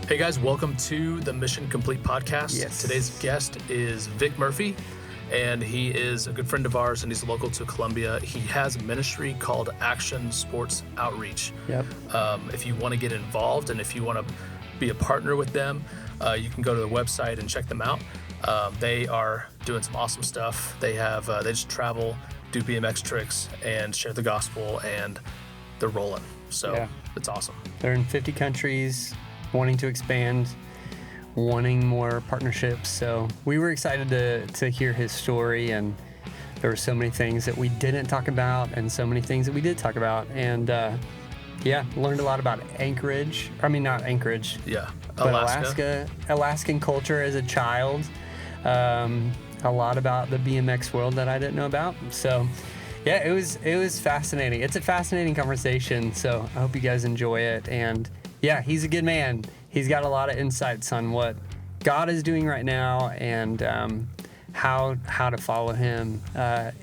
Hey guys, welcome to the Mission Complete podcast. Yes. Today's guest is Vic Murphy, and he is a good friend of ours, and he's local to Columbia. He has a ministry called Action Sports Outreach. Yep. If you want to get involved and if you want to be a partner with them, you can go to the website and check them out. They are doing some awesome stuff. They just travel, do BMX tricks, and share the gospel, and they're rolling. So It's awesome. They're in 50 countries, wanting to expand, wanting more partnerships. So we were excited to hear his story, and there were so many things that we didn't talk about and so many things that we did talk about. And learned a lot about Anchorage. I mean, not Anchorage. Yeah. But Alaskan culture as a child. A lot about the BMX world that I didn't know about. So yeah, it was fascinating. It's a fascinating conversation. So I hope you guys enjoy it. And yeah, he's a good man. He's got a lot of insights on what God is doing right now and how to follow him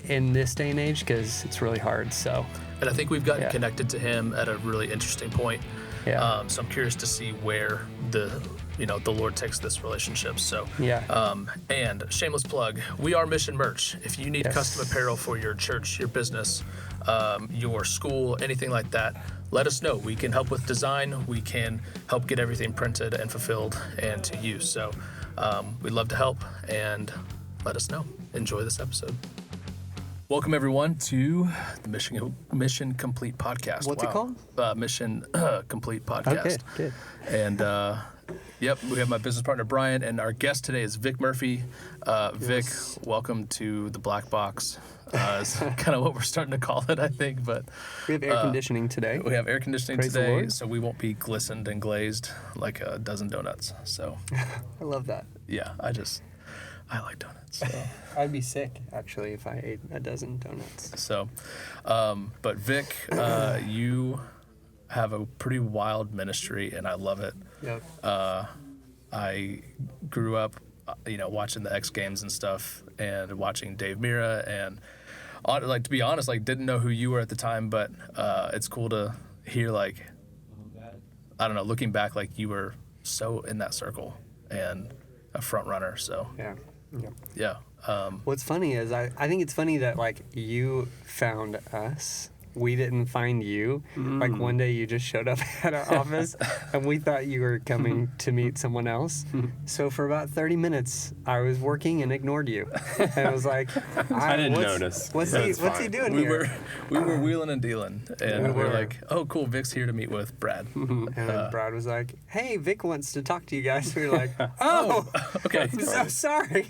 in this day and age, because it's really hard. So, and I think we've gotten connected to him at a really interesting point. Yeah. So I'm curious to see where the Lord takes this relationship. So, and shameless plug, we are Mission Merch. If you need custom apparel for your church, your business, your school, anything like that, let us know. We can help with design. We can help get everything printed and fulfilled and to you. So we'd love to help, and let us know. Enjoy this episode. Welcome, everyone, to the Mission Complete podcast. What's it called? Mission Complete podcast. Okay, good. And, we have my business partner, Brian, and our guest today is Vic Murphy. Vic, welcome to the Black Box. Is kind of what we're starting to call it, I think. But we have air conditioning today. We have air conditioning Praise today, the Lord. so we won't be glistened and glazed like a dozen donuts. So I love that. Yeah, I like donuts. So. I'd be sick, actually, if I ate a dozen donuts. So, but Vic, you have a pretty wild ministry, and I love it. Yep. I grew up, watching the X Games and stuff, and watching Dave Mira, and to be honest, didn't know who you were at the time, but it's cool to hear, I don't know, looking back, you were so in that circle and a front runner. So yeah. What's funny is I think it's funny that you found us. We didn't find you. One day you just showed up at our office and we thought you were coming to meet someone else. So for about 30 minutes I was working and ignored you. And I was like, I didn't notice. What's he doing here? We were wheeling and dealing, and we're like, oh cool, Vic's here to meet with Brad. And Brad was like, hey, Vic wants to talk to you guys. We were like, oh, okay. I'm so sorry.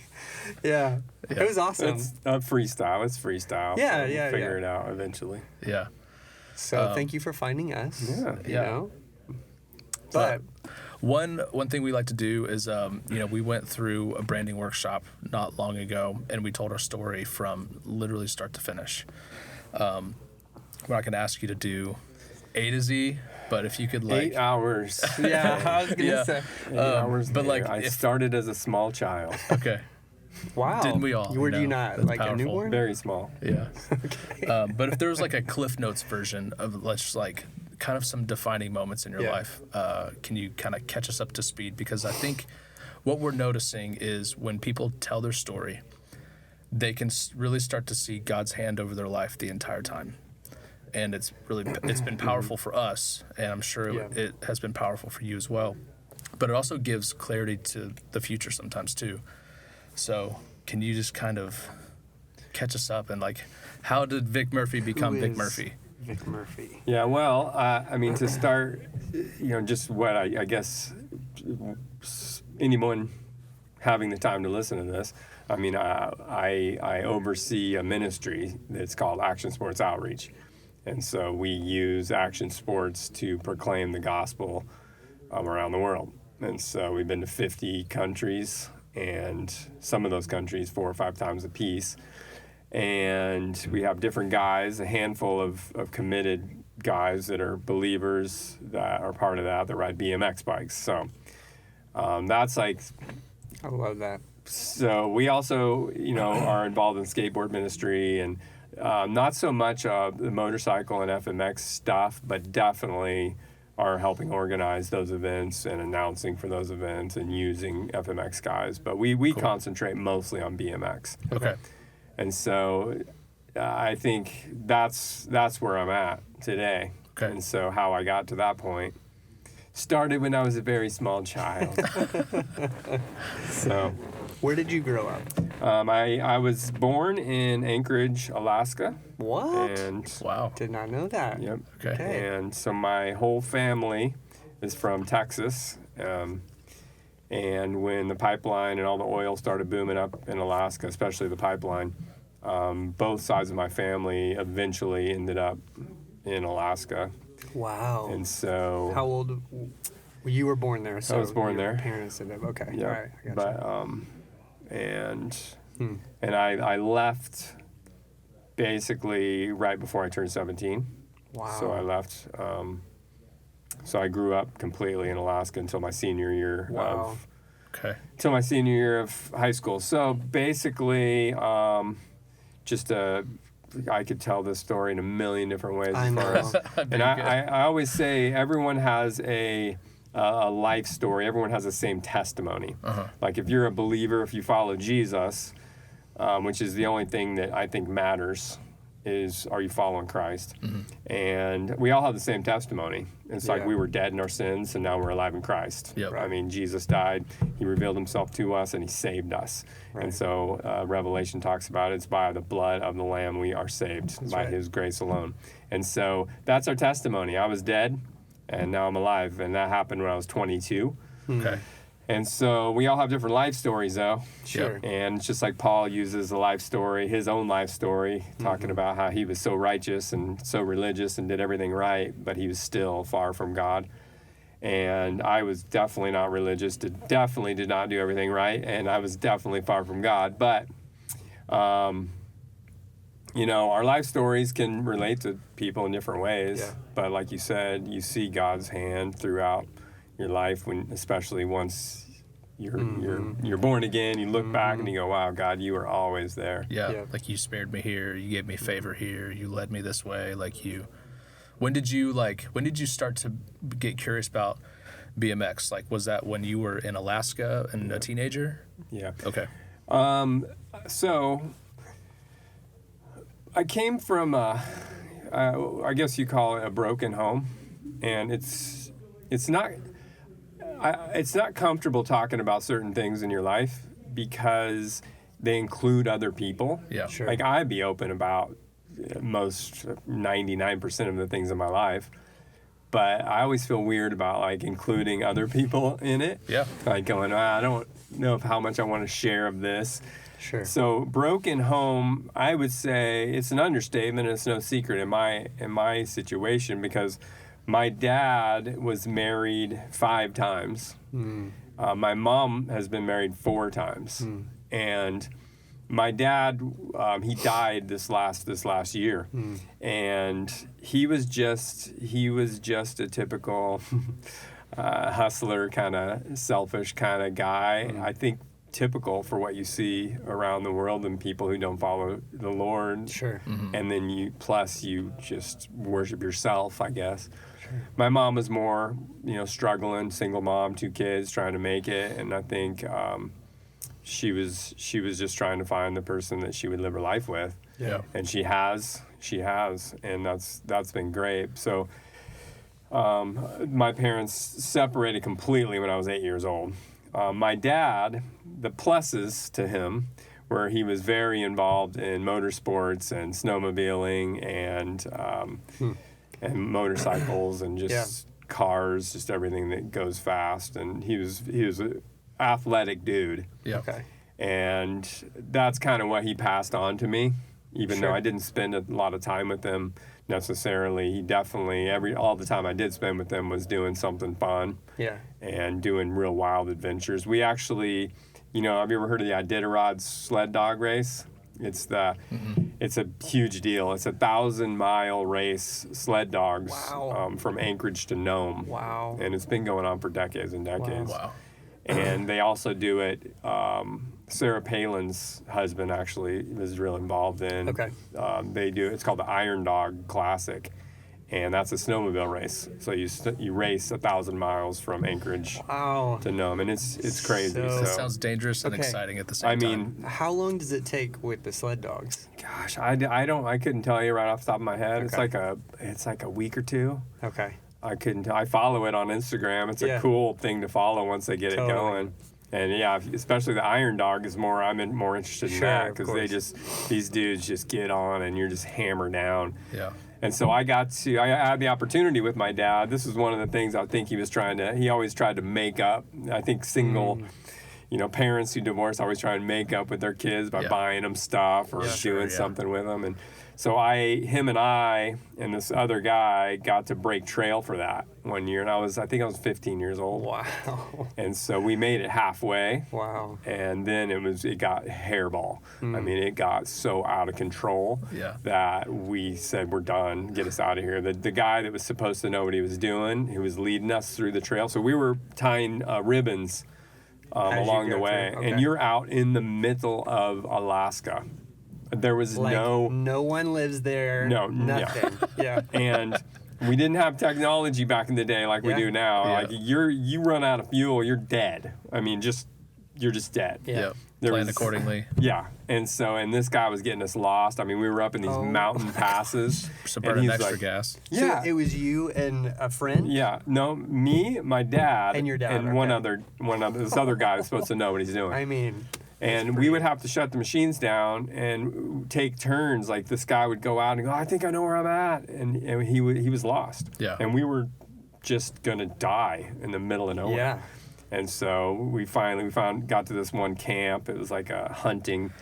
Yeah. It was awesome. It's freestyle. It's freestyle. Yeah, We'll figure it out eventually. Yeah. So thank you for finding us. Yeah. But one thing we like to do is, we went through a branding workshop not long ago, and we told our story from literally start to finish. We're not going to ask you to do A to Z, but if you could 8 hours. Yeah, I was gonna say 8 hours. But there. I started as a small child. Okay. Wow. Didn't we all? Were you not That's a powerful. newborn? Very small. Yeah. Okay. But if there was a Cliff Notes version of kind of some defining moments in your life, can you kind of catch us up to speed? Because I think what we're noticing is when people tell their story, they can really start to see God's hand over their life the entire time. And it's been powerful for us, and I'm sure it has been powerful for you as well. But it also gives clarity to the future sometimes too. So can you just kind of catch us up and how did Vic Murphy become Vic Murphy? Vic Murphy. Yeah, well, to start, just what I guess anyone having the time to listen to this, I oversee a ministry that's called Action Sports Outreach. And so we use action sports to proclaim the gospel around the world. And so we've been to 50 countries, and some of those countries 4 or 5 times a piece. And we have different guys, a handful of committed guys that are believers that are part of that ride BMX bikes. So that's I love that. So we also, are involved in skateboard ministry and not so much the motorcycle and FMX stuff, but definitely are helping organize those events and announcing for those events and using FMX guys. But we concentrate mostly on BMX. Okay. And so I think that's where I'm at today. Okay. And so how I got to that point started when I was a very small child. So, Where did you grow up? I was born in Anchorage, Alaska. What? And Wow. Did not know that. yep. Okay. And so my whole family is from Texas. And when the pipeline and all the oil started booming up in Alaska, especially the pipeline, both sides of my family eventually ended up in Alaska. Wow. And so How old? You were born there. So I was born your there. Parents ended up. Okay. yeah, All right. I gotcha. but and I left basically right before I turned 17. Wow. So I left. So I grew up completely in Alaska until my senior year Wow. Okay. till my senior year of high school. So basically, I could tell this story in a million different ways. I as far know. as, and I always say everyone has a life story. Everyone has the same testimony. Like if you're a believer, if you follow Jesus, which is the only thing that I think matters, is are you following Christ? And we all have the same testimony. It's like Yeah. we were dead in our sins and now we're alive in Christ. Yep. I mean, Jesus died, he revealed himself to us, and he saved us. Right. And so Revelation talks about it's by the blood of the Lamb we are saved, by right. his grace alone. And so that's our testimony. I was dead and now I'm alive, and that happened when I was 22. Okay. And so we all have different life stories, though. Sure. And it's just like Paul uses a life story, his own life story, talking about how he was so righteous and so religious and did everything right, but he was still far from God. And I was definitely not religious, definitely did not do everything right, and I was definitely far from God. But, you know, our life stories can relate to people in different ways. Yeah. But like you said, you see God's hand throughout your life, when especially once you're born again, you look back and you go, wow, God, you were always there. Yeah. Yeah. Like you spared me here. You gave me favor here. You led me this way. Like you. When did you start to get curious about BMX? Like, was that when you were in Alaska and a teenager? Yeah. Okay. So I came from I guess you call it a broken home, and it's not comfortable talking about certain things in your life because they include other people. Yeah. Sure. Like I'd be open about most 99% of the things in my life, but I always feel weird about like including other people in it. Yeah. Like going, I don't know how much I want to share of this. Sure. So broken home, I would say it's an understatement. It's no secret in my situation, because my dad was married 5 times. My mom has been married 4 times, and my dad, he died this last year, and he was just a typical hustler, kind of selfish kind of guy. I think typical for what you see around the world and people who don't follow the Lord. Sure. And then you just worship yourself, I guess. My mom was more, struggling, single mom, 2 kids, trying to make it, and I think she was just trying to find the person that she would live her life with. Yeah. And she has, and that's been great. So my parents separated completely when I was 8 years old. My dad, the pluses to him were he was very involved in motorsports and snowmobiling and motorcycles and just cars, just everything that goes fast. And he was an athletic dude. Yeah. Okay. And that's kind of what he passed on to me, even though I didn't spend a lot of time with him necessarily. He definitely, all the time I did spend with him was doing something fun. Yeah. And doing real wild adventures. We actually, have you ever heard of the Iditarod sled dog race? It's it's a huge deal. It's a 1,000-mile race, sled dogs. Wow. From Anchorage to Nome. Wow. And it's been going on for decades and decades. Wow. And they also do it. Sarah Palin's husband actually was real involved in. Okay. They do. It's called the Iron Dog Classic, and that's a snowmobile race. So you race 1,000 miles from Anchorage to Nome, and it's crazy. So It sounds dangerous and exciting at the same time. I mean, how long does it take with the sled dogs? gosh, I couldn't tell you right off the top of my head. Okay. It's like a week or two. Okay. I couldn't tell. I follow it on Instagram. It's a cool thing to follow once they get it going. And yeah, especially the Iron Dog is more. I'm more interested in that because these dudes just get on and you're just hammered down. Yeah. And so I had the opportunity with my dad. This is one of the things I think he always tried to make up. I think single, parents who divorce always try and make up with their kids by buying them stuff or doing something with them. And so him and I and this other guy got to break trail for that one year. And I think I was 15 years old. Wow. And so we made it halfway. Wow. And then it got hairball. I mean, it got so out of control that we said, we're done. Get us out of here. The guy that was supposed to know what he was doing, who was leading us through the trail. So we were tying ribbons along the way. And you're out in the middle of Alaska. There was no one lives there. No, nothing. Yeah. And we didn't have technology back in the day like we do now. Like you run out of fuel, you're dead. I mean, you're just dead. Yeah. Plan accordingly. Yeah. And this guy was getting us lost. I mean, we were up in these mountain passes. So burning extra gas. Yeah. So it was you and a friend? Yeah. No, me, my dad, and your dad, and one other. This other guy was supposed to know what he's doing. I mean. And we would have to shut the machines down and take turns. Like this guy would go out and go, I think I know where I'm at. And he was lost. Yeah. And we were just going to die in the middle of nowhere. Yeah. And so we got to this one camp. It was like a hunting,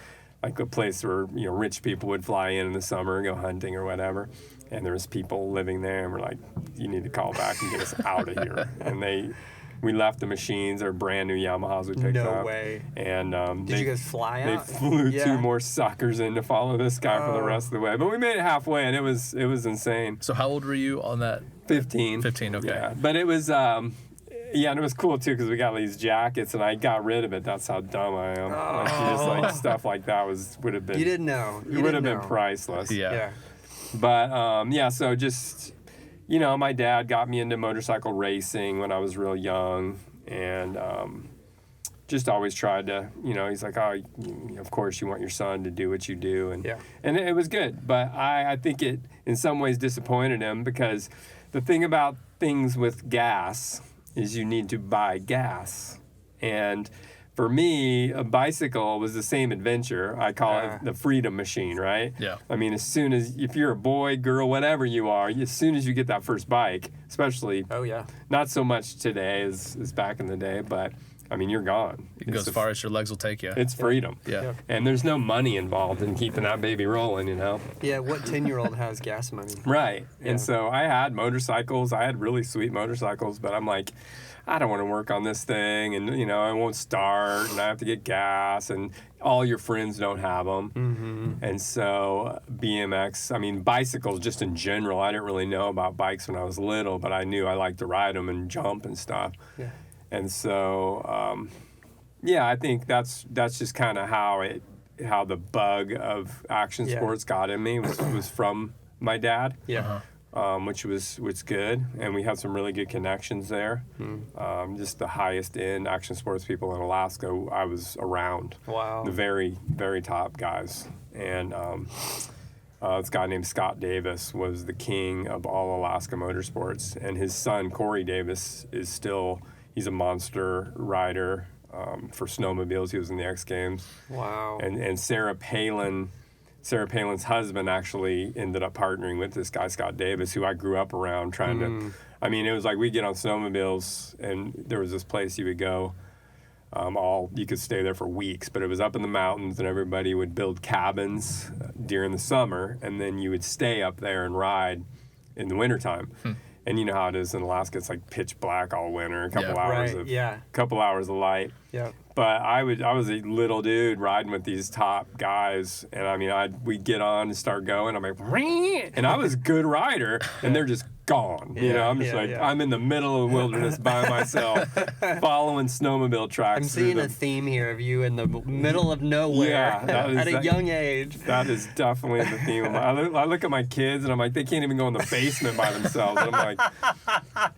like a place where, rich people would fly in the summer and go hunting or whatever. And there was people living there and we're like, you need to call back and get us out of here. And we left the machines, our brand new Yamahas we picked up. No way. And did you guys fly out? They flew two more suckers in to follow this guy for the rest of the way. But we made it halfway, and it was insane. So how old were you on that? 15. 15, okay. Yeah, but it was and it was cool too because we got these jackets, and I got rid of it. That's how dumb I am. Just stuff like that would have been. You didn't know. It would have been priceless. Yeah. But so just. My dad got me into motorcycle racing when I was real young, and just always tried to, he's like, of course you want your son to do what you do, and it was good. But I think it in some ways disappointed him because the thing about things with gas is you need to buy gas, and for me, a bicycle was the same adventure. I call it the freedom machine, right? Yeah. I mean, if you're a boy, girl, whatever you are, as soon as you get that first bike, especially, not so much today as back in the day, but I mean, you're gone. You can go as far as your legs will take you. It's freedom. Yeah. And there's no money involved in keeping that baby rolling, Yeah, what 10-year-old has gas money? Right. Yeah. And so I had motorcycles. I had really sweet motorcycles, but I'm like, I don't want to work on this thing, and it won't start, and I have to get gas, and all your friends don't have them. Mm-hmm. And so BMX, I mean bicycles just in general, I didn't really know about bikes when I was little, but I knew I liked to ride them and jump and stuff. Yeah. And so, I think that's just kind of how the bug of action sports got in me was from my dad. Yeah. Uh-huh. Which was good, and we had some really good connections there. Just the highest end action sports people in Alaska I was around. Wow. The very, very top guys. And this guy named Scott Davis was the king of all Alaska motorsports, and his son, Corey Davis, he's a monster rider for snowmobiles. He was in the X Games. Wow. And Sarah Palin's husband actually ended up partnering with this guy, Scott Davis, who I grew up around trying to, I mean, it was like we'd get on snowmobiles and there was this place you would go, you could stay there for weeks, but it was up in the mountains and everybody would build cabins during the summer and then you would stay up there and ride in the wintertime. And you know how it is in Alaska, it's like pitch black all winter, a couple hours of light. Yeah. But I was a little dude riding with these top guys, and I mean, we'd get on and start going. I'm like, and I was a good rider, and they're just gone. You know, I'm just I'm in the middle of the wilderness by myself, following snowmobile tracks. I'm seeing a theme here of you in the middle of nowhere at a young age. That is definitely the theme. I look at my kids and I'm like, they can't even go in the basement by themselves. And I'm like,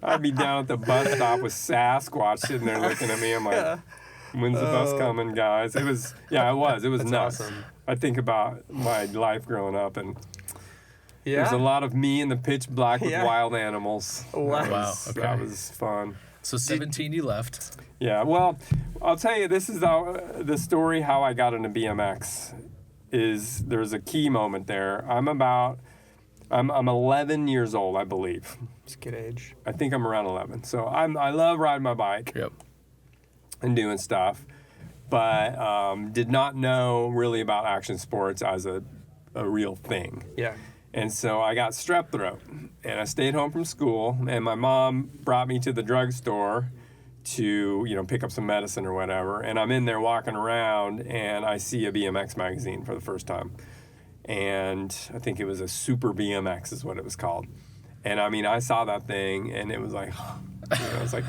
I'd be down at the bus stop with Sasquatch sitting there looking at me. I'm like, when's the bus coming, guys? It was nuts. Awesome. I think about my life growing up, and there's a lot of me in the pitch black with wild animals. Wow. That was fun. So 17, you left. Yeah, well, I'll tell you, this is the story how I got into BMX. There's a key moment there. I'm 11 years old, I believe. It's a good age. I think I'm around 11. So I love riding my bike. Yep. And doing stuff, but did not know really about action sports as a real thing. Yeah. And so I got strep throat, and I stayed home from school, and my mom brought me to the drugstore to, pick up some medicine or whatever, and I'm in there walking around, and I see a BMX magazine for the first time. And I think it was a Super BMX is what it was called. And I mean, I saw that thing, and it was like, it was like,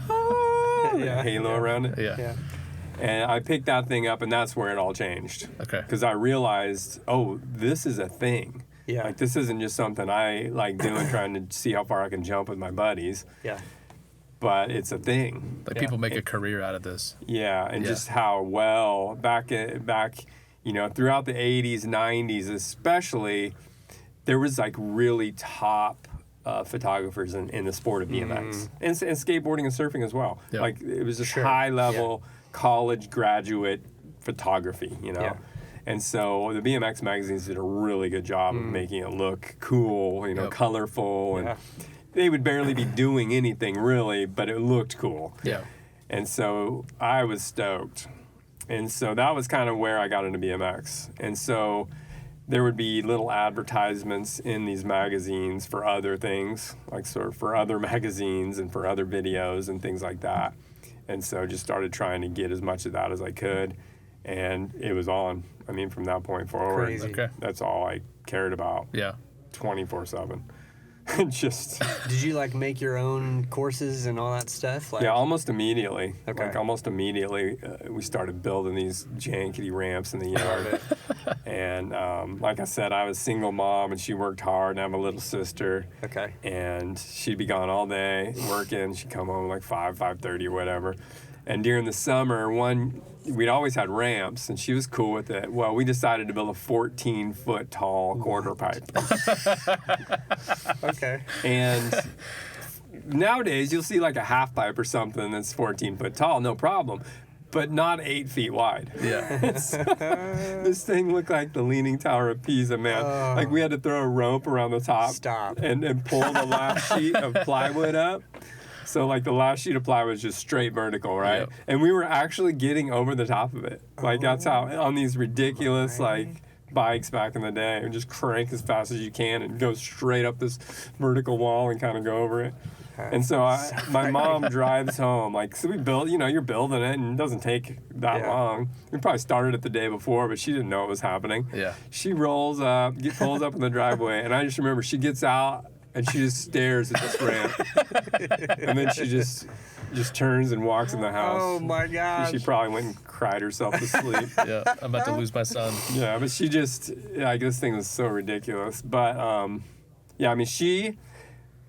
halo around it. Yeah. And I picked that thing up, and that's where it all changed. Okay. Because I realized, this is a thing. Yeah. Like, this isn't just something I like doing, trying to see how far I can jump with my buddies. Yeah. But it's a thing. Like people make a career out of this. Yeah, and just how well back throughout the 80s, 90s especially, there was like really top photographers in the sport of BMX and skateboarding and surfing as well. Yep. Like it was just high level college graduate photography, Yeah. And so the BMX magazines did a really good job of making it look cool, colorful, and they would barely be doing anything really, but it looked cool. Yeah. And so I was stoked. And so that was kind of where I got into BMX. And so there would be little advertisements in these magazines for other things, like sort of for other magazines and for other videos and things like that. And so just started trying to get as much of that as I could. And it was on. I mean, from that point forward, Crazy. Okay. That's all I cared about. Yeah. 24/7. Just. Did you like make your own courses and all that stuff? Like, Yeah, almost immediately. Okay. Like almost immediately, we started building these jankety ramps in the yard. And like I said, I was a single mom, and she worked hard, and I have a little sister. Okay. And she'd be gone all day working. She'd come home like 5:30 or whatever. And during the summer, we'd always had ramps, and she was cool with it. Well, we decided to build a 14-foot tall quarter pipe. Okay. And nowadays, you'll see like a half pipe or something that's 14 foot tall, no problem, but not 8 feet wide. Yeah. This thing looked like the Leaning Tower of Pisa, man. Like we had to throw a rope around the top. Stop. And pull the last sheet of plywood up. So like the last sheet of plywood was just straight vertical, right? Yep. And we were actually getting over the top of it. Like that's how, on these ridiculous bikes back in the day, and just crank as fast as you can and go straight up this vertical wall and kind of go over it. And so my mom drives home, so we build, you're building it, and it doesn't take that long. We probably started it the day before, but she didn't know it was happening. Yeah. She rolls up, pulls up in the driveway, and I just remember she gets out and she just stares at this ramp. And then she just turns and walks in the house. Oh my gosh. She probably went and cried herself to sleep. Yeah. I'm about to lose my son. Yeah, but she just, this thing was so ridiculous. But, she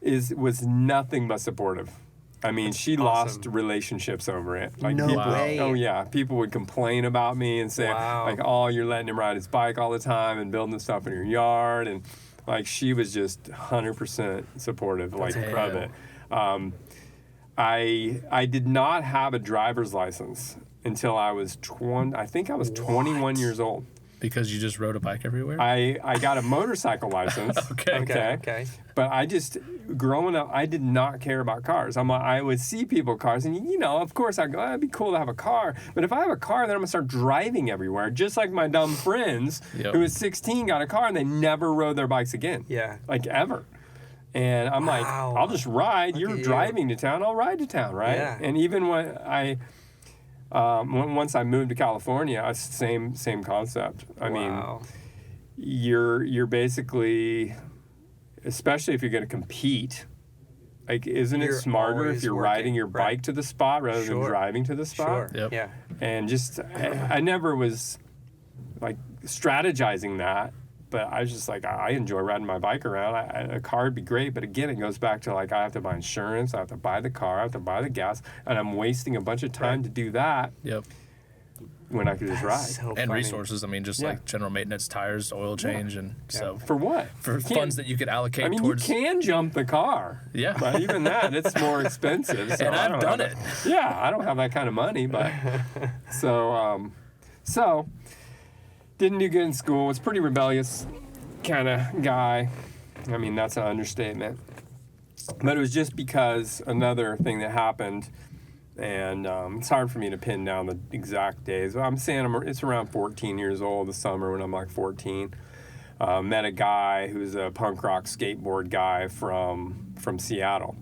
was nothing but supportive. I mean, she lost relationships over it. No way. Oh, yeah. People would complain about me and say, you're letting him ride his bike all the time and building stuff in your yard. And, she was just 100% supportive, of it. I did not have a driver's license until I was 21 years old. Because you just rode a bike everywhere? I got a motorcycle license. Okay. But growing up, I did not care about cars. I would see people cars, and of course I go, it'd be cool to have a car. But if I have a car, then I'm gonna start driving everywhere, just like my dumb friends who at 16 got a car and they never rode their bikes again. Yeah. Ever. And I'm like, I'll just ride. You're driving to town, I'll ride to town, right? Yeah. And even when once I moved to California, it's the same concept. I mean, you're basically, especially if you're going to compete, Like, isn't it You're smarter if always you're working, riding your right. bike to the spot rather than Sure. driving to the spot? Sure. Yep. Yeah. And just, I never was like strategizing that, but I was just like, I enjoy riding my bike around. A car would be great, but again, it goes back to like, I have to buy insurance, I have to buy the car, I have to buy the gas, and I'm wasting a bunch of time to do that Yep. when I could just ride. So And funny. resources. I mean, just Yeah. like general maintenance, tires, oil change, and so For what? for You can't- funds that you could allocate I mean, towards. you can jump the car. Yeah. But even that, it's more expensive. So And I I've don't done have it. that- Yeah, I don't have that kind of money, but so didn't do good in school. Was pretty rebellious kind of guy. I mean, that's an understatement. But it was just because another thing that happened, and it's hard for me to pin down the exact days. But I'm saying it's around 14 years old, the summer when I'm like 14. Met a guy who's a punk rock skateboard guy from Seattle.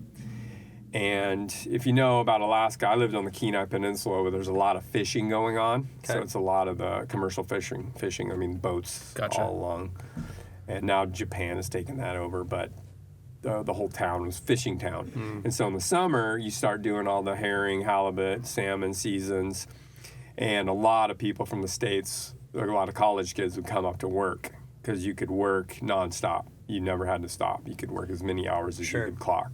And if you know about Alaska, I lived on the Kenai Peninsula where there's a lot of fishing going on. So Okay. it's a lot of the commercial fishing, I mean boats Gotcha. all along. And now Japan has taken that over, but the whole town was fishing town. And so in the summer, you start doing all the herring, halibut, salmon seasons. And a lot of people from the States, like a lot of college kids would come up to work because you could work nonstop. You never had to stop. You could work as many hours as Sure. you could clock.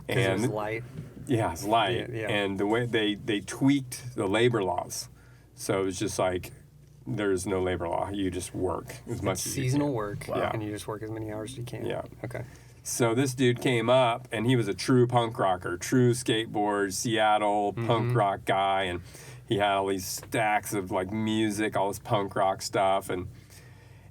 'Cause it was light. Yeah, it's light. Yeah. And the way they tweaked the labor laws. So it was just like, there's no labor law. You just work as much as you Seasonal can. work. Wow. And you just work as many hours as you can. Yeah. Okay. So this dude came up, and he was a true punk rocker, true skateboard, Seattle punk rock guy. And he had all these stacks of like music, all this punk rock stuff.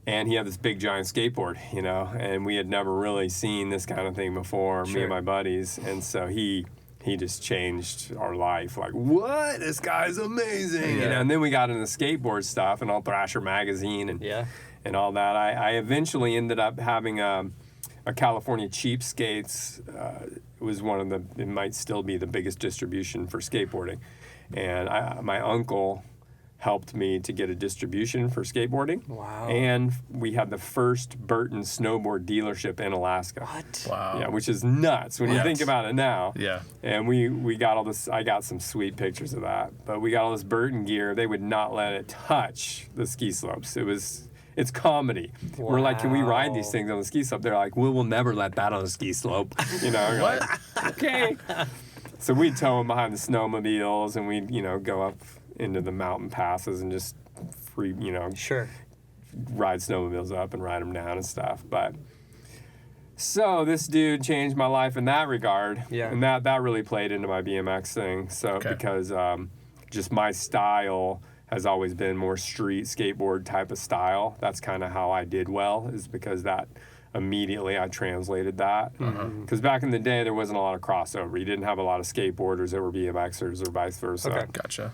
And he had this big giant skateboard, you know, and we had never really seen this kind of thing before, me Sure. and my buddies. And so he just changed our life. Like, what? This guy's amazing. You know, and then we got into skateboard stuff and all Thrasher magazine and Yeah. and all that. I eventually ended up having a California Cheapskates. It was one of the, it might still be the biggest distribution for skateboarding. And my uncle helped me to get a distribution for skateboarding. Wow. And we had the first Burton snowboard dealership in Alaska. What? Wow. Yeah, which is nuts when you Yes. think about it now. Yeah. And we got all this, I got some sweet pictures of that, but we got all this Burton gear. They would not let it touch the ski slopes. It's comedy. We're like, can we ride these Wow. things on the ski slope? They're like, we'll never let that on the ski slope. You know, you're What? like, okay. So we'd tow them behind the snowmobiles and we'd, go up into the mountain passes and just free, Sure. ride snowmobiles up and ride them down and stuff. But so this dude changed my life in that regard. Yeah. And that really played into my BMX thing. So Okay. because just my style has always been more street skateboard type of style. That's kind of how I did well, is because that immediately I translated that. Because back in the day, there wasn't a lot of crossover. You didn't have a lot of skateboarders that were BMXers or vice versa. Okay. Gotcha.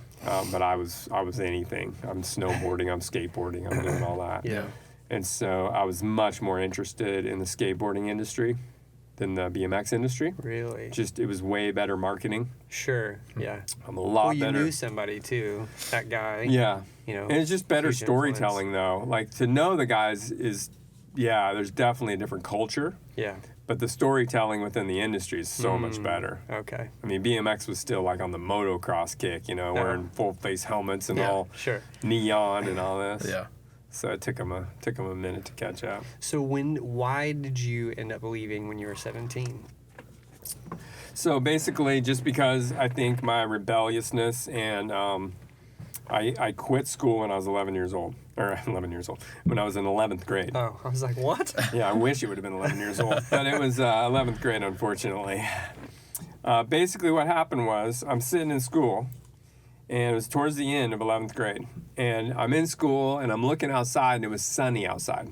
But I was anything. I'm snowboarding, I'm skateboarding, I'm doing all that. Yeah. And so I was much more interested in the skateboarding industry than the BMX industry. Really? Just, it was way better marketing. Sure. Yeah. I'm a lot Well, you better. knew somebody too. That guy. Yeah. You know. And it's just better huge influence. storytelling, though. Like, to know the guys is, yeah, there's definitely a different culture, Yeah. but the storytelling within the industry is so much better. Okay. I mean, BMX was still like on the motocross kick, wearing full face helmets and Yeah. all Sure. neon and all this. Yeah. So it took them a minute to catch up. So why did you end up leaving when you were 17? So basically, just because I think my rebelliousness and I quit school when I was 11 years old, when I was in 11th grade. Oh, I was like, what? Yeah, I wish it would have been 11 years old, but it was 11th grade, unfortunately. Basically, what happened was I'm sitting in school, and it was towards the end of 11th grade, and I'm in school, and I'm looking outside, and it was sunny outside.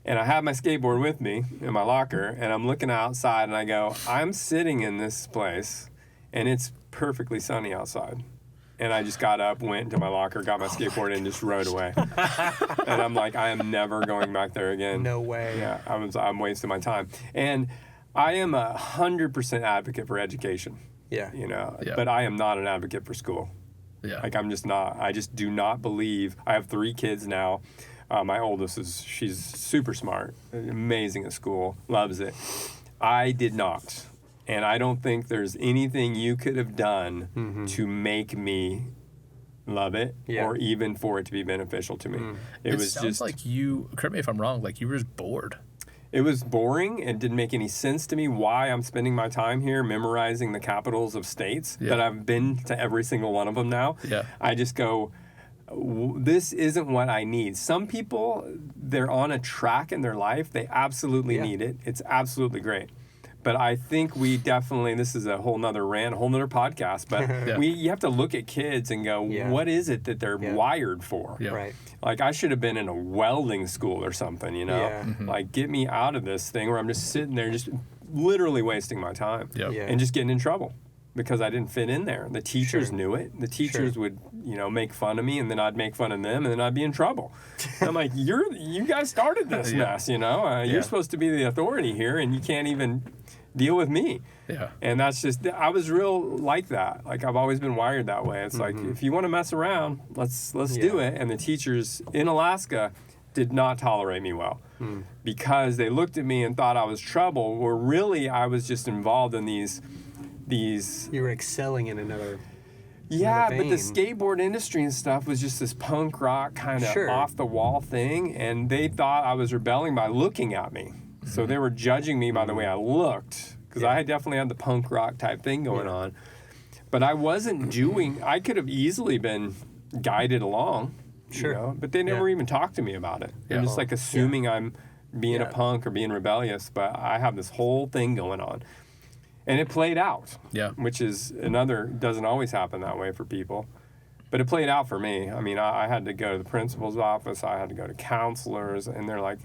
And I have my skateboard with me in my locker, and I'm looking outside, and I go, I'm sitting in this place, and it's perfectly sunny outside. And I just got up, went into my locker, got my skateboard, and just rode away. And I'm like, I am never going back there again. No way. Yeah, I'm wasting my time. And I am 100% advocate for education, Yeah. Yeah. but I am not an advocate for school. Yeah. Like, I'm just not. I just do not believe. I have 3 kids now. My oldest she's super smart, amazing at school, loves it. I did not. And I don't think there's anything you could have done to make me love it or even for it to be beneficial to me. It was sounds just like you, correct me if I'm wrong, like you were just bored. It was boring and didn't make any sense to me why I'm spending my time here memorizing the capitals of states that I've been to every single one of them now. Yeah. I just go, this isn't what I need. Some people, they're on a track in their life. They absolutely need it. It's absolutely great. But I think we definitely, this is a whole nother rant, a whole nother podcast, but you have to look at kids and go, what is it that they're wired for? Yeah. Right. Like, I should have been in a welding school or something, you know? Yeah. Like, get me out of this thing where I'm just sitting there just literally wasting my time Yeah. and just getting in trouble because I didn't fit in there. The teachers knew it. The teachers would, make fun of me, and then I'd make fun of them, and then I'd be in trouble. I'm like, you guys started this mess, You're supposed to be the authority here, and you can't even deal with me. Yeah. And that's just, I was real like that. Like, I've always been wired that way. It's like, if you want to mess around, let's do it. And the teachers in Alaska did not tolerate me well because they looked at me and thought I was trouble, where really I was just involved in these. You were excelling in another. Yeah, but the vein. skateboard industry and stuff was just this punk rock kind of off the wall thing, and they thought I was rebelling by looking at me. So they were judging me by the way I looked, because I definitely had the punk rock type thing going on. But I wasn't doing, I could have easily been guided along, but they never even talked to me about it. They're just like assuming I'm being a punk or being rebellious, but I have this whole thing going on. And it played out, which is doesn't always happen that way for people. But it played out for me. I mean, I had to go to the principal's office. I had to go to counselors, and they're like,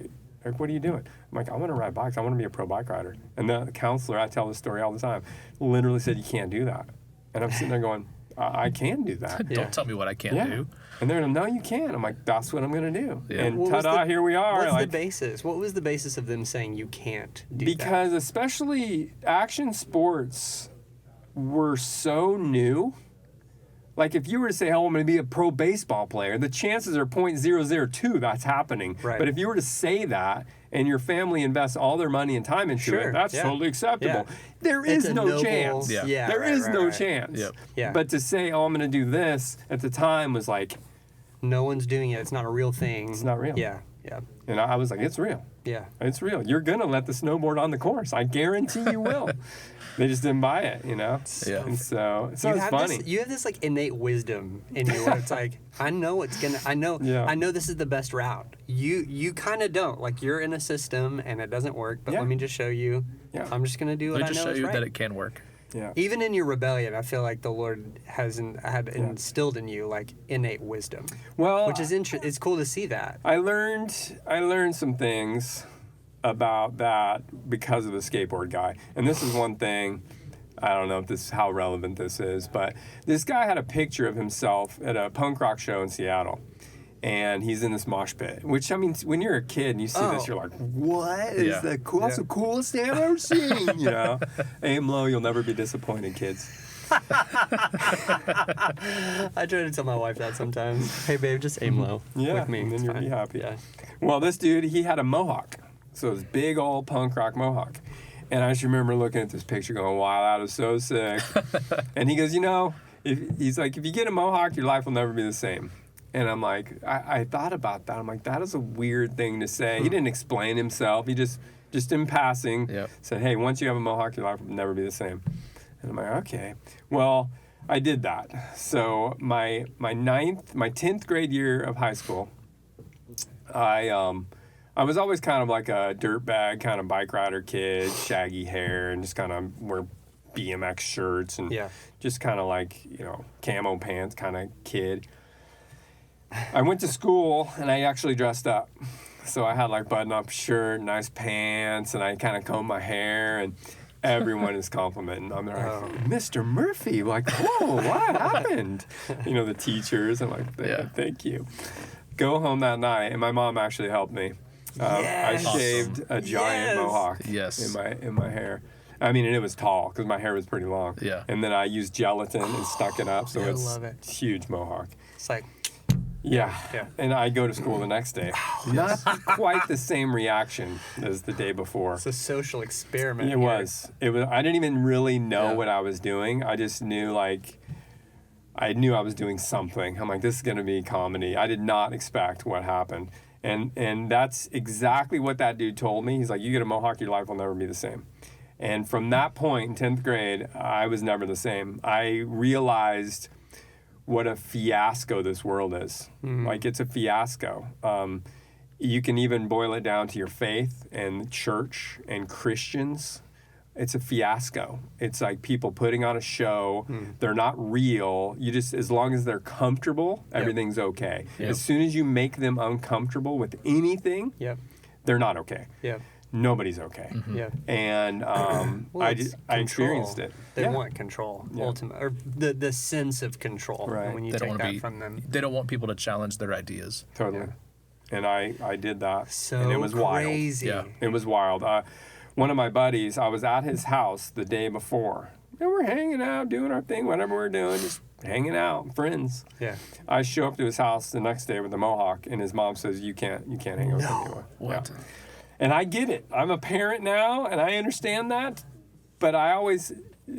what are you doing? I'm like, I want to ride bikes. I want to be a pro bike rider. And the counselor, I tell this story all the time, literally said, you can't do that. And I'm sitting there going, I can do that. Don't tell me what I can't do. And they're like, no, you can't. I'm like, that's what I'm going to do. Yeah. And ta-da, here we are. What's the basis? What was the basis of them saying you can't do that? Because especially action sports were so new. Like, if you were to say, oh, I'm going to be a pro baseball player, the chances are 0.002 that's happening. Right. But if you were to say that and your family invests all their money and time into it, that's totally acceptable. Yeah. There is no chance. Yeah. There is no chance. Yep. Yeah. But to say, oh, I'm going to do this at the time was like, no one's doing it. It's not a real thing. it's not real. Yeah. And I was like, it's real. Yeah. It's real. You're going to let the snowboard on the course. I guarantee you will. They just didn't buy it, Yeah. And so it's You have funny. you have this like innate wisdom in you where it's like, I know I know this is the best route. You kind of don't. Like, you're in a system and it doesn't work, but let me just show you. Yeah. I'm just going to do what I know just show is you right. that it can work. Yeah. Even in your rebellion, I feel like the Lord had instilled in you like innate wisdom. Well, Which is it's cool to see that. I learned some things about that because of the skateboard guy. And this is one thing, I don't know how relevant this is, but this guy had a picture of himself at a punk rock show in Seattle. And he's in this mosh pit, which, I mean, when you're a kid and you see this, you're like, what is the that's the coolest thing I've ever seen, Aim low, you'll never be disappointed, kids. I try to tell my wife that sometimes. Hey, babe, just aim low with me. And then It's you'll fine. be happy. Yeah. Well, this dude, he had a mohawk. So this big old punk rock mohawk. And I just remember looking at this picture going, wow, that is so sick. And he goes, he's like, if you get a mohawk, your life will never be the same. And I'm like, I thought about that. I'm like, that is a weird thing to say. He didn't explain himself. He just in passing said, hey, once you have a mohawk, your life will never be the same. And I'm like, okay. Well, I did that. So my 10th grade year of high school, I was always kind of like a dirtbag kind of bike rider kid, shaggy hair, and just kind of wear BMX shirts and just kind of like, camo pants kind of kid. I went to school and I actually dressed up. So I had like button-up shirt, nice pants, and I kind of combed my hair, and everyone is complimenting. I'm like, Mr. Murphy, like, whoa, what happened? The teachers. I'm like, thank you. Go home that night, and my mom actually helped me. I shaved a giant mohawk in my hair. I mean, and it was tall because my hair was pretty long. Yeah. And then I used gelatin and stuck it up, so I love it. it's huge mohawk. It's like, Yeah. Yeah. And I go to school the next day. Not quite the same reaction as the day before. It's a social experiment. It was. I didn't even really know Yeah. what I was doing. I just knew I knew I was doing something. I'm like, this is going to be comedy. I did not expect what happened. And that's exactly what that dude told me. He's like, you get a mohawk, your life will never be the same. And from that point in 10th grade, I was never the same. I realized what a fiasco this world is. Like, it's a fiasco. You can even boil it down to your faith and church and Christians. It's a fiasco. It's like people putting on a show. They're not real. You just, as long as they're comfortable, everything's okay. Yep. As soon as you make them uncomfortable with anything, Yep. they're not okay. Yep. Nobody's okay. Yeah. And Well, I it's experienced control. it. They Yeah. want control, Yeah. ultimate, or the sense of control. Right. And when you They don't take want to that be. from them, They don't want people to challenge their ideas. Totally. And I did that. so and it was crazy. Yeah. It was wild. One of my buddies, I was at his house the day before. And we're hanging out, doing our thing, whatever we're doing, just hanging out, friends. Yeah. I show up to his house the next day with a mohawk, and his mom says, you can't hang out with him anymore. What? Yeah. And I get it. I'm a parent now, and I understand that. But I always,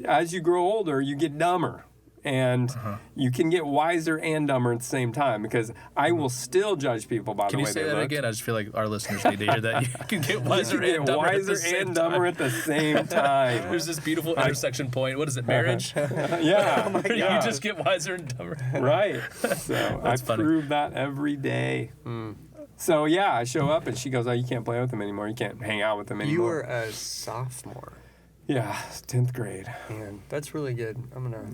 as you grow older, you get dumber. And you can get wiser and dumber at the same time, because I will still judge people by Can the you way say they that look. again? I just feel like our listeners need to hear that. You can get wiser You and get dumber at wiser the same and dumber time. at the same time. There's this beautiful intersection point. What is it, marriage? Yeah. Where yeah. you just get wiser and dumber. Right. So I That's funny. prove that every day. So yeah, I show up and she goes, oh, you can't play with him anymore. You can't hang out with him anymore. You were a sophomore. Yeah, 10th grade. Man, that's really good. I'm gonna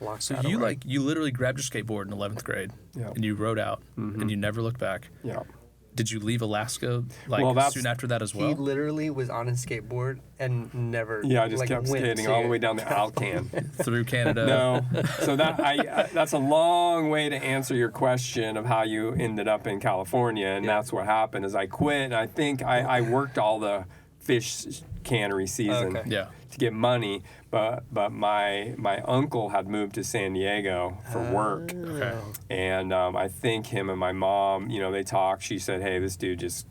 lock So that you away. you literally grabbed your skateboard in 11th grade Yeah. and you rode out and you never looked back. Yeah. Did you leave Alaska Well, that's- soon after that as He well? literally was on his skateboard and never. Yeah, I just like, kept went skating to all the way down the Alcan. Through Canada? No. So that's a long way to answer your question of how you ended up in California, and that's what happened is I quit. And I think I worked all the fish cannery season Okay. Yeah. to get money, but my uncle had moved to San Diego for work. Okay. And I think him and my mom, they talked. She said, hey, this dude just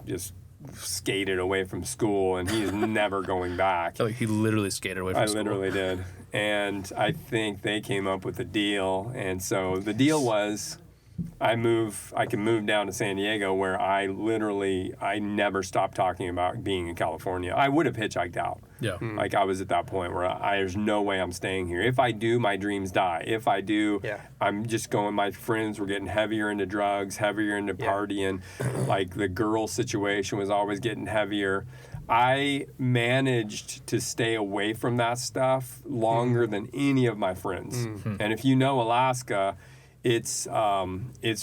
skated away from school and he's never going back. Like he literally skated away from I school. literally did. And I think they came up with a deal. And so the deal was I can move down to San Diego, where I never stopped talking about being in California. I would have hitchhiked out. Yeah. Like I was at that point where there's no way I'm staying here. If I do, my dreams die. If I do, I'm just going, my friends were getting heavier into drugs, heavier into partying. Like the girl situation was always getting heavier. I managed to stay away from that stuff longer than any of my friends. And if you know Alaska, it's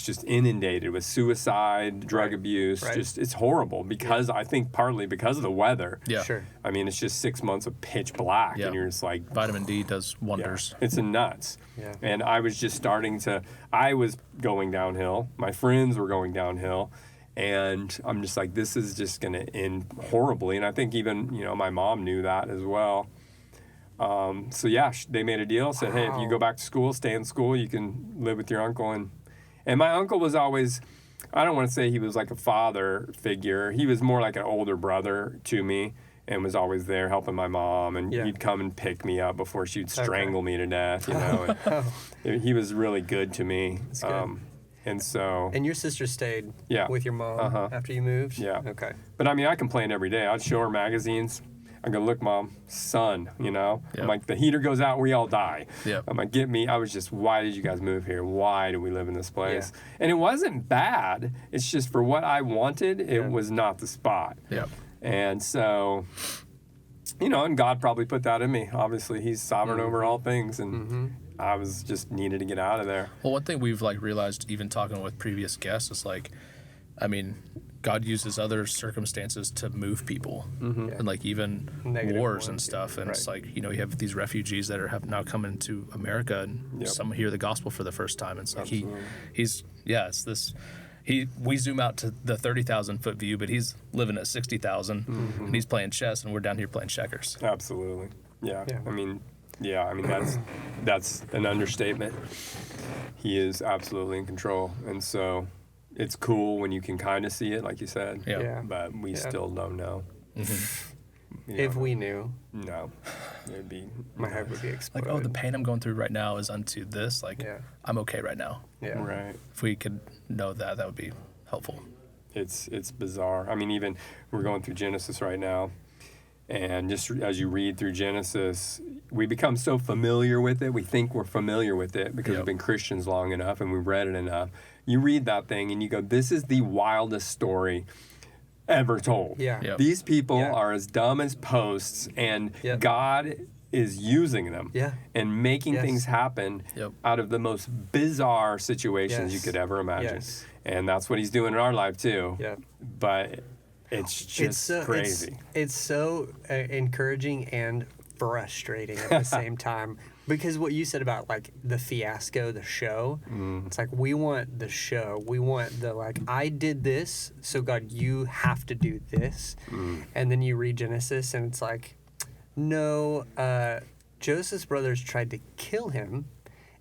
just inundated with suicide, drug abuse. Just it's horrible because I think partly because of the weather. Yeah. Sure. I mean, it's just 6 months of pitch black, and you're just like, Vitamin D does wonders. it's nuts. Yeah. And I was just I was going downhill. My friends were going downhill. And I'm just like, this is just going to end horribly. And I think even, my mom knew that as well. So yeah, they made a deal, said, hey, if you go back to school, stay in school, you can live with your uncle. And my uncle was always, I don't want to say he was like a father figure. He was more like an older brother to me and was always there helping my mom. And he'd come and pick me up before she'd strangle me to death, And he was really good to me. That's good. And so. And your sister stayed with your mom after you moved? Yeah. Okay. But I mean, I complained every day. I'd show her magazines. I go, look, Mom, sun, I'm like, the heater goes out, we all die. Yeah. I'm like, get me. I was just, why did you guys move here? Why do we live in this place? And it wasn't bad. It's just for what I wanted, it was not the spot. Yeah. And so, and God probably put that in me. Obviously, He's sovereign over all things. And I was just needed to get out of there. Well, one thing we've realized, even talking with previous guests, is God uses other circumstances to move people, and even Negative wars and ones, stuff. And it's like, you have these refugees that have now come into America, and some hear the gospel for the first time. And it's like we zoom out to the 30,000 foot view, but he's living at 60,000, and he's playing chess, and we're down here playing checkers. Absolutely. Yeah. I mean, that's an understatement. He is absolutely in control. And so, it's cool when you can kind of see it, like you said. Yeah. Yeah. But we still don't know. If we knew, No. It'd be... my head would be Like, exploded. oh, the pain I'm going through right now is unto this. Like, Yeah. I'm okay right now. Yeah. Right. If we could know that, that would be helpful. It's bizarre. I mean, even we're going through Genesis right now, and just as you read through Genesis, we become so familiar with it. We think we're familiar with it because we've been Christians long enough and we've read it enough. You read that thing and you go, this is the wildest story ever told. Yeah. Yep. These people Yeah. are as dumb as posts, and Yep. God is using them Yeah. and making Yes. things happen Yep. out of the most bizarre situations you Yes. could ever imagine. Yes. And that's what he's doing in our life too. Yeah. But it's just crazy. It's so encouraging and frustrating at the same time, because what you said about like the fiasco, the show, it's like we want the show. We want the like, I did this, so God, you have to do this. And then you read Genesis and it's like, no, Joseph's brothers tried to kill him.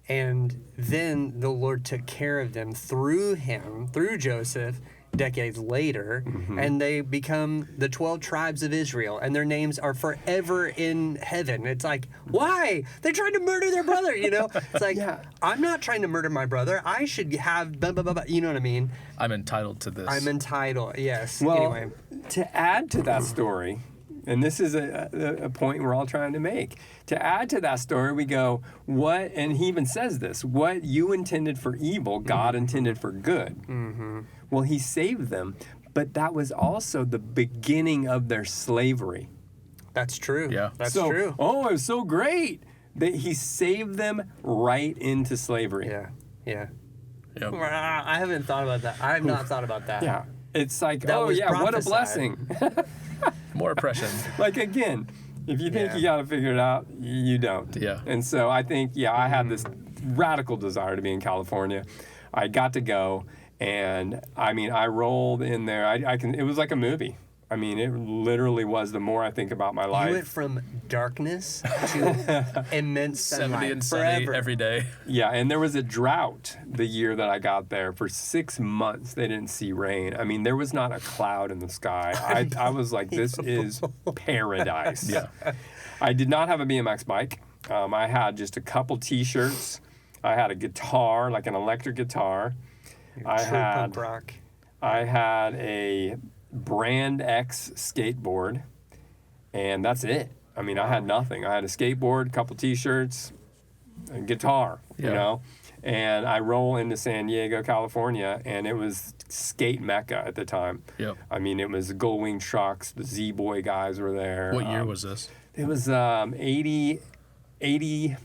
And then the Lord took care of them through him, through Joseph, decades later, and they become the 12 tribes of Israel, and their names are forever in heaven. It's like, why? They tried to murder their brother, you know? It's like, I'm not trying to murder my brother. I should have blah, blah, blah, blah. You know what I mean? I'm entitled to this. I'm entitled, yes. Well, Anyway. to add to that story, and this is a point we're all trying to make, to add to that story, we go, what, and he even says this, what you intended for evil, God intended for good. Well, he saved them, but that was also the beginning of their slavery. That's true. Yeah. That's So, true. oh, it was so great that he saved them right into slavery. Yeah. Yeah. Yep. I haven't thought about that. I have not thought about that. Yeah. It's like, That oh was yeah, what a prophesied. blessing. More oppression. Like again, if you think Yeah. you got to figure it out, you don't. Yeah. And so I think, I had this radical desire to be in California. I got to go, and I mean, I rolled in there. It was like a movie. I mean, it literally was. The more I think about my life. You went from darkness to immense 70 sunlight and sunny forever. every day. Yeah, and there was a drought the year that I got there. For 6 months, they didn't see rain. I mean, there was not a cloud in the sky. I was like, this is paradise. Yeah. I did not have a BMX bike. I had just a couple T-shirts. I had a guitar, like an electric guitar. True punk rock. I had a Brand X skateboard, and that's it. I mean, I had nothing. I had a skateboard, a couple T-shirts, a guitar, you Yeah. know. And I roll into San Diego, California, and it was skate mecca at the time. Yep. I mean, it was Gullwing trucks. The Z-Boy guys were there. What year was this? It was 80. It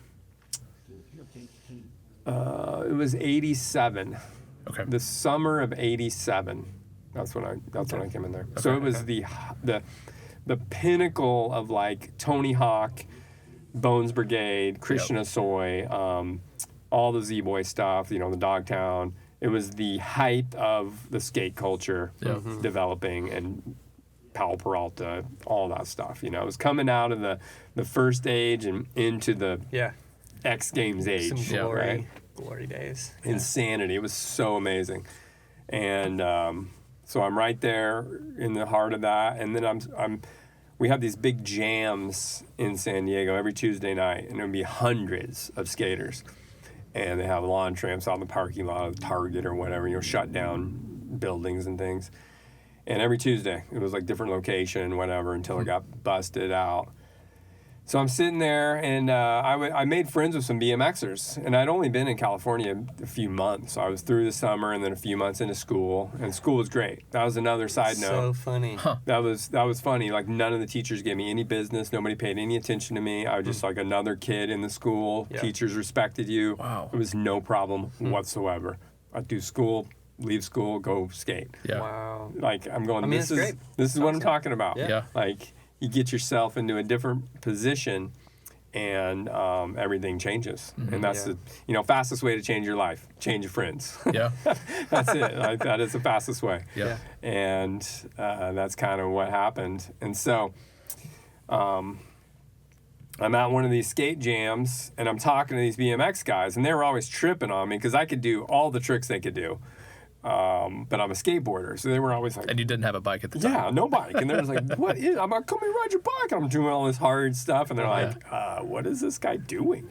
was 87. Okay. The summer of '87. That's when I came in there. So it was the pinnacle of like Tony Hawk, Bones Brigade, Christian Asoy, all the Z-Boy stuff. You know, the Dogtown. It was the height of the skate culture developing, and Powell Peralta, all that stuff. You know, it was coming out of the first age and into the X Games age. Some glory, right? glory days. Insanity. It was so amazing. And so I'm right there in the heart of that. And then we have these big jams in San Diego every Tuesday night, and there'll be hundreds of skaters. And they have lawn tramps out in the parking lot of Target or whatever, you know, shut down buildings and things. And every Tuesday, it was like different location, whatever, until it got busted out. So I'm sitting there, and I made friends with some BMXers, and I'd only been in California a few months. So I was through the summer and then a few months into school, and school was great. That was another side note. So funny. That was funny. Like, none of the teachers gave me any business. Nobody paid any attention to me. I was just like another kid in the school. Yeah. Teachers respected you. Wow. It was no problem whatsoever. I'd do school, leave school, go skate. Yeah. Wow. Like, I'm going, I mean, this it's is great. this is what I'm talking about. Yeah. Like, you get yourself into a different position, and everything changes. And that's Yeah. the fastest way to change your life. Change your friends. Yeah. That's it. Like, that is the fastest way. Yeah. And that's kind of what happened. And so I'm at one of these skate jams, and I'm talking to these BMX guys, and they were always tripping on me because I could do all the tricks they could do. but I'm a skateboarder, so they were always like, And you didn't have a bike at the time. yeah, no bike. And they're just like, what is, I'm like, come here, ride your bike. And I'm doing all this hard stuff. And they're like, what is this guy doing?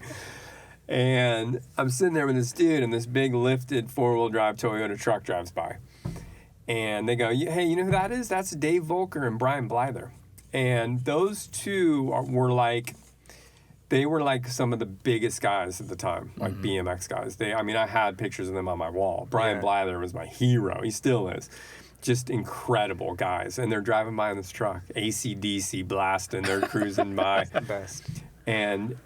And I'm sitting there with this dude, and this big lifted 4-wheel drive Toyota truck drives by. And they go, hey, you know who that is? That's Dave Volker and Brian Blyther. And those two were like, they were like some of the biggest guys at the time, like BMX guys. I had pictures of them on my wall. Brian Blyther was my hero. He still is. Just incredible guys. And they're driving by in this truck, AC/DC blasting. They're cruising by. Best. And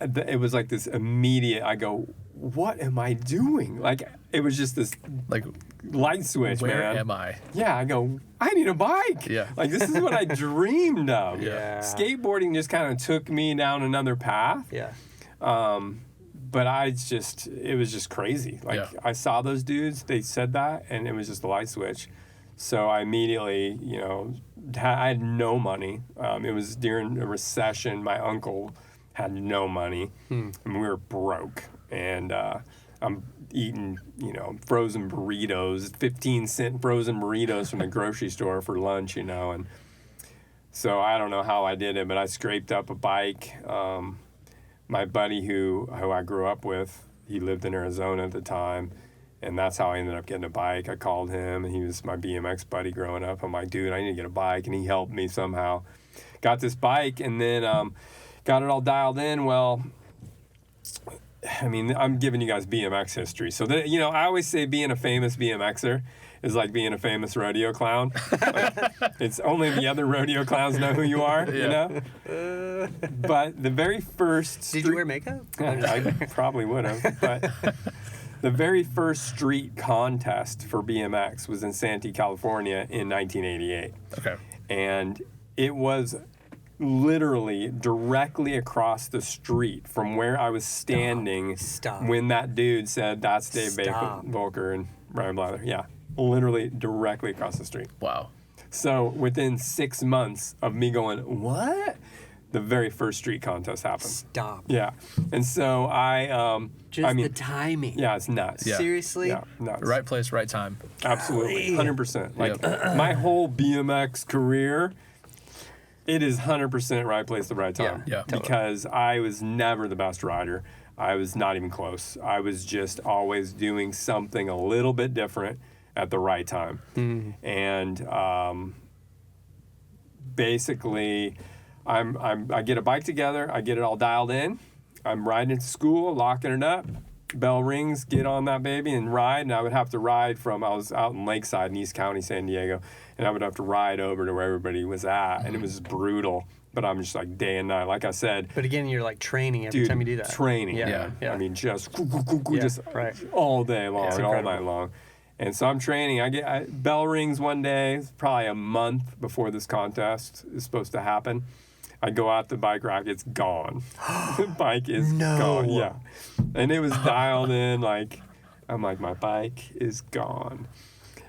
it was like this immediate, I go, what am I doing? Like, it was just this Like, light switch, where man. am I? Yeah, I go, I need a bike. Yeah. Like, this is what I dreamed of. Yeah. Skateboarding just kind of took me down another path. Yeah. But it was just crazy. Like, I saw those dudes, they said that, and it was just a light switch. So I immediately, I had no money. It was during a recession. My uncle had no money. And we were broke. And I'm eating, frozen burritos, 15-cent frozen burritos from the grocery store for lunch, and so I don't know how I did it, but I scraped up a bike. My buddy who I grew up with, he lived in Arizona at the time, and that's how I ended up getting a bike. I called him, and he was my BMX buddy growing up. I'm like, dude, I need to get a bike, and he helped me somehow. Got this bike, and then got it all dialed in. Well, I mean, I'm giving you guys BMX history. So, I always say being a famous BMXer is like being a famous rodeo clown. Like, it's only the other rodeo clowns know who you are, But the very first... Did you wear makeup? I probably would have. But the very first street contest for BMX was in Santee, California in 1988. Okay. And it was literally directly across the street from where I was standing when that dude said, that's Dave Volker and Brian Blyther. Yeah, literally directly across the street. Wow. So within 6 months of me going, what? The very first street contest happened. Stop. Yeah. And so the timing. Yeah, it's nuts. Yeah. Seriously? Yeah, nuts. Right place, right time. Absolutely. 100%. Like, my whole BMX career, it is 100% right place, the right time. Yeah. Because I was never the best rider. I was not even close. I was just always doing something a little bit different at the right time. And basically, I get a bike together. I get it all dialed in. I'm riding to school, locking it up. Bell rings, get on that baby and ride. And I would have to ride I was out in Lakeside in East County, San Diego, and I would have to ride over to where everybody was at. And it was brutal, but I'm just like day and night. Like I said. But again, you're like training every time you do that. Training. Yeah. I mean, just right. all day long, all night long. And so I'm training. Bell rings one day, it's probably a month before this contest is supposed to happen. I go out the bike rack, it's gone. The bike is gone. Yeah. And it was dialed in I'm like, my bike is gone.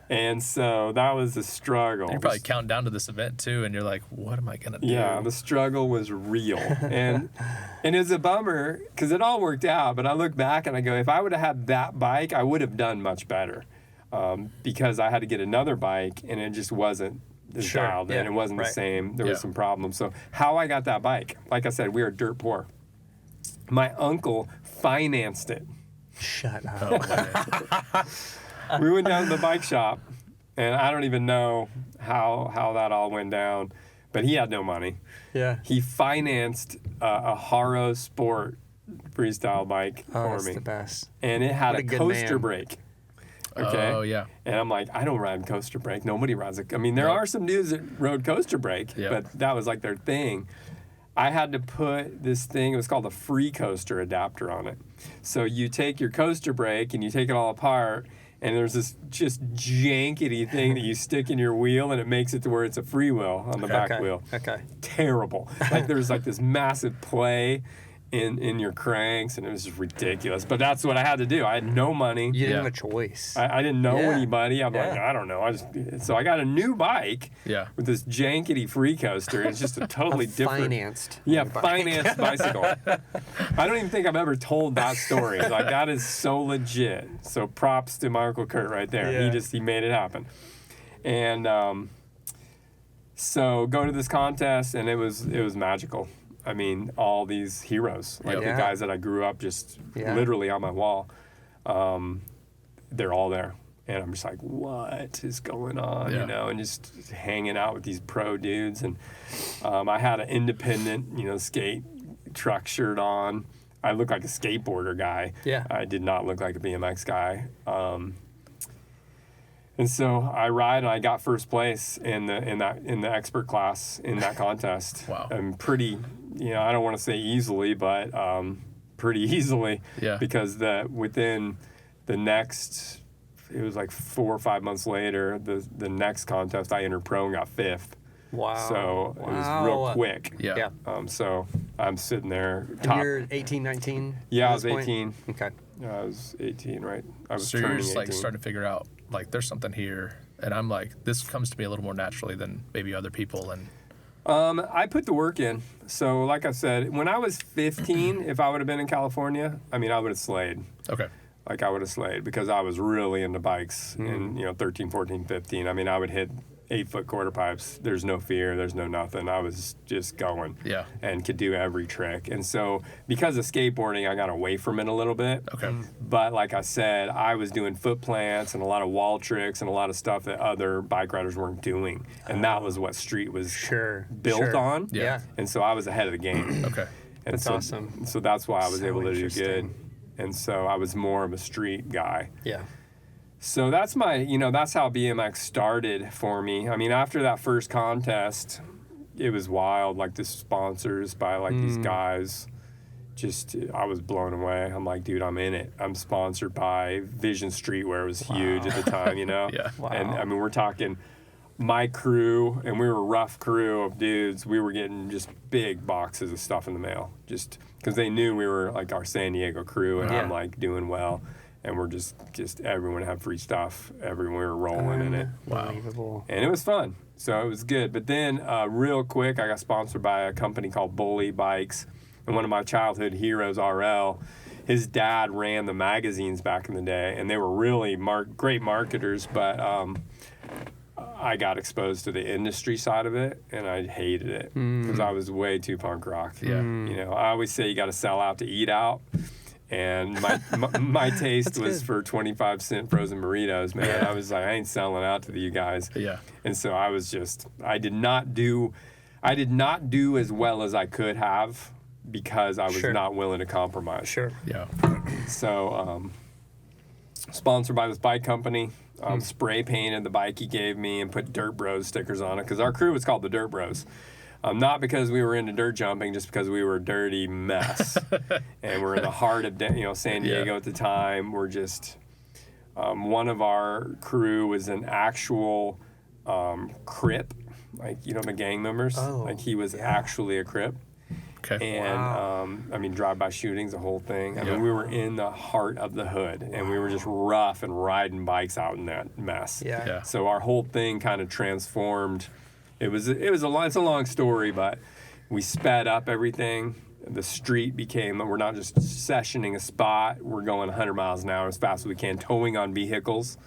And so that was the struggle. You're probably counting down to this event too, and you're like, what am I going to do? Yeah, the struggle was real. And it was a bummer because it all worked out. But I look back and I go, if I would have had that bike, I would have done much better. Because I had to get another bike and it just wasn't dialed in. It wasn't the same. There was some problems. So how I got that bike, like I said, we were dirt poor. My uncle financed it. Shut up. We went down to the bike shop, and I don't even know how that all went down, but he had no money. Yeah. He financed a Haro Sport freestyle bike for me. That's the best. And it had a coaster brake. Okay. Oh, yeah. And I'm like, I don't ride coaster brake. Nobody rides it. I mean, there are some dudes that rode coaster brake, but that was like their thing. I had to put this thing, it was called a free coaster adapter on it. So you take your coaster brake and you take it all apart, and there's this just jankety thing that you stick in your wheel, and it makes it to where it's a free wheel on the back wheel. Okay. Terrible. Like there's like this massive play, in your cranks, and it was just ridiculous. But that's what I had to do. I had no money. You didn't Yeah. have a choice. I didn't know anybody. I'm like, Yeah. I don't know. So I got a new bike Yeah. with this jankety free coaster. It's just a totally different. Financed. Yeah, bike. financed bicycle. I don't even think I've ever told that story. Like, that is so legit. So props to my Uncle Kurt right there. Yeah. He made it happen. And so go to this contest, and it was magical. I mean, all these heroes, like the Yeah. guys that I grew up just Yeah. literally on my wall, they're all there. And I'm just like, what is going on, Yeah. you know, and just hanging out with these pro dudes. And I had an independent, skate truck shirt on. I looked like a skateboarder guy. Yeah. I did not look like a BMX guy. And so I ride, and I got first place in the expert class in that contest. Wow. And pretty, I don't want to say easily, but pretty easily. Yeah. Because within the next, it was like 4 or 5 months later, the next contest I entered pro and got fifth. Wow. So it was real quick. Yeah. Yeah. So I'm sitting there And top. you're 18, 19? Yeah, at I was this point? 18. Okay. Yeah, I was 18, right? I was So you're turning just 18. like starting to figure out like there's something here, and I'm like, this comes to me a little more naturally than maybe other people. And I put the work in. So like I said, when I was 15, if I would have been in California, I mean, I would have slayed. okay. Like, I would have slayed because I was really into bikes in 13, 14, 15. I mean, I would hit 8-foot quarter pipes. There's no fear. There's no nothing. I was just going. Yeah. And could do every trick. And so because of skateboarding, I got away from it a little bit. Okay. But like I said, I was doing foot plants and a lot of wall tricks and a lot of stuff that other bike riders weren't doing. And that was what street was built Sure. on. Yeah. Yeah. And so I was ahead of the game. Okay. And That's so, awesome. So that's why I was So able to do good. interesting. And so I was more of a street guy. Yeah. So that's that's how BMX started for me. I mean, after that first contest, it was wild. Like, the sponsors by like these guys, I was blown away. I'm like, dude, I'm in it. I'm sponsored by Vision Streetwear. It was huge at the time, Yeah. Wow. And I mean, we're talking my crew, and we were a rough crew of dudes. We were getting just big boxes of stuff in the mail, just because they knew we were like our San Diego crew, and Yeah. I'm like doing well. And we're just everyone had free stuff. Everyone, we were rolling in it. Unbelievable. And it was fun. So it was good. But then real quick, I got sponsored by a company called Bully Bikes. And one of my childhood heroes, RL, his dad ran the magazines back in the day. And they were really great marketers. But I got exposed to the industry side of it, and I hated it because I was way too punk rock. Yeah. I always say you got to sell out to eat out. And my taste was for 25-cent frozen burritos, man. Yeah. I was like, I ain't selling out to you guys. Yeah. And so I did not do as well as I could have because I was Sure. not willing to compromise. Sure. Yeah. So, sponsored by this bike company, spray painted the bike he gave me and put Dirt Bros stickers on it because our crew was called the Dirt Bros. Not because we were into dirt jumping, just because we were a dirty mess. And we're in the heart of San Diego at the time. We're just, one of our crew was an actual Crip, like, the gang members. Oh, like, he was yeah. actually a Crip. Okay. And, drive-by shootings, the whole thing. I Yeah. mean, we were in the heart of the hood, and we were just rough and riding bikes out in that mess. Yeah. Yeah. So our whole thing kind of transformed. It's a long story, but we sped up everything. The street became, we're not just sessioning a spot, we're going 100 miles an hour as fast as we can, towing on vehicles.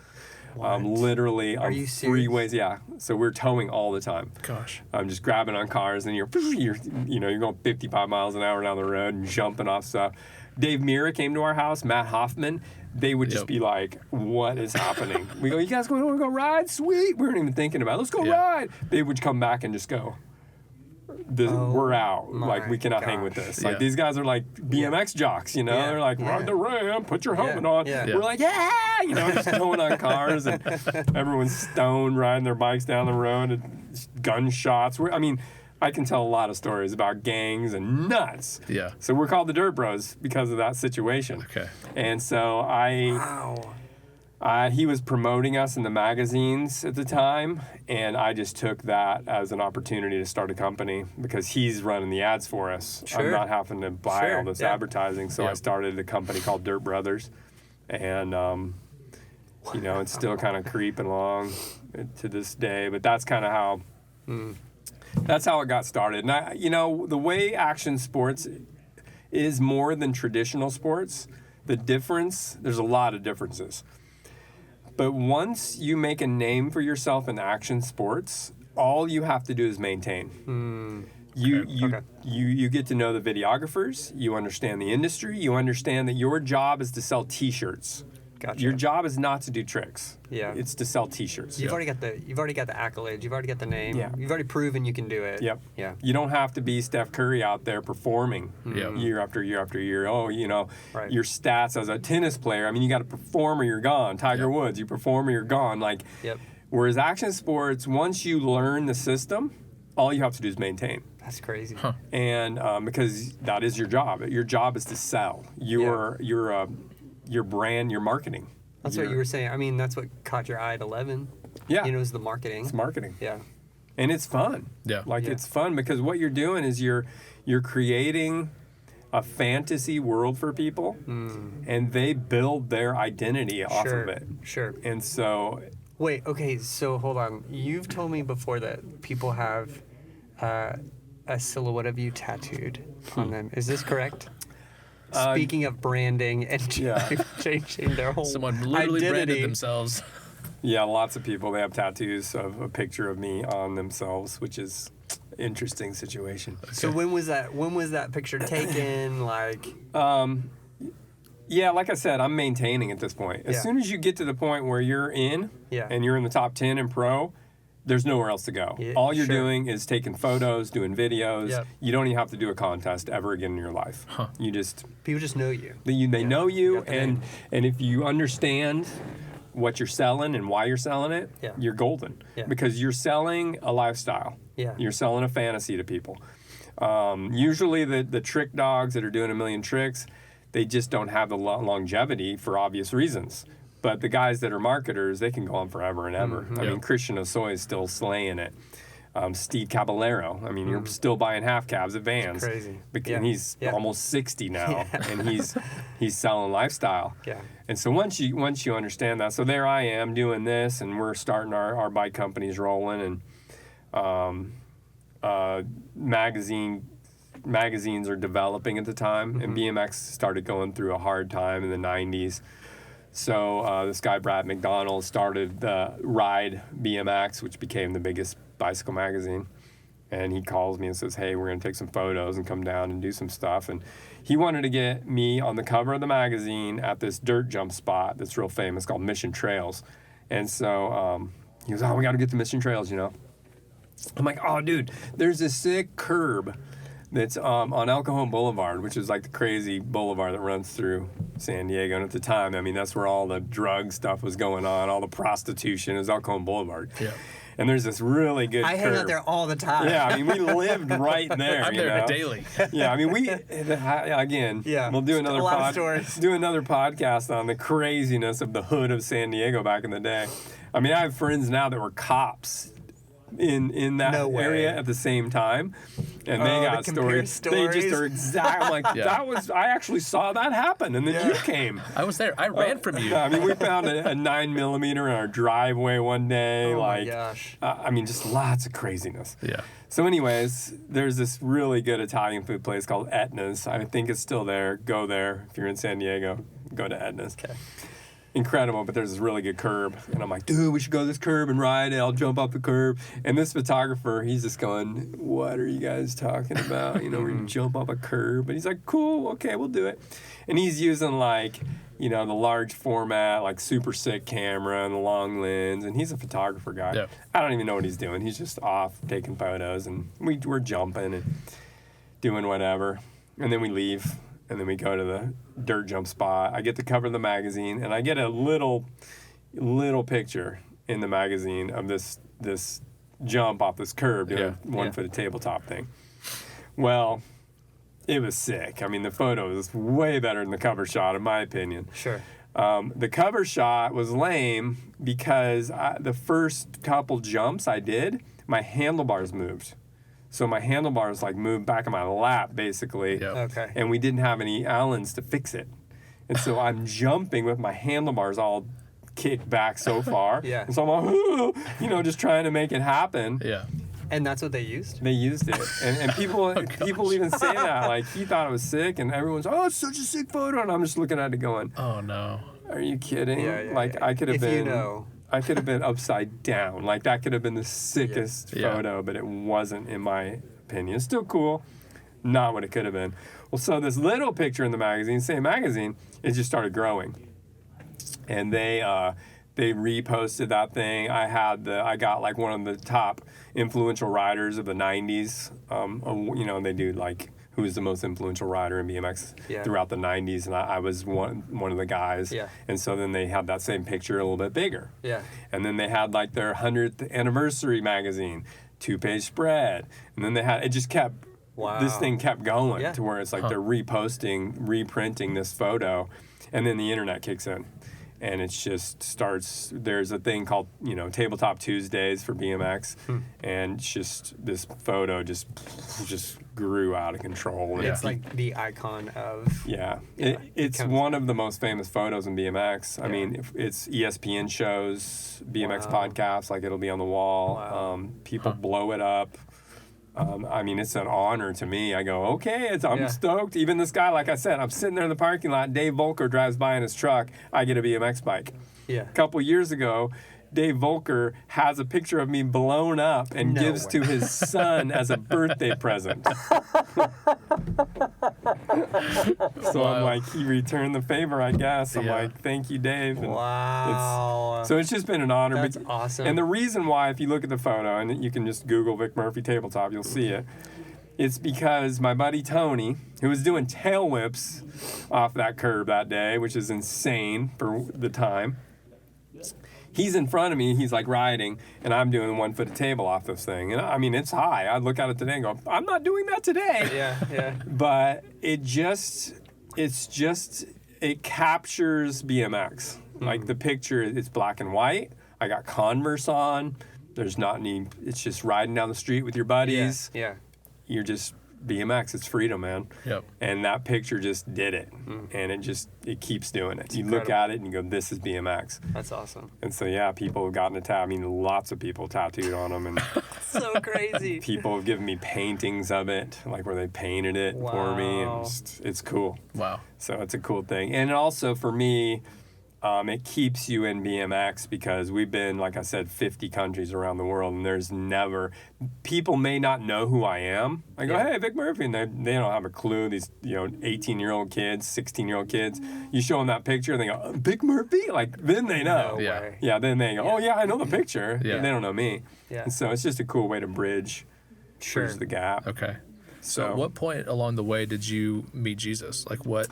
Literally on you serious? freeways, yeah. So we're towing all the time. Gosh. Just grabbing on cars, and you're going 55 miles an hour down the road and jumping off stuff. Dave Mira came to our house, Matt Hoffman. They would just Yep. be like, what is happening? We go, you guys want to go ride? Sweet. We weren't even thinking about it. Let's go Yeah. ride. They would come back and just go, we're out. my Like, we cannot hang with gosh. this. Yeah. Like, these guys are like BMX jocks, Yeah. They're like, Yeah. ride the ramp, put your helmet on. Yeah. Yeah. We're like, yeah, just going on cars, and everyone's stoned riding their bikes down the road, and gunshots. I can tell a lot of stories about gangs and nuts. Yeah. So we're called the Dirt Bros because of that situation. Okay. And so Wow. He was promoting us in the magazines at the time, and I just took that as an opportunity to start a company because he's running the ads for us. Sure. I'm not having to buy Sure, all this yeah. advertising, so I started a company called Dirt Brothers, and you know, it's still kind of creeping along to this day. But that's kind of how that's how it got started. And you know, the way action sports is more than traditional sports, there's a lot of differences. But once you make a name for yourself in action sports, all you have to do is maintain. You get to know the videographers, you understand the industry, you understand that your job is to sell T-shirts. Gotcha. Your job is not to do tricks. Yeah. It's to sell T-shirts. You've already got the accolades. You've already got the name. Yeah. You've already proven you can do it. Yep. Yeah. You don't have to be Steph Curry out there performing year after year after year. Oh, you know, Right. your stats as a tennis player. I mean, you got to perform or you're gone. Tiger Woods, you perform or you're gone. Like, Yep. whereas action sports, once you learn the system, all you have to do is maintain. That's crazy. And because that is your job. Your job is to sell your brand, your marketing. That's what you were saying. I mean, that's what caught your eye at 11. Yeah. You know, is the marketing. It's marketing. Yeah. And it's fun. Yeah. Like it's fun because what you're doing is you're creating a fantasy world for people and they build their identity off of it. Sure. And so Wait, okay, so hold on. You've told me before that people have a silhouette of you tattooed on them. Is this correct? Speaking of branding and changing their whole Someone literally identity. branded themselves. yeah, lots of people, they have tattoos of a picture of me on themselves, which is interesting situation. So when was that picture taken? Like, Yeah, like I said, I'm maintaining at this point. As soon as you get to the point where you're in and you're in the top 10 in pro, there's nowhere else to go. Yeah, All you're doing is taking photos, doing videos. Yep. You don't even have to do a contest ever again in your life. You just people just know you. they know you, got the and name. if you understand what you're selling and why you're selling it, you're golden. Yeah. Because you're selling a lifestyle. Yeah. You're selling a fantasy to people. Usually the trick dogs that are doing a million tricks, they just don't have the longevity for obvious reasons. But the guys that are marketers, they can go on forever and ever. I mean, Christian Osoy is still slaying it. Steve Caballero, I mean, you're still buying half cabs at Vans. It's crazy. And he's almost 60 now, and he's selling lifestyle. Yeah. And so once you understand that, so there I am doing this, and we're starting our bike companies rolling, and magazines are developing at the time, and BMX started going through a hard time in the 90s. So this guy, Brad McDonald, started the Ride BMX, which became the biggest bicycle magazine. And he calls me and says, hey, we're going to take some photos and come down and do some stuff. And he wanted to get me on the cover of the magazine at this dirt jump spot that's real famous called Mission Trails. And so he goes, oh, we got to get to Mission Trails, you know. I'm like, oh, dude, there's this sick curb that's on El Cajon Boulevard, which is like the crazy boulevard that runs through San Diego. And at the time, I mean, that's where all the drug stuff was going on, all the prostitution is El Cajon Boulevard. Yeah. And there's this really good I curb. hang out there all the time. Yeah, I mean, we lived right there. I'm there daily. Yeah, I mean, again, we'll do another a lot of stories. do another podcast on the craziness of the hood of San Diego back in the day. I mean, I have friends now that were cops in that area at the same time, and they got stories. They just are exactly like that was. I actually saw that happen, and then you came. I was there. I ran from you. I mean, we found a 9mm in our driveway one day. Oh like, my gosh. I mean, just lots of craziness. Yeah. So, anyways, there's this really good Italian food place called Etna's. I think it's still there. Go there if you're in San Diego. Go to Etna's. Okay. Incredible, but there's this really good curb. And I'm like, dude, we should go to this curb and ride it. I'll jump off the curb. And this photographer, he's just going, what are you guys talking about? You know, we're going to jump off a curb. And he's like, cool, okay, we'll do it. And he's using like, you know, the large format, like super sick camera and the long lens. And he's a photographer guy. Yeah. I don't even know what he's doing. He's just off taking photos. And we're jumping and doing whatever. And then we leave. And then we go to the dirt jump spot. I get to cover the magazine, and I get a little picture in the magazine of this jump off this curb doing 1 foot of tabletop thing. Well, it was sick. I mean, the photo was way better than the cover shot, in my opinion. Sure. The cover shot was lame because the first couple jumps I did, my handlebars moved. So my handlebars like moved back in my lap, basically. Yep. Okay. And we didn't have any Allens to fix it. And so I'm jumping with my handlebars all kicked back so far. Yeah. And so I'm like, you know, just trying to make it happen. Yeah. And that's what they used? They used it. And people even say that. Like, he thought it was sick, and everyone's, oh, it's such a sick photo. And I'm just looking at it going, Oh, no. are you kidding? Yeah, like, yeah. I could have If been... you know. I could have been upside down. Like, that could have been the sickest Yeah. photo, but it wasn't, in my opinion. It's still cool. Not what it could have been. Well, so this little picture in the magazine, same magazine, it just started growing. And they reposted that thing. I got like one of the top influential riders of the 90s. You know, they do like who was the most influential rider in BMX throughout the 90s, and I was one of the guys. Yeah. And so then they had that same picture a little bit bigger. Yeah. And then they had like their 100th anniversary magazine, 2-page spread. And then they had, it just kept, this thing kept going to where it's like they're reprinting this photo, and then the internet kicks in. And it just starts, there's a thing called, you know, Tabletop Tuesdays for BMX. And just this photo just grew out of control. And It's like the icon of... It's one of the most famous photos in BMX. I mean, it's ESPN shows, BMX podcasts, like it'll be on the wall. People blow it up. I mean, it's an honor to me. I go, okay, I'm stoked. Even this guy, like I said, I'm sitting there in the parking lot. Dave Volker drives by in his truck. I get a BMX bike. Yeah. A couple years ago, Dave Volker has a picture of me blown up and gives to his son as a birthday present. So I'm like, he returned the favor, I guess. I'm like, thank you, Dave. And so it's just been an honor. That's awesome. And the reason why, if you look at the photo, and you can just Google Vic Murphy tabletop, you'll see it. It's because my buddy Tony, who was doing tail whips off that curb that day, which is insane for the time, he's in front of me, he's like riding, and I'm doing 1 foot of table off this thing. And I mean, it's high. I look at it today and go, I'm not doing that today. Yeah. But it captures BMX. Like the picture, it's black and white. I got Converse on. There's not any, it's just riding down the street with your buddies. Yeah. You're just BMX. It's freedom, man. Yep. And that picture just did it. And it keeps doing it. You look at it and you go, this is BMX. That's awesome. And so, yeah, people have gotten a I mean, lots of people tattooed on them. And So crazy. people have given me paintings of it, like where they painted it for me. And it's cool. Wow. So it's a cool thing. And also for me, it keeps you in BMX because we've been, like I said, 50 countries around the world, and there's never, people may not know who I am. I go, hey, Vic Murphy, and they don't have a clue. These, 18-year-old kids, 16-year-old kids, you show them that picture, and they go, Vic Murphy? Like, then they know. No way. Yeah, then they go, oh, yeah, I know the picture. Yeah. They don't know me. Yeah. And so it's just a cool way to bridge the gap. Okay. So at what point along the way did you meet Jesus? Like, what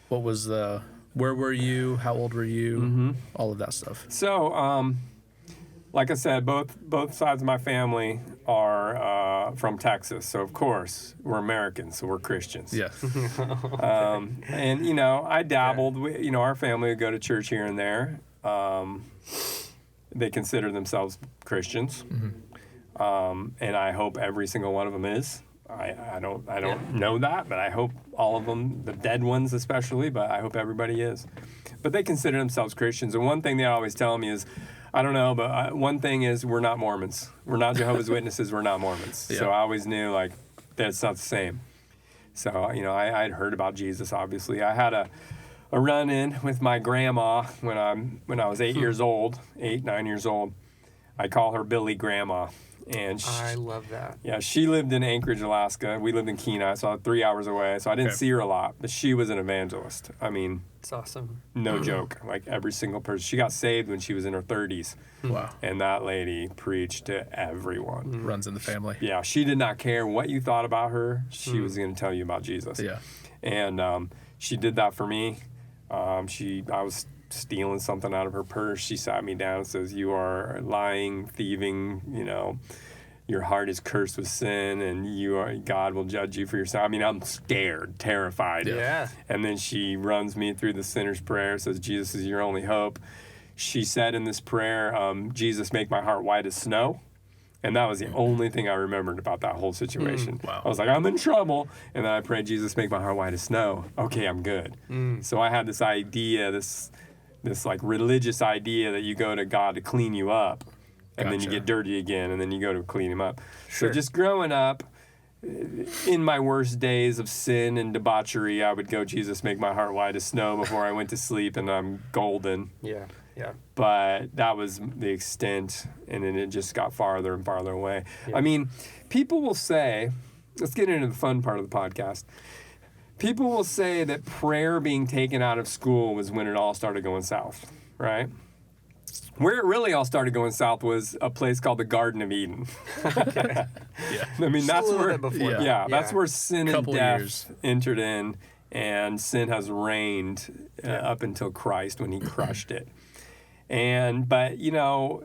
was the... Where were you? How old were you? All of that stuff. So, like I said, both sides of my family are from Texas. So, of course, we're Americans, so we're Christians. Yes. And, I dabbled. Our family would go to church here and there. They consider themselves Christians. And I hope every single one of them is. I don't know that, but I hope all of them, the dead ones especially, but I hope everybody is. But they consider themselves Christians. And one thing they always tell me is, I don't know, but one thing is we're not Mormons. We're not Jehovah's Witnesses. We're not Mormons. Yeah. So I always knew, like, that's not the same. So, I'd heard about Jesus, obviously. I had a run-in with my grandma when I was 9 years old. I call her Billy Grandma. And I love that. Yeah, she lived in Anchorage, Alaska. We lived in Kenai, so 3 hours away. So I didn't see her a lot, but she was an evangelist. I mean, it's awesome. No joke. Like every single person. She got saved when she was in her 30s. Wow. And that lady preached to everyone. Runs in the family. Yeah, she did not care what you thought about her. She was going to tell you about Jesus. Yeah. And she did that for me. I was stealing something out of her purse. She sat me down and says, you are lying, thieving, your heart is cursed with sin, and God will judge you for your sin. I mean, I'm scared, terrified. Yeah. And then she runs me through the sinner's prayer, says, Jesus is your only hope. She said in this prayer, Jesus, make my heart white as snow. And that was the only thing I remembered about that whole situation. Wow. I was like, I'm in trouble. And then I prayed, Jesus, make my heart white as snow. Okay, I'm good. So I had this idea, this like religious idea that you go to God to clean you up. And then you get dirty again, and then you go to clean him up. Sure. So just growing up, in my worst days of sin and debauchery, I would go, Jesus, make my heart white as snow before I went to sleep, and I'm golden. Yeah. But that was the extent, and then it just got farther and farther away. Yeah. I mean, people will say, let's get into the fun part of the podcast. People will say that prayer being taken out of school was when it all started going south, right? Where it really all started going south was a place called the Garden of Eden. Yeah. I mean, that's where that's where sin and death entered in, and sin has reigned up until Christ when he crushed it. But you know,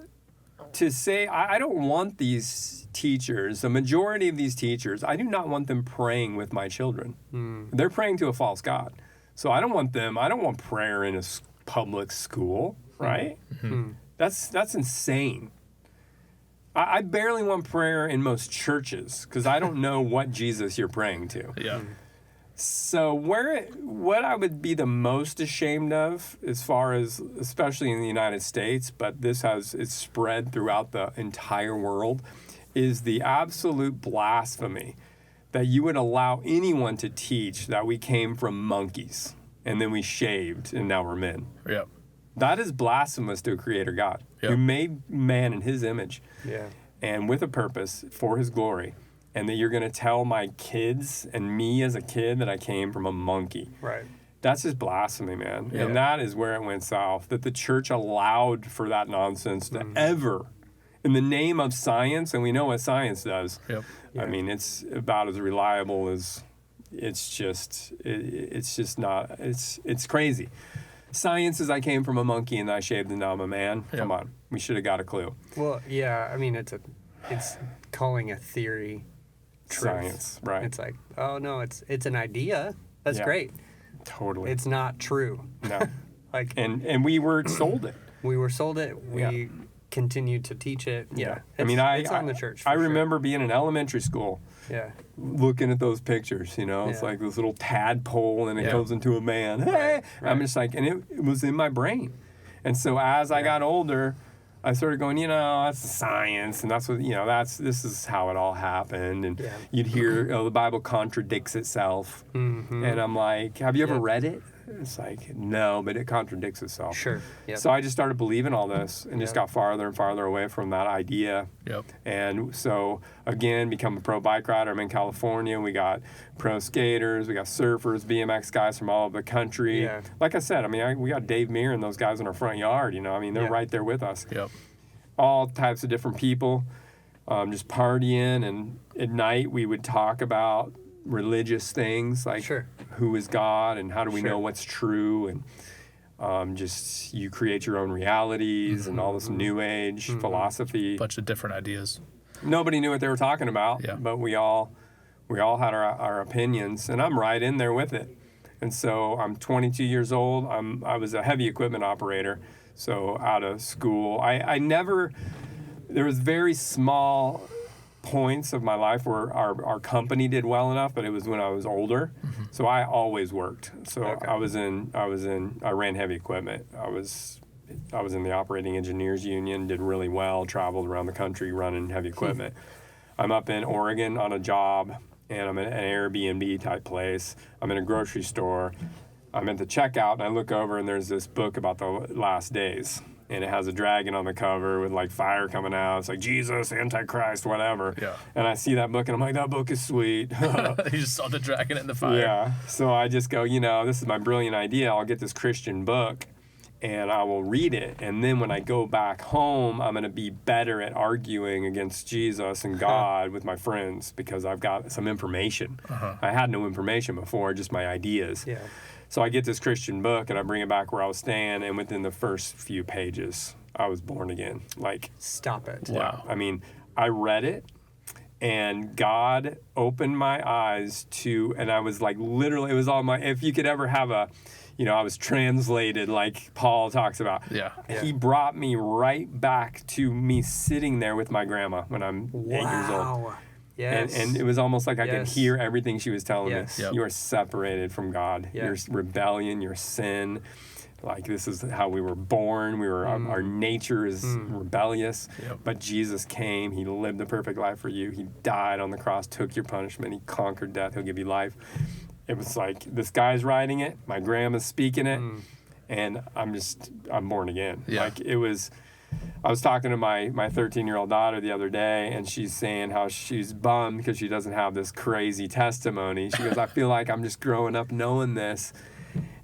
to say I don't want these teachers, the majority of these teachers, I do not want them praying with my children. They're praying to a false god. So I don't want prayer in a public school, right? That's insane. I barely want prayer in most churches because I don't know what Jesus you're praying to. Yeah. So what I would be the most ashamed of, as far as, especially in the United States, but it's spread throughout the entire world, is the absolute blasphemy that you would allow anyone to teach that we came from monkeys and then we shaved and now we're men. Yep. That is blasphemous to a creator God who made man in his image and with a purpose for his glory. And that you're going to tell my kids and me as a kid that I came from a monkey. Right. That's just blasphemy, man. Yeah. And that is where it went south, that the church allowed for that nonsense to ever, in the name of science, and we know what science does. Yep. I mean, it's about as reliable as, it's crazy. Science is I came from a monkey and I shaved and now I'm a man. Yep. Come on. We should have got a clue. Well, yeah, I mean, it's calling a theory truth. Science, right. It's like, oh no, it's an idea. That's great. Totally. It's not true. No. Like, and we were sold it. we were sold it. We continued to teach it. Yeah. I mean, it's on the church. I remember being in elementary school. Yeah. Looking at those pictures, you know, it's like this little tadpole and it goes into a man. Hey! Right. I'm just like, and it was in my brain. And so as I got older, I started going, you know, that's science, and that's what, you know, this is how it all happened. And you'd hear, the Bible contradicts itself. And I'm like, have you ever read it? It's like, no, but it contradicts itself. Sure. Yep. So I just started believing all this and just got farther and farther away from that idea. Yep. And so, again, become a pro bike rider. I'm in California. We got pro skaters. We got surfers, BMX guys from all over the country. Yeah. Like I said, I mean, we got Dave Meir and those guys in our front yard. You know, I mean, they're right there with us. Yep. All types of different people, just partying. And at night, we would talk about religious things like who is God and how do we know what's true, and just you create your own realities and all this new age philosophy. Bunch of different ideas. Nobody knew what they were talking about, but we all had our opinions, and I'm right in there with it. And so I'm 22 years old. I was a heavy equipment operator, so out of school. There was very small points of my life where our company did well enough, but it was when I was older. So I always worked. So I ran heavy equipment. I was in the operating engineers union, did really well, traveled around the country running heavy equipment. I'm up in Oregon on a job, and I'm in an Airbnb type place. I'm in a grocery store. I'm at the checkout, and I look over, and there's this book about the last days. And it has a dragon on the cover with like fire coming out. It's like Jesus, Antichrist, whatever. Yeah. And I see that book and I'm like, that book is sweet. You just saw the dragon in the fire. Yeah. So I just go, you know, this is my brilliant idea. I'll get this Christian book and I will read it. And then when I go back home, I'm going to be better at arguing against Jesus and God with my friends because I've got some information. I had no information before, just my ideas. Yeah. So I get this Christian book and I bring it back where I was staying, and within the first few pages, I was born again. Like, stop it. Yeah. I mean, I read it And God opened my eyes to, and I was like, literally, it was all my, if you could ever have a, I was translated like Paul talks about. Yeah. He brought me right back to me sitting there with my grandma when I'm 8 years old. Yes. And it was almost like I could hear everything she was telling me. Yep. You are separated from God. Your rebellion, your sin. Like, this is how we were born. We were our nature is rebellious. Yep. But Jesus came. He lived the perfect life for you. He died on the cross, took your punishment. He conquered death. He'll give you life. It was like, this guy's writing it. My grandma's speaking it. And I'm born again. Yeah. Like, it was... I was talking to my 13-year-old daughter the other day, and she's saying how she's bummed because she doesn't have this crazy testimony. She goes, I feel like I'm just growing up knowing this.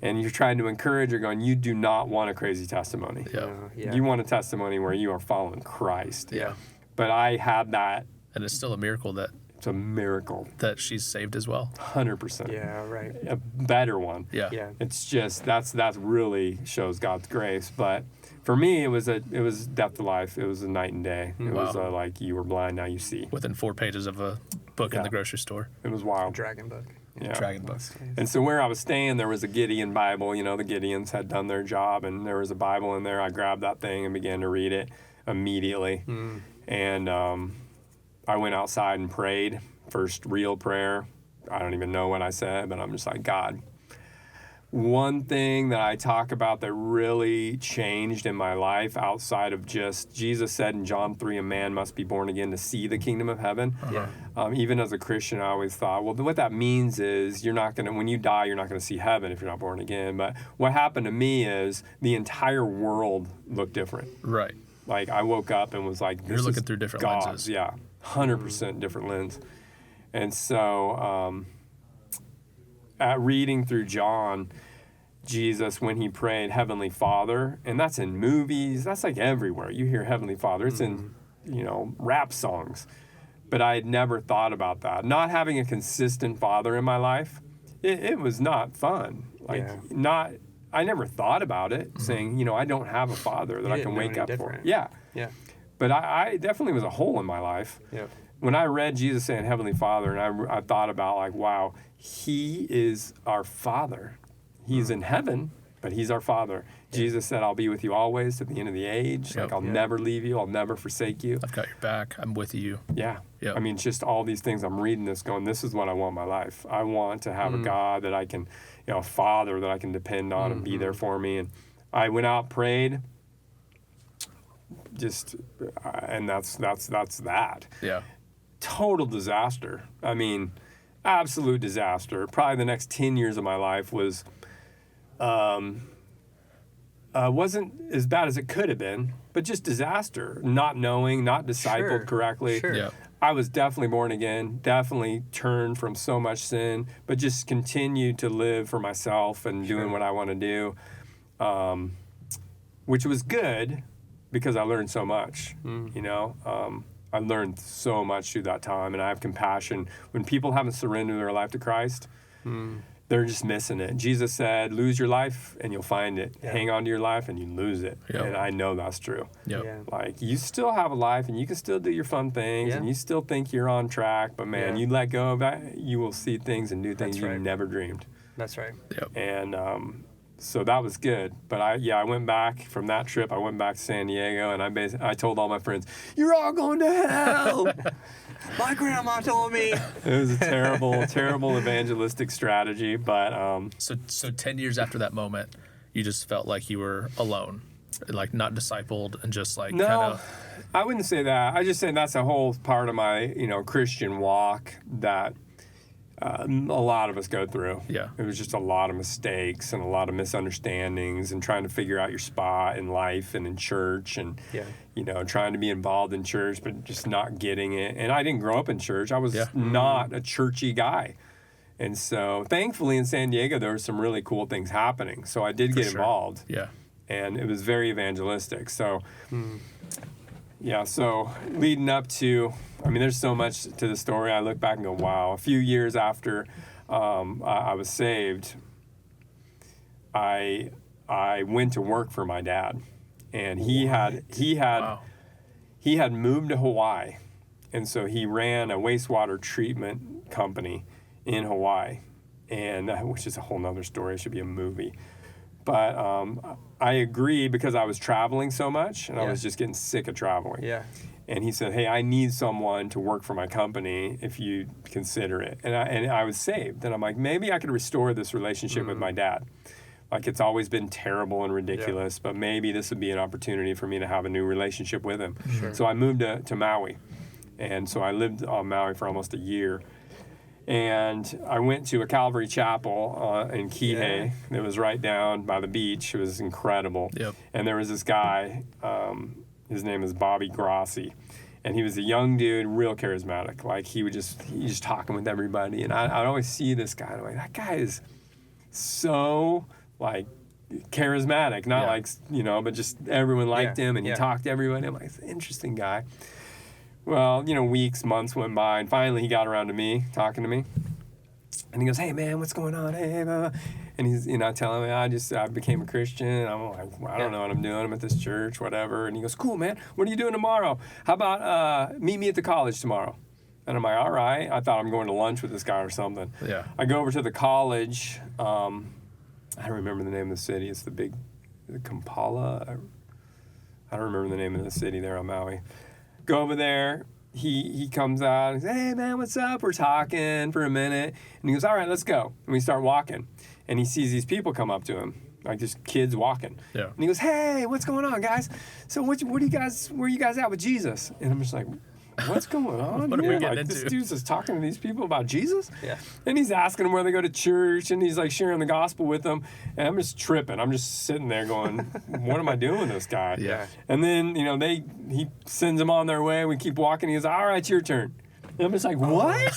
And you're trying to encourage her, going, you do not want a crazy testimony. Yeah. You want a testimony where you are following Christ. Yeah. But I had that. And it's still a miracle that It's a miracle. that she's saved as well. 100%. Yeah, right. A better one. Yeah. Yeah. It's just that really shows God's grace. But for me, it was death to life. It was a night and day. It was like, you were blind, now you see. Within 4 pages of a book in the grocery store. It was wild. Dragon book. Yeah. Dragon book. And so where I was staying, there was a Gideon Bible. The Gideons had done their job, and there was a Bible in there. I grabbed that thing and began to read it immediately. And I went outside and prayed. First real prayer. I don't even know what I said, but I'm just like, God, one thing that I talk about that really changed in my life outside of just, Jesus said in John 3, a man must be born again to see the kingdom of heaven. Even as a Christian, I always thought, well, what that means is when you die, you're not going to see heaven if you're not born again. But what happened to me is the entire world looked different. Right. Like, I woke up and was like, this You're looking is through different God's. lenses. Yeah, 100% different lens. And so at reading through John, Jesus, when he prayed Heavenly Father, and that's in movies, that's like everywhere. You hear Heavenly Father. It's in, rap songs. But I had never thought about that. Not having a consistent father in my life, it was not fun. I never thought about it, saying, I don't have a father that I can wake up for. Yeah. But I definitely was a hole in my life. Yeah. When I read Jesus saying Heavenly Father, and I thought about, like, wow, he is our Father. He's in heaven, but he's our Father. Jesus said, I'll be with you always to the end of the age. Like, I'll never leave you. I'll never forsake you. I've got your back. I'm with you. Yeah. Yep. I mean, just all these things. I'm reading this going, this is what I want in my life. I want to have a God that I can, a father that I can depend on and be there for me. And I went out, prayed, and that's that. Yeah. Total disaster. I mean, absolute disaster. Probably the next 10 years of my life wasn't as bad as it could have been, but just disaster. Not knowing, not discipled correctly. Sure. Yeah. I was definitely born again, definitely turned from so much sin, but just continued to live for myself and doing what I want to do, which was good because I learned so much, I learned so much through that time, and I have compassion. When people haven't surrendered their life to Christ, they're just missing it. Jesus said, lose your life and you'll find it. Yeah. Hang on to your life and you lose it. Yep. And I know that's true. Yep. Yeah. Like, you still have a life and you can still do your fun things and you still think you're on track, but man, you let go of that, you will see things and do things you never dreamed. That's right. Yep. And so that was good. But I went back from that trip. I went back to San Diego, and I told all my friends, "You're all going to hell." My grandma told me. It was a terrible, terrible evangelistic strategy. But So 10 years after that moment, you just felt like you were alone, like not discipled, and just like no, I wouldn't say that. I just say that's a whole part of my Christian walk that. A lot of us go through. Yeah. It was just a lot of mistakes and a lot of misunderstandings and trying to figure out your spot in life and in church and, trying to be involved in church but just not getting it. And I didn't grow up in church. I was not a churchy guy. And so thankfully in San Diego, there were some really cool things happening. So I did get involved. Yeah. And it was very evangelistic. So, so leading up to... there's so much to the story. I look back and go, wow. A few years after I was saved, I went to work for my dad, and he had moved to Hawaii, And so he ran a wastewater treatment company in Hawaii, and which is a whole nother story. It should be a movie. But I agreed because I was traveling so much, and I was just getting sick of traveling. Yeah. And he said, hey, I need someone to work for my company if you consider it. And I was saved. And I'm like, maybe I could restore this relationship with my dad. Like, it's always been terrible and ridiculous, but maybe this would be an opportunity for me to have a new relationship with him. Sure. So I moved to Maui. And so I lived on Maui for almost a year. And I went to a Calvary Chapel in Kihei. It was right down by the beach. It was incredible. Yep. And there was this guy, his name is Bobby Grassi. And he was a young dude, real charismatic. Like, he was just talking with everybody. And I'd always see this guy, and I'm like, that guy is so, like, charismatic. Not like, but just everyone liked him, and he talked to everybody. I'm like, it's an interesting guy. Well, weeks, months went by, and finally he got around to me, talking to me. And he goes, hey, man, what's going on? Hey, blah, blah. And he's, telling me, I became a Christian. And I'm like, well, I don't know what I'm doing. I'm at this church, whatever. And he goes, cool, man. What are you doing tomorrow? How about meet me at the college tomorrow? And I'm like, all right. I thought I'm going to lunch with this guy or something. Yeah. I go over to the college. I don't remember the name of the city. It's the Kampala. I don't remember the name of the city there on Maui. Go over there. He comes out and says, hey, man, what's up? We're talking for a minute. And he goes, all right, let's go. And we start walking. And he sees these people come up to him, like just kids walking. Yeah. And he goes, hey, what's going on, guys? So where are you guys at with Jesus? And I'm just like, what's going on? What are we getting into? This dude's just talking to these people about Jesus? Yeah. And he's asking them where they go to church, and he's like sharing the gospel with them. And I'm just tripping. I'm just sitting there going, what am I doing with this guy? Yeah. And then, he sends them on their way. We keep walking. He goes, all right, it's your turn. And I'm just like, what?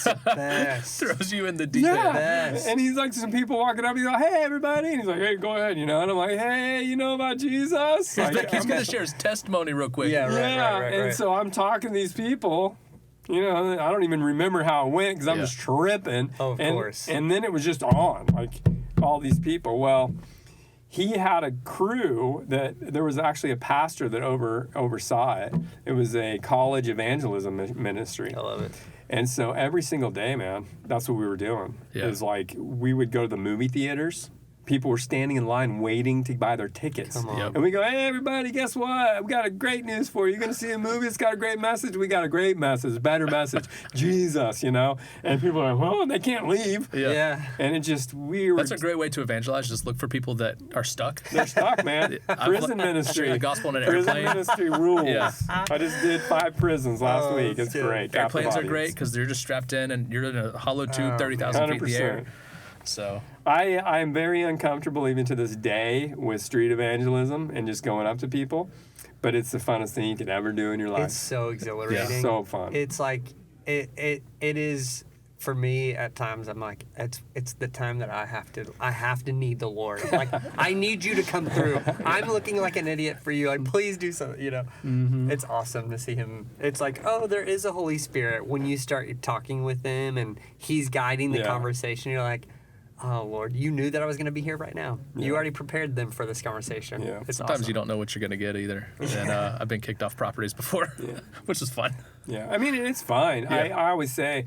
Throws you in the deep end. Yeah. And he's like, some people walking up, he's like, hey, everybody. And he's like, hey, go ahead, And I'm like, hey, you know about Jesus? He's going to share his testimony real quick. Yeah, right. And so I'm talking to these people. I don't even remember how it went because I'm just tripping. Oh, of course. And then it was just on, like, all these people. Well, he had a crew that there was actually a pastor that oversaw it. It was a college evangelism ministry. I love it. And so every single day, man, that's what we were doing. Yeah. It was like we would go to the movie theaters. People were standing in line waiting to buy their tickets. Come on. Yep. And we go, hey, everybody, guess what? We got a great news for you. You're going to see a movie. It's got a great message. We got a great message, better message. Jesus, And people are like, well, they can't leave. Yeah. And it just, That's a great way to evangelize. Just look for people that are stuck. They're stuck, man. Prison ministry. The gospel in an Prison airplane. ministry rules. Yeah. I just did 5 prisons last week. It's great. Airplanes are great because they're just strapped in and you're in a hollow tube 30,000 feet in the air. So I'm very uncomfortable even to this day with street evangelism and just going up to people, but it's the funnest thing you could ever do in your life. It's so exhilarating. It's so fun. It's like it is for me at times. I'm like it's the time that I have to need the Lord. I'm like, I need you to come through. I'm looking like an idiot for you. Like, please do something. Mm-hmm. It's awesome to see him. It's like, oh, there is a Holy Spirit when you start talking with him and he's guiding the conversation. You're like, oh, Lord, you knew that I was going to be here right now. Yeah. You already prepared them for this conversation. Yeah. Sometimes you don't know what you're going to get either. And I've been kicked off properties before, which is fun. Yeah, I mean, it's fine. Yeah. I always say,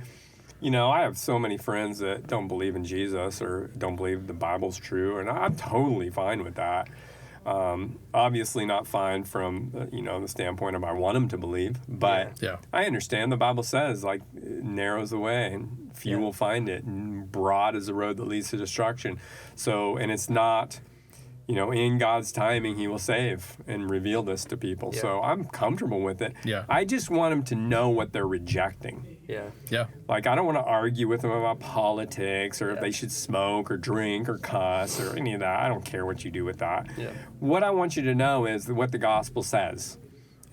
I have so many friends that don't believe in Jesus or don't believe the Bible's true, and I'm totally fine with that. Obviously not fine from, the standpoint of I want them to believe, but I understand the Bible says, like, it narrows the way and few will find it, and broad is the road that leads to destruction. So, and it's not, in God's timing, he will save and reveal this to people. Yeah. So I'm comfortable with it. Yeah. I just want them to know what they're rejecting. Yeah. Yeah. Like, I don't want to argue with them about politics or if they should smoke or drink or cuss or any of that. I don't care what you do with that. Yeah. What I want you to know is what the gospel says.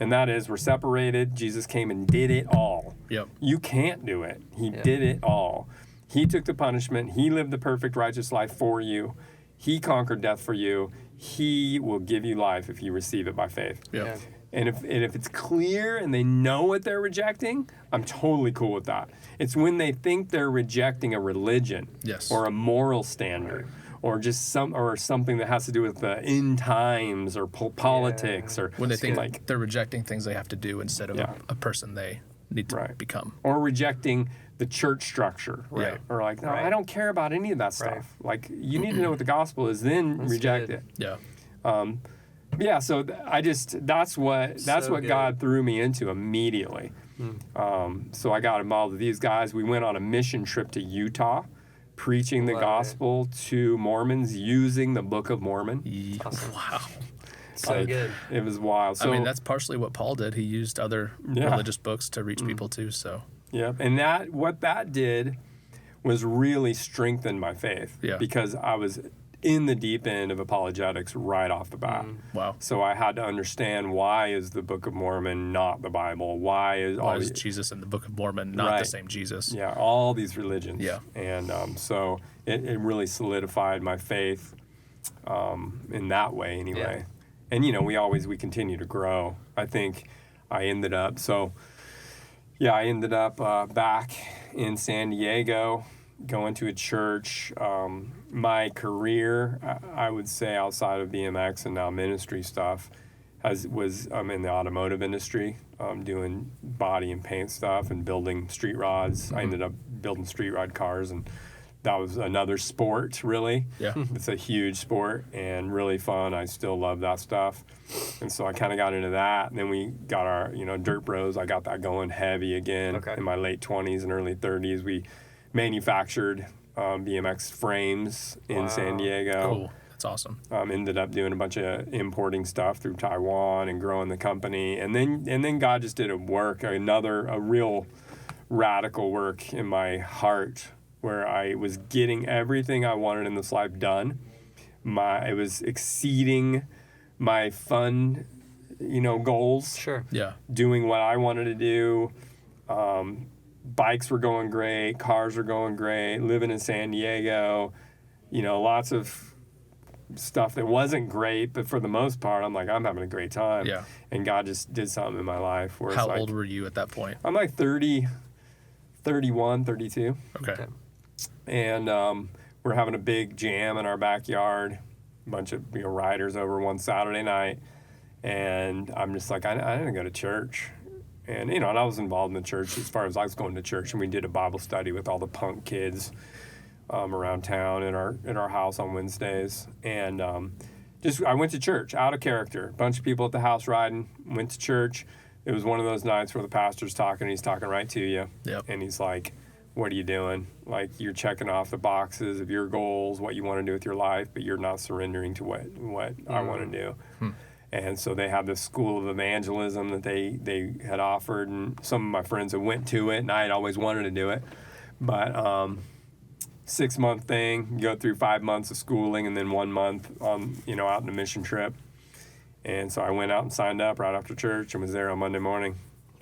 And that is, we're separated. Jesus came and did it all. Yep. You can't do it. He did it all. He took the punishment. He lived the perfect, righteous life for you. He conquered death for you. He will give you life if you receive it by faith. Yep. Yeah. And if it's clear and they know what they're rejecting, I'm totally cool with that. It's when they think they're rejecting a religion or a moral standard or just something that has to do with the end times or politics or when they think like they're rejecting things they have to do instead of a person they need to become. Or rejecting the church structure, right? Yeah. Or like, no, I don't care about any of that stuff. Right. Like, you need to know what the gospel is, then reject good. it. Yeah. Yeah, so that's what good. God threw me into immediately. So I got involved with these guys. We went on a mission trip to Utah, preaching the gospel to Mormons using the Book of Mormon. Awesome. Wow. So good. It was wild. So, I mean, that's partially what Paul did. He used other religious books to reach people too. So yeah, and what that did was really strengthen my faith. Yeah. Because I was in the deep end of apologetics right off the bat. wow. So I had to understand, why is the Book of Mormon not the Bible? Why is Jesus in the Book of Mormon not the same Jesus? Yeah, all these religions. Yeah. And so it really solidified my faith in that way anyway. Yeah. And, we continue to grow. I think I ended up back in San Diego, going to a church. My career, I would say, outside of BMX and now ministry stuff, was in the automotive industry, doing body and paint stuff and building street rods. I ended up building street rod cars, and that was another sport, really. Yeah. It's a huge sport and really fun. I still love that stuff. And so I kind of got into that. And then we got our, Dirt Bros. I got that going heavy again in my late 20s and early 30s. We manufactured BMX frames in San Diego. Cool. That's awesome. Ended up doing a bunch of importing stuff through Taiwan and growing the company. And then God just did a real radical work in my heart, where I was getting everything I wanted in this life done. It was exceeding my fun, goals. Sure. Yeah. Doing what I wanted to do. Bikes were going great. Cars were going great. Living in San Diego. Lots of stuff that wasn't great, but for the most part, I'm having a great time. Yeah. And God just did something in my life. Where How old were you at that point? I'm like 30, 31, 32. Okay. And we're having a big jam in our backyard. A bunch of riders over one Saturday night. And I'm just like, I didn't go to church. And, and I was involved in the church as far as I was going to church. And we did a Bible study with all the punk kids around town in our house on Wednesdays. And I went to church out of character. A bunch of people at the house riding, went to church. It was one of those nights where the pastor's talking, and he's talking right to you. Yep. And he's like, what are you doing? Like, you're checking off the boxes of your goals, what you want to do with your life, but you're not surrendering to what I want to do. And so they had this school of evangelism that they had offered, and some of my friends had went to it, and I had always wanted to do it. But 6-month thing, you go through 5 months of schooling, and then 1 month on out on a mission trip. And so I went out and signed up right after church and was there on Monday morning.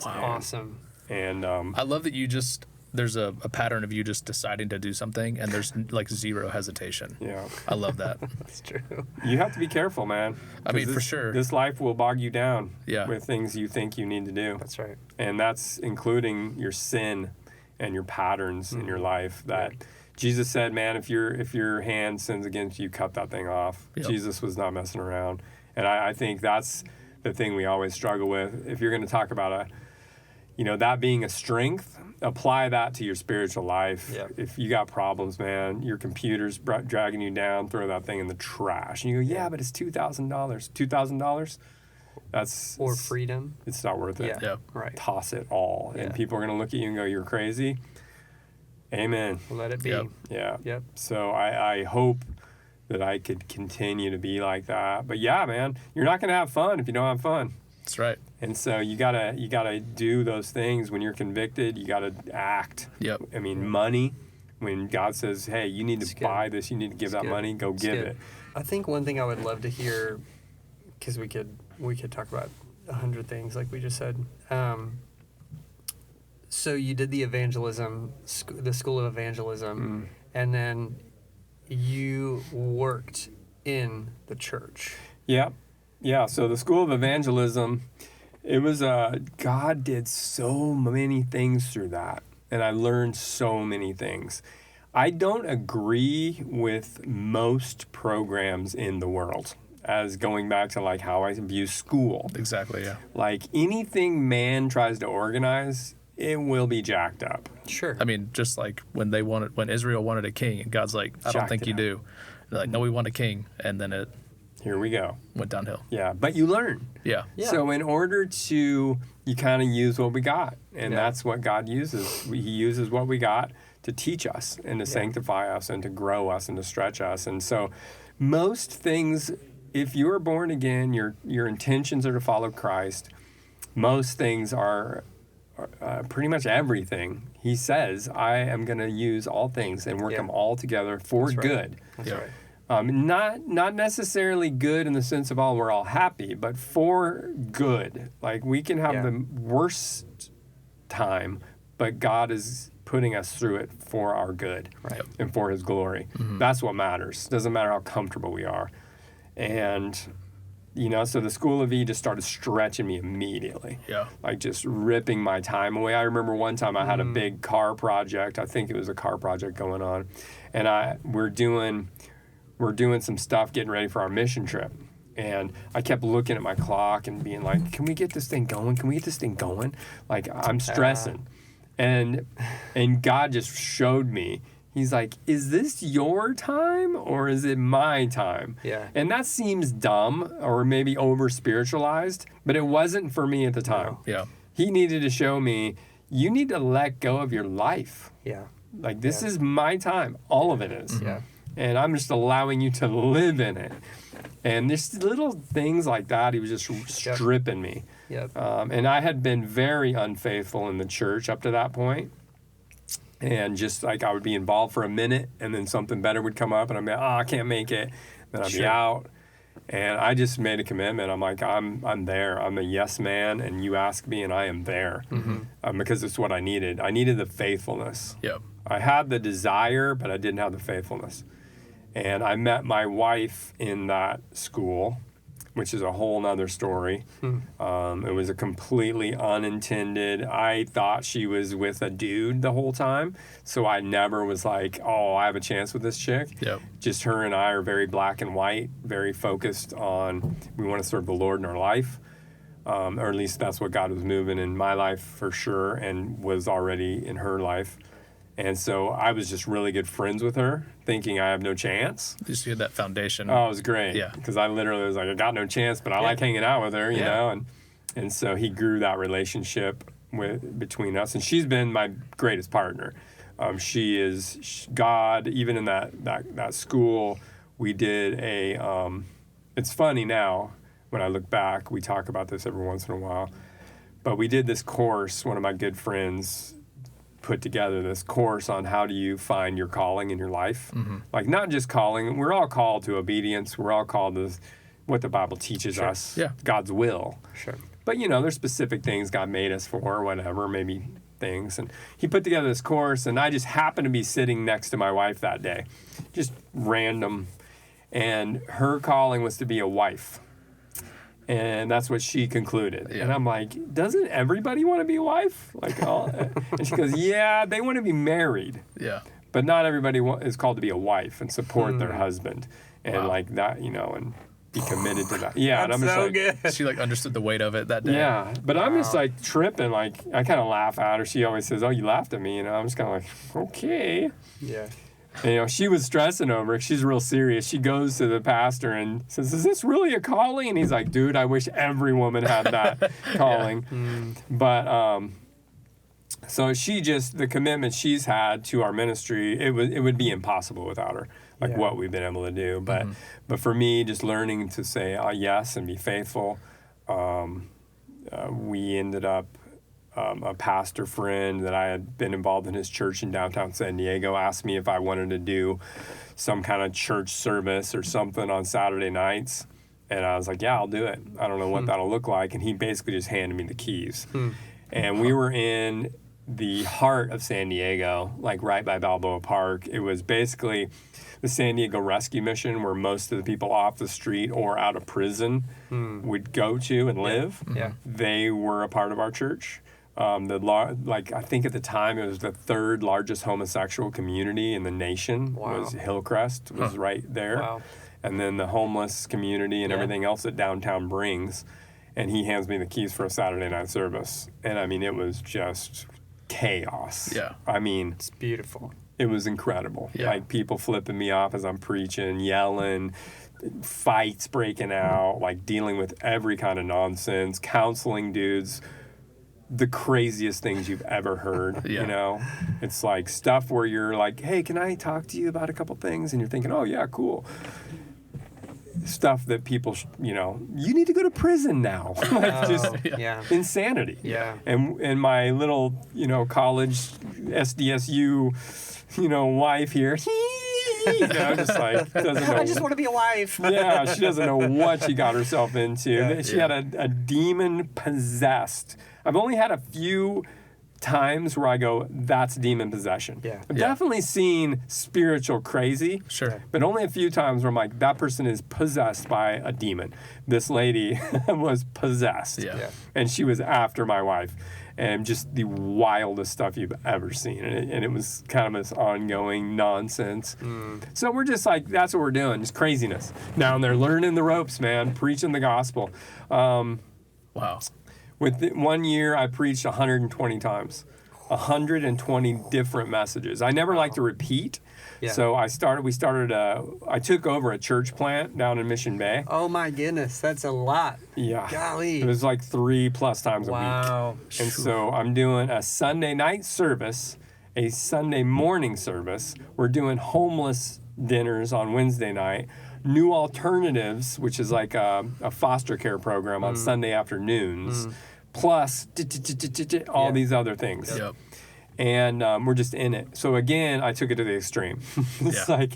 Wow. Awesome. And I love that there's a pattern of you just deciding to do something, and there's like zero hesitation. yeah, I love that. That's true. you have to be careful, man. I mean, 'Cause for sure. This life will bog you down Yeah. with things you think you need to do. That's right. And that's including your sin and your patterns in your life. That Jesus said, man, if your hand sins against you, cut that thing off. Yep. Jesus was not messing around. And I think that's the thing we always struggle with. If you're going to talk about that being a strength, apply that to your spiritual life. Yep. If you got problems, man, your computer's dragging you down, throw that thing in the trash. And you go, yeah, but it's $2,000. $2,000? Or freedom. It's not worth it. Yeah. Right. Toss it all. Yeah. And people are going to look at you and go, you're crazy. Amen. Let it be. Yep. Yeah. Yep. So I hope that I could continue to be like that. But yeah, man, you're not going to have fun if you don't have fun. That's right. And so you gotta do those things. When you're convicted, you gotta act. Yep. I mean, money. When God says, "Hey, you need to buy this, you need to give that money," go give it. I think one thing I would love to hear, because we could talk about 100 things like we just said. So you did the the school of evangelism, and then you worked in the church. Yeah. Yeah, so the School of Evangelism, it was, God did so many things through that, and I learned so many things. I don't agree with most programs in the world, as going back to like how I view school. Exactly, yeah. Like anything man tries to organize it will be jacked up. Sure. I mean, just like when Israel wanted a king, and God's like, I don't Jacked think it you up. do. They're like, no, we want a king, and then it Here we go. went downhill. Yeah, but you learn. Yeah. Yeah. So in order to, you kind of use what we got, and Yeah. that's what God uses. He uses what we got to teach us and to sanctify us and to grow us and to stretch us. And so most things, if you're born again, your intentions are to follow Christ. Most things are pretty much everything. He says, I am going to use all things and work Yeah. them all together for That's right. good. That's Yeah. right. Not necessarily good in the sense of, we're all happy, but for good. Like, we can have Yeah. the worst time, but God is putting us through it for our good Right. and for his glory. That's what matters. Doesn't matter how comfortable we are. And, so the School of E just started stretching me immediately. Yeah. Like, just ripping my time away. I remember one time I had a big car project. I think it was a car project going on. And we're doing some stuff, getting ready for our mission trip. And I kept looking at my clock and being like, can we get this thing going? Can we get this thing going? Like, I'm stressing. And God just showed me. He's like, is this your time or is it my time? Yeah. And that seems dumb or maybe over spiritualized, but it wasn't for me at the time. Yeah. He needed to show me, you need to let go of your life. Yeah. Like, this is my time. All of it is. Yeah. And I'm just allowing you to live in it. And just little things like that, he was just stripping me. Yep. And I had been very unfaithful in the church up to that point. And just like I would be involved for a minute and then something better would come up and I'd be like, I can't make it. Then I'd be out. And I just made a commitment. I'm like, I'm there. I'm a yes man, and you ask me, and I am there. Because it's what I needed. I needed the faithfulness. Yeah. I had the desire, but I didn't have the faithfulness. And I met my wife in that school, which is a whole nother story. It was a completely unintended. I thought she was with a dude the whole time, so I never was like, oh, I have a chance with this chick. Yep. Just her and I are very black and white, very focused on we want to serve the Lord in our life. Or at least that's what God was moving in my life for sure, and was already in her life. And so I was just really good friends with her, thinking I have no chance. Just you had that foundation. Oh, it was great. Yeah. Because I literally was like, I got no chance, but I like hanging out with her, you Yeah. know? And so he grew that relationship between us. And she's been my greatest partner. She is God. Even in that school, we did it's funny now when I look back, we talk about this every once in a while, but we did this course, one of my good friends put together this course on how do you find your calling in your life. Like, not just calling, we're all called to obedience, we're all called to what the Bible teaches us, Yeah. God's will. Sure. But there's specific things God made us for, whatever, maybe things. And he put together this course, and I just happened to be sitting next to my wife that day, just random. And her calling was to be a wife. And that's what she concluded. Yeah. And I'm like, doesn't everybody want to be a wife? Like, and she goes, yeah, they want to be married. Yeah. But not everybody is called to be a wife and support their husband. And like that, and be committed to that. Yeah. And I'm just so like, good. She understood the weight of it that day. yeah. But I'm just like tripping. Like, I kind of laugh at her. She always says, oh, you laughed at me. I'm just kind of like, okay. Yeah. And, she was stressing over it. She's real serious. She goes to the pastor and says, is this really a calling? And he's like, dude, I wish every woman had that calling. But so the commitment she's had to our ministry, it would be impossible without her, like what we've been able to do. But for me, just learning to say yes and be faithful, we ended up, a pastor friend that I had been involved in his church in downtown San Diego asked me if I wanted to do some kind of church service or something on Saturday nights. And I was like, yeah, I'll do it. I don't know what that'll look like. And he basically just handed me the keys. And we were in the heart of San Diego, like right by Balboa Park. It was basically the San Diego Rescue Mission, where most of the people off the street or out of prison would go to and live. Yeah. They were a part of our church. I think at the time it was the third largest homosexual community in the nation. Wow. Was Hillcrest was right there. Wow. And then the homeless community and everything else that downtown brings. And he hands me the keys for a Saturday night service. And I mean, it was just chaos. Yeah. I mean, It's beautiful. it was incredible. Yeah. Like people flipping me off as I'm preaching, yelling, fights breaking out, like dealing with every kind of nonsense, counseling dudes, the craziest things you've ever heard. Yeah. You know, it's like stuff where you're like, hey, can I talk to you about a couple things? And you're thinking, oh yeah, cool. Stuff that people, you need to go to prison now. Like just Yeah. insanity. Yeah. And my little, college SDSU, wife here, just like doesn't know. I just want to be a wife. Yeah, she doesn't know what she got herself into. Yeah. She had a demon possessed. I've only had a few times where I go, that's demon possession. Yeah. I've Yeah. definitely seen spiritual crazy. Sure. But only a few times where I'm like, that person is possessed by a demon. This lady was possessed. Yeah. Yeah. And she was after my wife. And just the wildest stuff you've ever seen. And it was kind of this ongoing nonsense. So we're just like, that's what we're doing, just craziness. Down there learning the ropes, man, preaching the gospel. Wow. With 1 year, I preached 120 times. 120 different messages. I never like to repeat. Yeah. So I took over a church plant down in Mission Bay. Oh my goodness, that's a lot. Yeah. Golly. It was like 3+ times a week. Wow. And so I'm doing a Sunday night service, a Sunday morning service. We're doing homeless dinners on Wednesday night. New Alternatives, which is like a foster care program on Sunday afternoons, plus all these other things. Yep. And we're just in it. So again, I took it to the extreme. It's Yeah. like,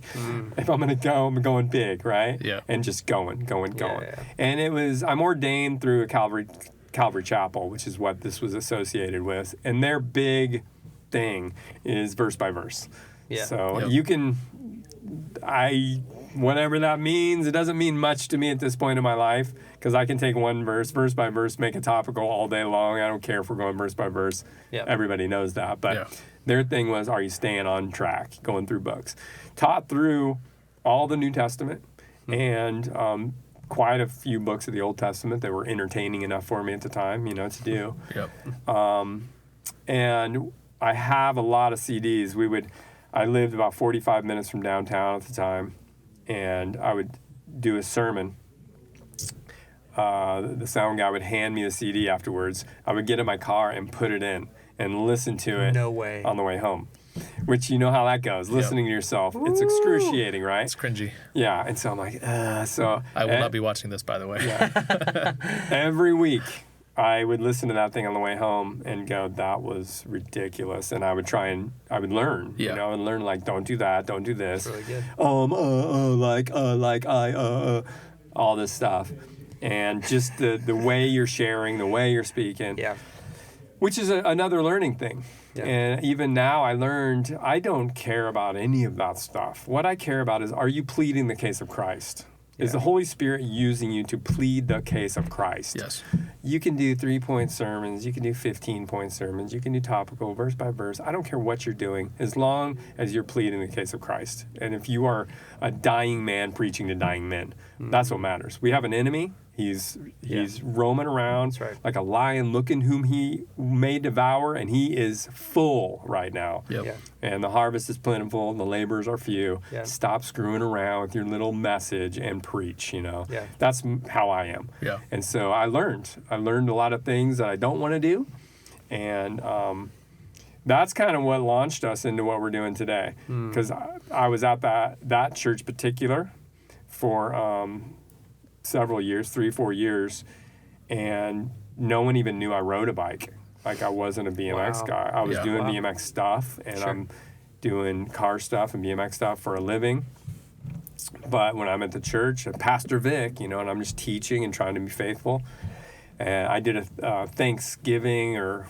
if I'm going to go, I'm going big, right? Yeah. And just going. Yeah. And I'm ordained through a Calvary Chapel, which is what this was associated with. And their big thing is verse by verse. Yeah. So Yep. you can, whatever that means, it doesn't mean much to me at this point in my life, because I can take one verse by verse, make it topical all day long. I don't care if we're going verse by verse. Yep. Everybody knows that. But Yeah. their thing was, are you staying on track, going through books? Taught through all the New Testament and quite a few books of the Old Testament that were entertaining enough for me at the time, to do. Yep. And I have a lot of CDs. I lived about 45 minutes from downtown at the time, and I would do a sermon. The sound guy would hand me the CD afterwards. I would get in my car and put it in and listen to it No way. on the way home. Which, you know how that goes. Listening to yourself. It's excruciating, right? It's cringy. Yeah, and so I'm like, so... I will not be watching this, by the way. Every week, I would listen to that thing on the way home and go, that was ridiculous. And I would learn. Yeah. I would learn, like, don't do that, don't do this. Really good. All this stuff. And just the way you're sharing, the way you're speaking. Yeah. Which is another learning thing. Yeah. And even now I learned I don't care about any of that stuff. What I care about is, are you pleading the case of Christ? Is the Holy Spirit using you to plead the case of Christ? Yes. You can do 3-point sermons. You can do 15-point sermons. You can do topical, verse by verse. I don't care what you're doing, as long as you're pleading the case of Christ. And if you are a dying man preaching to dying men, that's what matters. We have an enemy. He's roaming around That's right. like a lion looking whom he may devour, and he is full right now. Yep. Yeah. And the harvest is plentiful, and the laborers are few. Yeah. Stop screwing around with your little message and preach, Yeah. That's how I am. Yeah. And so I learned a lot of things that I don't want to do. And that's kind of what launched us into what we're doing today. Because I was at that church particular for several years, 3-4 years, and no one even knew I rode a bike. Like, I wasn't a BMX Wow. guy. I was Yeah. doing Wow. BMX stuff, and Sure. I'm doing car stuff and BMX stuff for a living. But when I'm at the church, Pastor Vic, and I'm just teaching and trying to be faithful. And I did a Thanksgiving or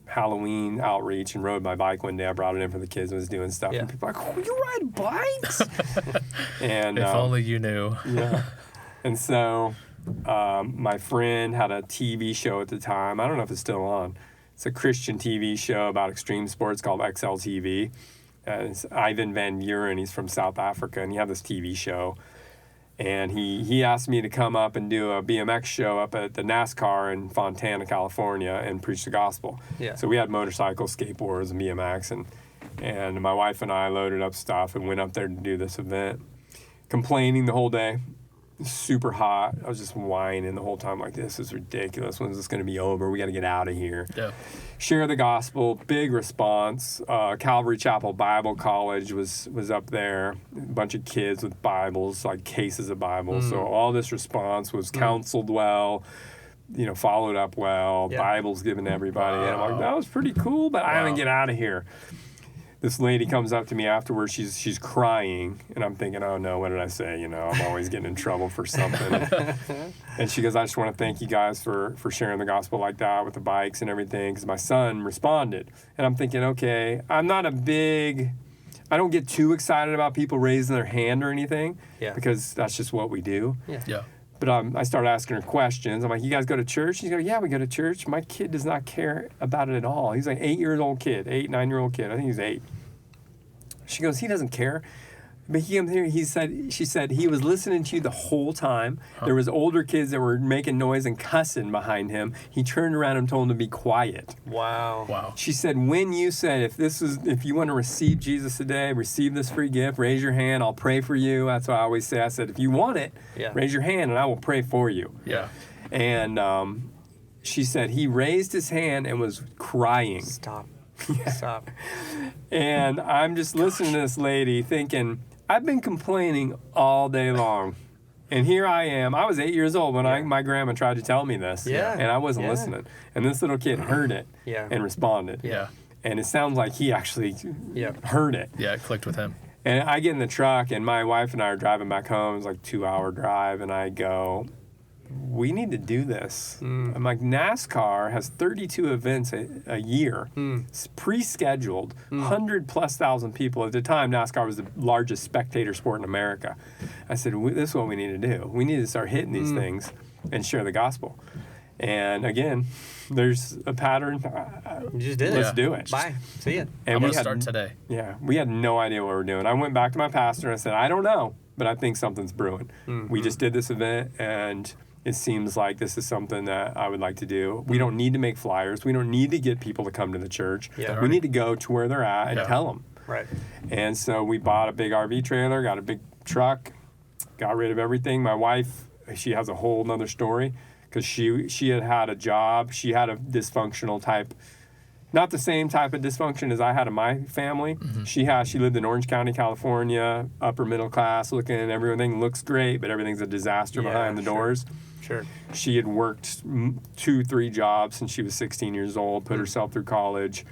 Halloween outreach and rode my bike one day. I brought it in for the kids and was doing stuff. Yeah. And people were like, oh, you ride bikes? And If only you knew. yeah. And so my friend had a TV show at the time. I don't know if it's still on. It's a Christian TV show about extreme sports called XLTV. It's Ivan Van Buren. He's from South Africa, and he had this TV show. And he asked me to come up and do a BMX show up at the NASCAR in Fontana, California, and preach the gospel. Yeah. So we had motorcycles, skateboards, and BMX, and my wife and I loaded up stuff and went up there to do this event, complaining the whole day. Super hot. I was just whining the whole time like, this is ridiculous. When's this going to be over? We got to get out of here. Yeah. Share the gospel. Big response. Calvary Chapel Bible College was up there. A bunch of kids with Bibles, like cases of Bibles. So all this response was counseled well, followed up well. Bibles given to everybody. And I'm like, that was pretty cool, but I haven't get out of here. This lady comes up to me afterwards. She's crying, and I'm thinking, oh no, what did I say? I'm always getting in trouble for something. And she goes, I just want to thank you guys for sharing the gospel like that with the bikes and everything, because my son responded. And I'm thinking, okay, I don't get too excited about people raising their hand or anything, because that's just what we do. Yeah. But I started asking her questions. I'm like, you guys go to church? She's like, yeah, we go to church. My kid does not care about it at all. He's like 9-year-old kid. I think he's 8. She goes, he doesn't care. But he came here, she said, he was listening to you the whole time. There was older kids that were making noise and cussing behind him. He turned around and told them to be quiet. Wow. She said, when you said, if you want to receive Jesus today, receive this free gift, raise your hand, I'll pray for you. That's what I always say. I said, if you want it, raise your hand and I will pray for you. Yeah. And she said, he raised his hand and was crying. Stop. And I'm just listening to this lady thinking, I've been complaining all day long. And here I am. I was 8 years old when my grandma tried to tell me this. Yeah. And I wasn't listening. And this little kid heard it and responded. Yeah. And it sounds like he actually heard it. Yeah, it clicked with him. And I get in the truck, and my wife and I are driving back home. It's like a 2-hour drive. And I go, we need to do this. I'm like, NASCAR has 32 events a year. It's pre-scheduled, 100,000+ people. At the time, NASCAR was the largest spectator sport in America. I said, this is what we need to do. We need to start hitting these things and share the gospel. And again, there's a pattern. You just did it. Let's do it. Bye. See ya. And I'm going to start today. Yeah, we had no idea what we were doing. I went back to my pastor and I said, I don't know, but I think something's brewing. We just did this event, and it seems like this is something that I would like to do. We don't need to make flyers. We don't need to get people to come to the church. We need to go to where they're at and tell them. Right. And so we bought a big RV trailer, got a big truck, got rid of everything. My wife, she has a whole nother story, because she had a job. She had a dysfunctional type, not the same type of dysfunction as I had in my family. She lived in Orange County, California, upper middle class looking, and everything looks great, but everything's a disaster behind the doors. Sure. She had worked 2-3 jobs since she was 16 years old, put herself through college.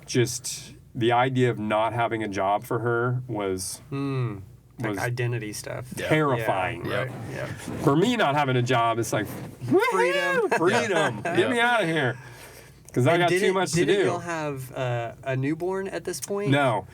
Just the idea of not having a job for her was Like identity stuff. Terrifying. Yeah, right. Yeah. For me, not having a job, it's like, freedom. Get me out of here. Because I got too much to do. Didn't y'all have a newborn at this point? No.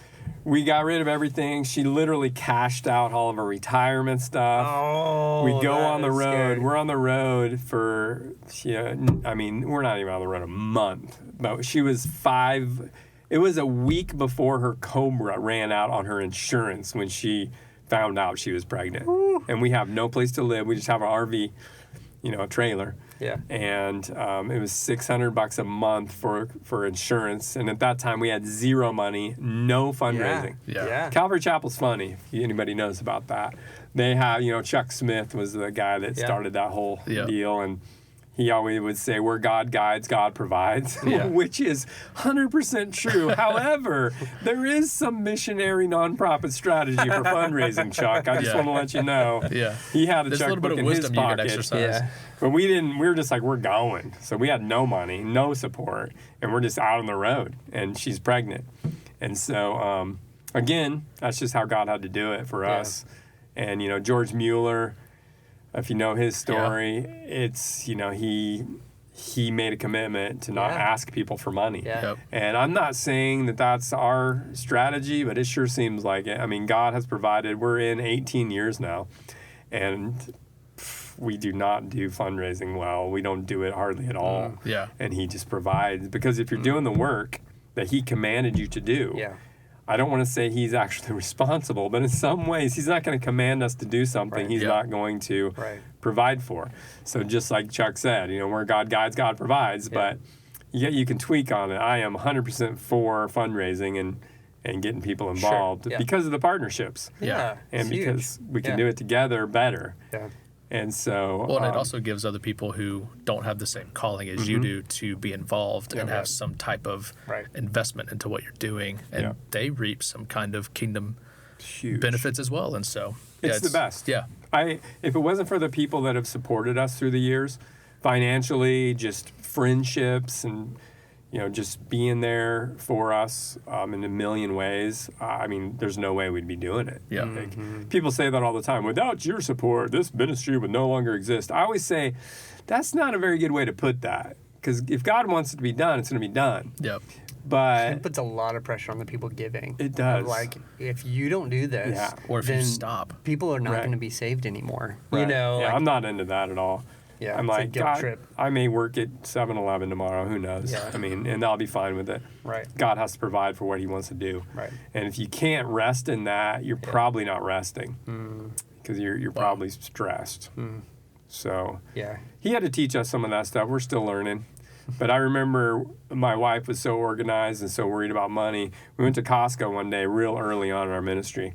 We got rid of everything. She literally cashed out all of her retirement stuff. Oh, we go on the road. Scary. We're on the road for, we're not even on the road a month. But she was 5. It was a week before her Cobra ran out on her insurance when she found out she was pregnant. Ooh. And we have no place to live. We just have an RV, a trailer. Yeah. And it was $600 a month for insurance. And at that time, we had zero money, no fundraising. Yeah. Calvary Chapel's funny, if anybody knows about that. They have, Chuck Smith was the guy that started that whole deal. And he always would say, where God guides, God provides, which is 100% true. However, there is some missionary nonprofit strategy for fundraising, Chuck. I just want to let you know. Yeah. He had a There's checkbook in his pocket. Yeah. But we were just like, we're going. So we had no money, no support, and we're just out on the road, and she's pregnant. And so, again, that's just how God had to do it for us. And, George Mueller, if you know his story, it's, he made a commitment to not ask people for money. Yeah. Yep. And I'm not saying that that's our strategy, but it sure seems like it. I mean, God has provided. We're in 18 years now, and we do not do fundraising well. We don't do it hardly at all. Yeah. And he just provides. Because if you're doing the work that he commanded you to do, I don't want to say he's actually responsible, but in some ways, he's not going to command us to do something he's not going to provide for. So just like Chuck said, where God guides, God provides, but you can tweak on it. I am 100% for fundraising and getting people involved because of the partnerships. Yeah. And because we can do it together better. Yeah. And so... Well, and it also gives other people who don't have the same calling as you do to be involved and have some type of investment into what you're doing. And they reap some kind of kingdom benefits as well. And so... It's the best. Yeah. If it wasn't for the people that have supported us through the years, financially, just friendships and... just being there for us in a million ways. I mean, there's no way we'd be doing it. Yeah. People say that all the time. Without your support, this ministry would no longer exist. I always say, that's not a very good way to put that. Because if God wants it to be done, it's going to be done. Yep. But it puts a lot of pressure on the people giving. It does. Like, if you don't do this, or if then you stop, people are not going to be saved anymore. Right. Like, I'm not into that at all. Yeah, I'm it's like, a guilt God, trip. I may work at 7-Eleven tomorrow. Who knows? Yeah. I mean, and I'll be fine with it. Right. God has to provide for what he wants to do. Right. And if you can't rest in that, you're probably not resting because you're probably stressed. So he had to teach us some of that stuff. We're still learning. But I remember my wife was so organized and so worried about money. We went to Costco one day real early on in our ministry.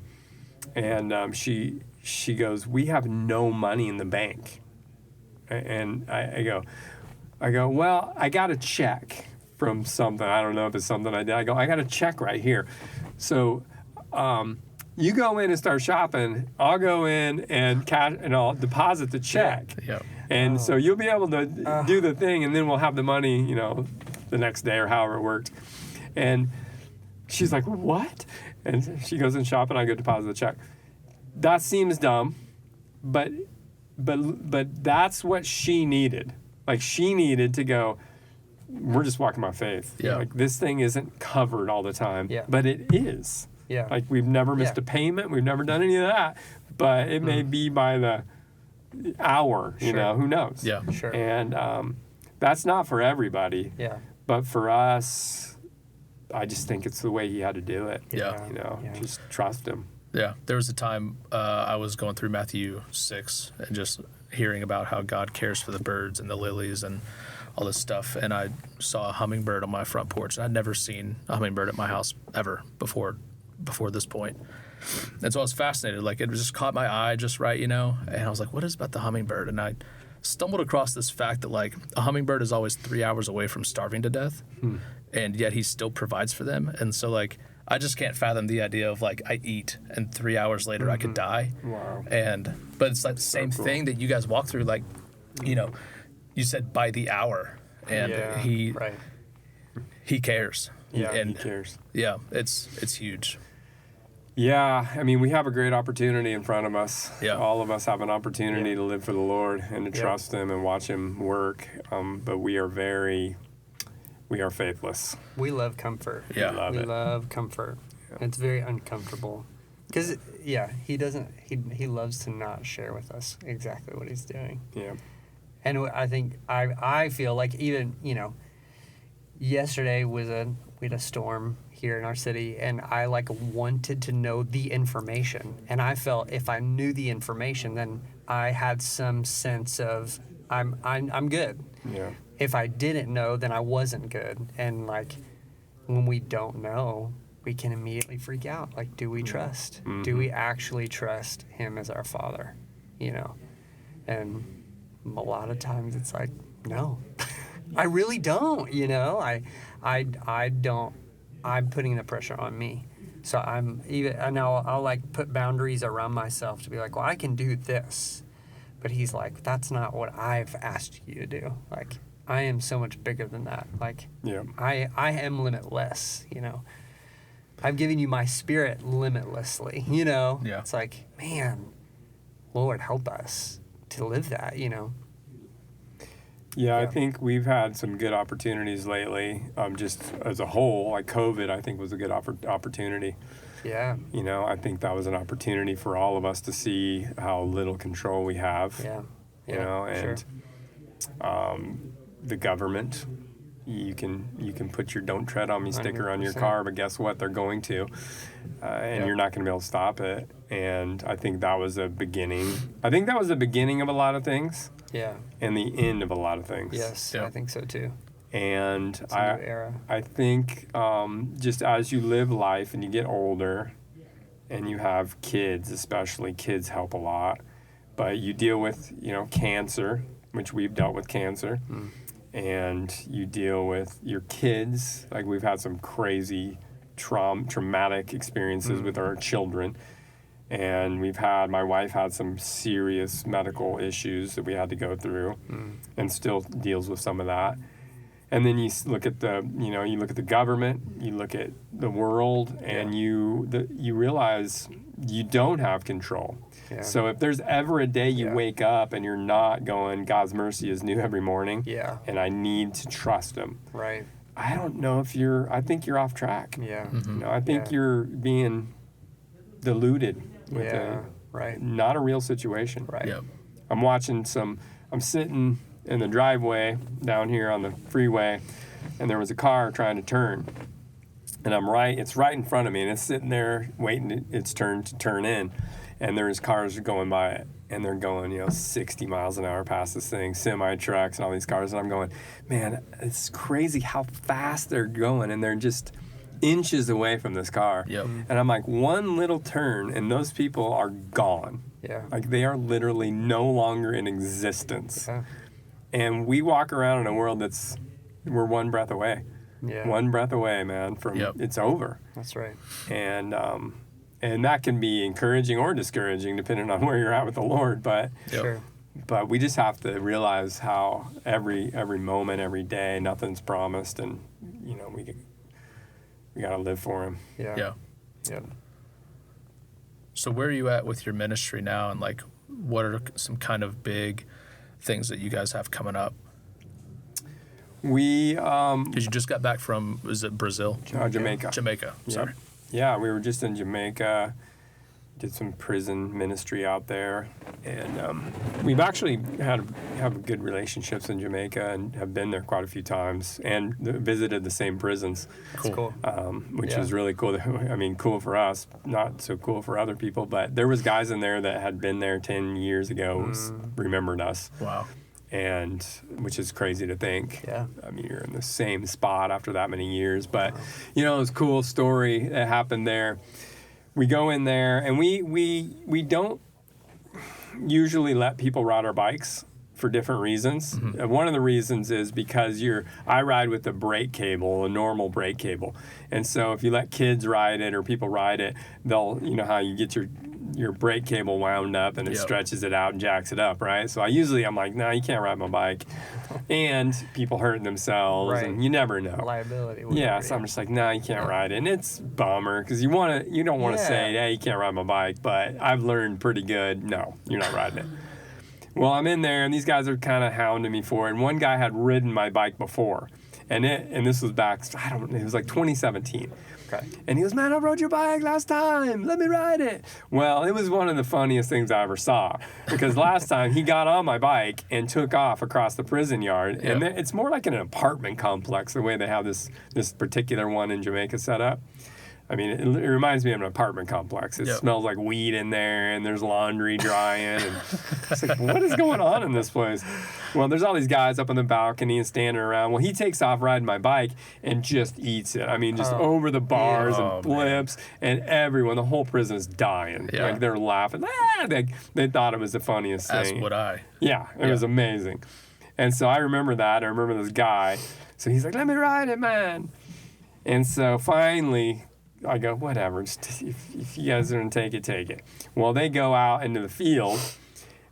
And she goes, we have no money in the bank. And I go, well, I got a check from something. I don't know if it's something I did. I go, I got a check right here. So you go in and start shopping. I'll go in and cash, and I'll deposit the check. Yeah. And so you'll be able to do the thing, and then we'll have the money, the next day or however it worked. And she's like, what? And she goes in shopping. I go deposit the check. That seems dumb, but that's what she needed. Like, she needed to go, we're just walking by faith. Yeah. Like, this thing isn't covered all the time, but it is. Yeah. Like, we've never missed a payment. We've never done any of that. But it may be by the hour, who knows? Yeah. Sure. And that's not for everybody. Yeah. But for us, I just think it's the way he had to do it. Yeah. Just trust him. Yeah, there was a time I was going through Matthew 6 and just hearing about how God cares for the birds and the lilies and all this stuff. And I saw a hummingbird on my front porch. And I'd never seen a hummingbird at my house ever before this point. And so I was fascinated. Like, it just caught my eye just right, And I was like, what is about the hummingbird? And I stumbled across this fact that, like, a hummingbird is always 3 hours away from starving to death. And yet he still provides for them. And so, like, I just can't fathom the idea of, like, I eat and 3 hours later I could die. Wow. But it's like the same thing that you guys walk through. Like, you said by the hour, and he cares. Yeah, and he cares. Yeah, it's huge. Yeah, I mean, we have a great opportunity in front of us. Yeah. All of us have an opportunity to live for the Lord and to trust him and watch him work. But we are faithless. We love comfort. Yeah. We love comfort. Yeah. It's very uncomfortable. Because, he loves to not share with us exactly what he's doing. Yeah. And I think, I feel like even, yesterday we had a storm here in our city, and I wanted to know the information. And I felt if I knew the information, then I had some sense of I'm good. Yeah. If I didn't know, then I wasn't good. And when we don't know, we can immediately freak out. Like, do we trust? Mm-hmm. Do we actually trust him as our Father? And a lot of times it's like, no, I really don't. I don't. I'm putting the pressure on me. So I'll put boundaries around myself to be like, well, I can do this. But he's like, that's not what I've asked you to do. Like, I am so much bigger than that. Like, I am limitless, I've given you my spirit limitlessly, Yeah. It's like, man, Lord, help us to live that, Yeah, I think we've had some good opportunities lately. Just as a whole, like COVID, I think was a good opportunity. Yeah. I think that was an opportunity for all of us to see how little control we have. Yeah. And sure. The government, you can put your "Don't Tread on Me" sticker on your car, but guess what? They're going to, and you're not going to be able to stop it. And I think that was a beginning. I think that was the beginning of a lot of things. Yeah. And the end of a lot of things. Yes, I think so too. And It's a new era. I think just as you live life and you get older, and you have kids, especially kids help a lot. But you deal with cancer, which we've dealt with cancer. And you deal with your kids. Like we've had some crazy traumatic experiences with our children. And my wife had some serious medical issues that we had to go through and still deals with some of that. And then you look at the government, you look at the world, and you realize you don't have control. Yeah. So if there's ever a day you wake up and you're not going, God's mercy is new every morning, and I need to trust Him. Right. I don't know if I think you're off track. Yeah. I think you're being deluded with not a real situation. Right. Yep. I'm sitting in the driveway down here on the freeway, and there was a car trying to turn. And it's right in front of me, and it's sitting there waiting its turn to turn in. And there's cars going by it, and they're going, 60 miles an hour past this thing, semi trucks and all these cars. And I'm going, man, it's crazy how fast they're going, and they're just inches away from this car. Yep. And I'm like, one little turn, and those people are gone. Yeah. Like they are literally no longer in existence. Yeah. And we walk around in a world we're one breath away. Yeah. One breath away, man, from it's over. That's right. And that can be encouraging or discouraging depending on where you're at with the Lord. But Sure. But we just have to realize how every moment, every day, nothing's promised, and we got to live for Him. Yeah. So where are you at with your ministry now, and like what are some kind of big things that you guys have coming up? Because you just got back from, is it Brazil? Jamaica. Jamaica, sorry. Yeah, we were just in Jamaica, did some prison ministry out there, and we've actually have good relationships in Jamaica and have been there quite a few times and visited the same prisons. That's cool. Which is really cool. I mean, cool for us, not so cool for other people, but there was guys in there that had been there 10 years ago, remembered us. Wow. And which is crazy to think. Yeah. I mean, you're in the same spot after that many years. But, it was a cool story that happened there. We go in there, and we don't usually let people ride our bikes for different reasons. One of the reasons is because I ride with a brake cable, a normal brake cable. And so if you let kids ride it or people ride it, they'll, how you get your brake cable wound up and it stretches it out and jacks it up, right? So I'm like, no, you can't ride my bike. And people hurting themselves, and you never know. Liability. So I'm just like, no, you can't ride it. And it's a bummer because you don't want to say, hey, you can't ride my bike, but I've learned pretty good, no, you're not riding it. Well, I'm in there, and these guys are kind of hounding me for it. And one guy had ridden my bike before, and this was back, it was like 2017. Okay. And he goes, man, I rode your bike last time. Let me ride it. Well, it was one of the funniest things I ever saw, because last time he got on my bike and took off across the prison yard. And it's more like an apartment complex, the way they have this particular one in Jamaica set up. I mean, it reminds me of an apartment complex. It smells like weed in there, and there's laundry drying. And it's like, what is going on in this place? Well, there's all these guys up on the balcony and standing around. Well, he takes off riding my bike and just eats it. I mean, just over the bars and flips, and everyone, the whole prison is dying. Yeah. Like, they're laughing. They thought it was the funniest thing. As would I. Yeah, it was amazing. And so I remember that. I remember this guy. So he's like, let me ride it, man. And so finally, I go, whatever, just, if you guys are going to take it. Well, they go out into the field,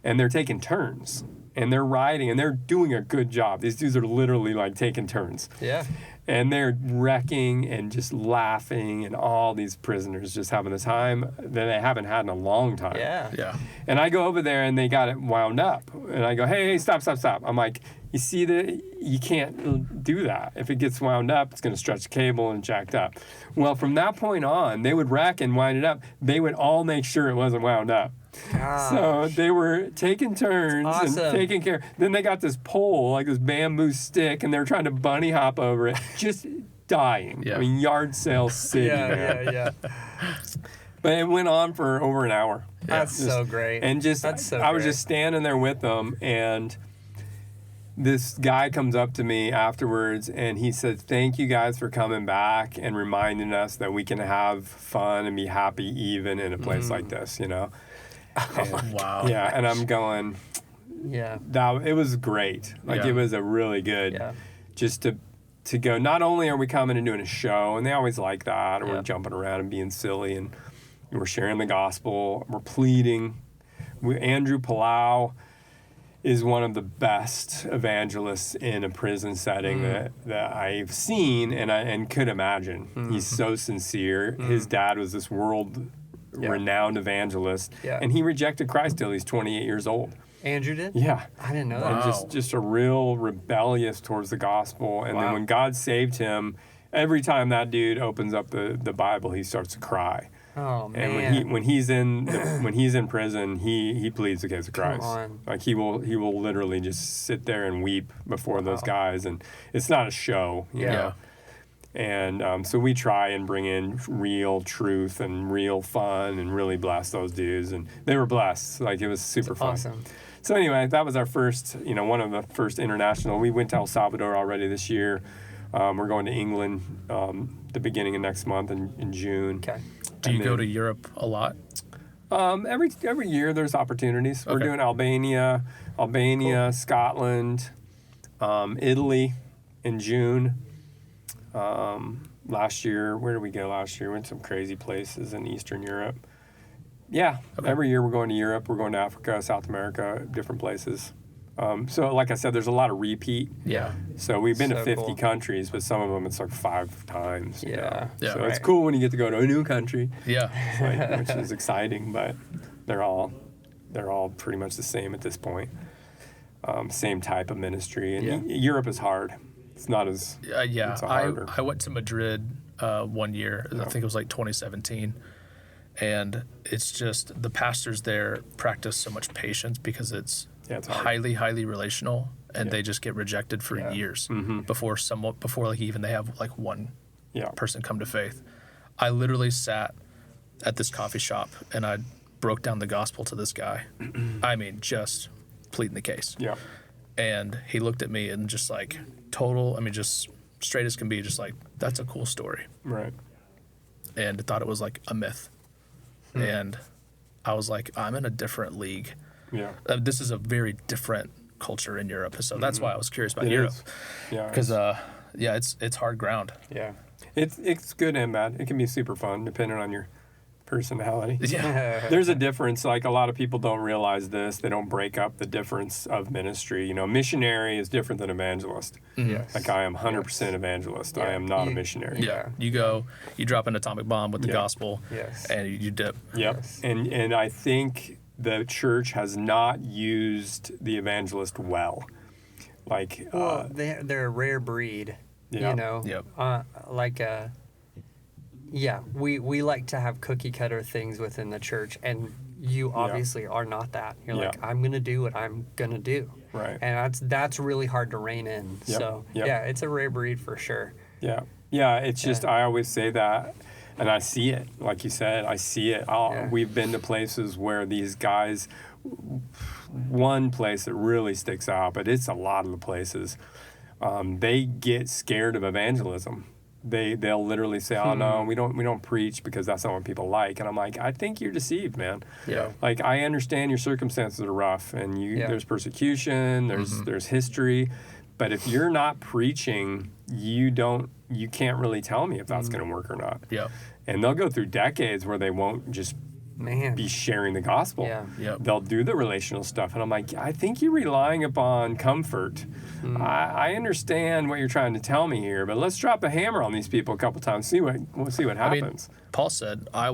and they're taking turns. And they're riding, and they're doing a good job. These dudes are literally, like, taking turns. Yeah. And they're wrecking and just laughing, and all these prisoners just having the time that they haven't had in a long time. Yeah. And I go over there, and they got it wound up. And I go, hey, stop. I'm like, you see that you can't do that. If it gets wound up, it's going to stretch the cable and jacked up. Well, from that point on, they would wreck and wind it up. They would all make sure it wasn't wound up. So they were taking turns Awesome. and taking care. Then they got this pole, like this bamboo stick, and they were trying to bunny hop over it, just dying. Yeah. I mean, yard sale city, man. yeah. But it went on for over an hour. That's so great. And just, That's so I was great. just standing there with them, and this guy comes up to me afterwards, and he said, "Thank you guys for coming back and reminding us that we can have fun and be happy even in a place like this, you know?" And, Wow. yeah, and I'm going, Yeah. it was great. Like, Yeah. it was a really good, Yeah. just to go, not only are we coming and doing a show, and they always like that, or Yeah. we're jumping around and being silly, and we're sharing the gospel, we're pleading. Andrew Palau is one of the best evangelists in a prison setting that I've seen and could imagine. He's so sincere. His dad was this world-renowned evangelist, and he rejected Christ till he's 28 years old. Andrew did? Yeah. I didn't know And that. just a real rebellious towards the gospel. And then Wow. when God saved him, every time that dude opens up the Bible, he starts to cry. Oh, man. And when he's in prison, he pleads the case of Christ. on. Like he will literally just sit there and weep before those guys, and it's not a show. You Yeah. know? And so we try and bring in real truth and real fun and really bless those dudes, and they were blessed. Like, it was super fun. Awesome. So anyway, that was our first, one of the first international. We went to El Salvador already this year. We're going to England the beginning of next month in June. Okay. Do you go to Europe a lot? Every year there's opportunities. We're Okay. doing Albania, Scotland, Italy in June. Last year, where did we go last year? Went some crazy places in Eastern Europe. Yeah, every year we're going to Europe. We're going to Africa, South America, different places. So like I said, there's a lot of repeat. Yeah. So we've been to So 50 cool. countries, but some of them it's like 5 times. you Yeah. know? Yeah, So it's right. cool when you get to go to a new country, Yeah. like, which is exciting. But they're all pretty much the same at this point. Same type of ministry, and Yeah. Europe is hard. It's not as Yeah. It's harder. I went to Madrid 1 year. I think it was like 2017. And it's just the pastors there practice so much patience because it's it's hard. highly, highly relational, and they just get rejected for years before like even they have like one Yeah. person come to faith. I literally sat at this coffee shop and I broke down the gospel to this guy. I mean, just pleading the case. Yeah. And he looked at me and just like just straight as can be, just like, that's a cool story. Right. And thought it was like a myth. And I was like, I'm in a different league. Yeah. This is a very different culture in Europe. So that's why I was curious about It Europe. is. Yeah. Because, it's hard ground. Yeah. It's good and bad. It can be super fun depending on your personality. Yeah. There's a difference. Like, a lot of people don't realize this. They don't break up the difference of ministry. Missionary is different than evangelist. Yes. Like, I am 100% evangelist. I Yeah. am not a You- missionary. Yeah. You go, you drop an atomic bomb with the Yeah. gospel, Yes. and you dip. Yep. Yes. And I think the church has not used the evangelist well. Like, Well, they're a rare breed, Yeah. you know. Yep. We like to have cookie cutter things within the church, and you obviously are not that. You're like, Yeah. I'm gonna do what I'm gonna do, right. and that's really hard to rein in. Yep. So Yep. yeah, it's a rare breed for sure. Yeah. Yeah. It's just, I always say that, and I see it. Like you said, I see it. Yeah. We've been to places where these guys, one place that really sticks out, but it's a lot of the places, they get scared of evangelism. They'll literally say, "Oh no, we don't preach because that's not what people like." And I'm like, I think you're deceived, man. Yeah. Like, I understand your circumstances are rough, and there's persecution, there's history, but if you're not preaching, you can't really tell me if that's going to work or not. Yeah. And they'll go through decades where they won't just Man. be sharing the gospel. Yeah. Yep. They'll do the relational stuff. And I'm like, I think you're relying upon comfort. I understand what you're trying to tell me here, but let's drop a hammer on these people a couple times, see what happens. Paul said, I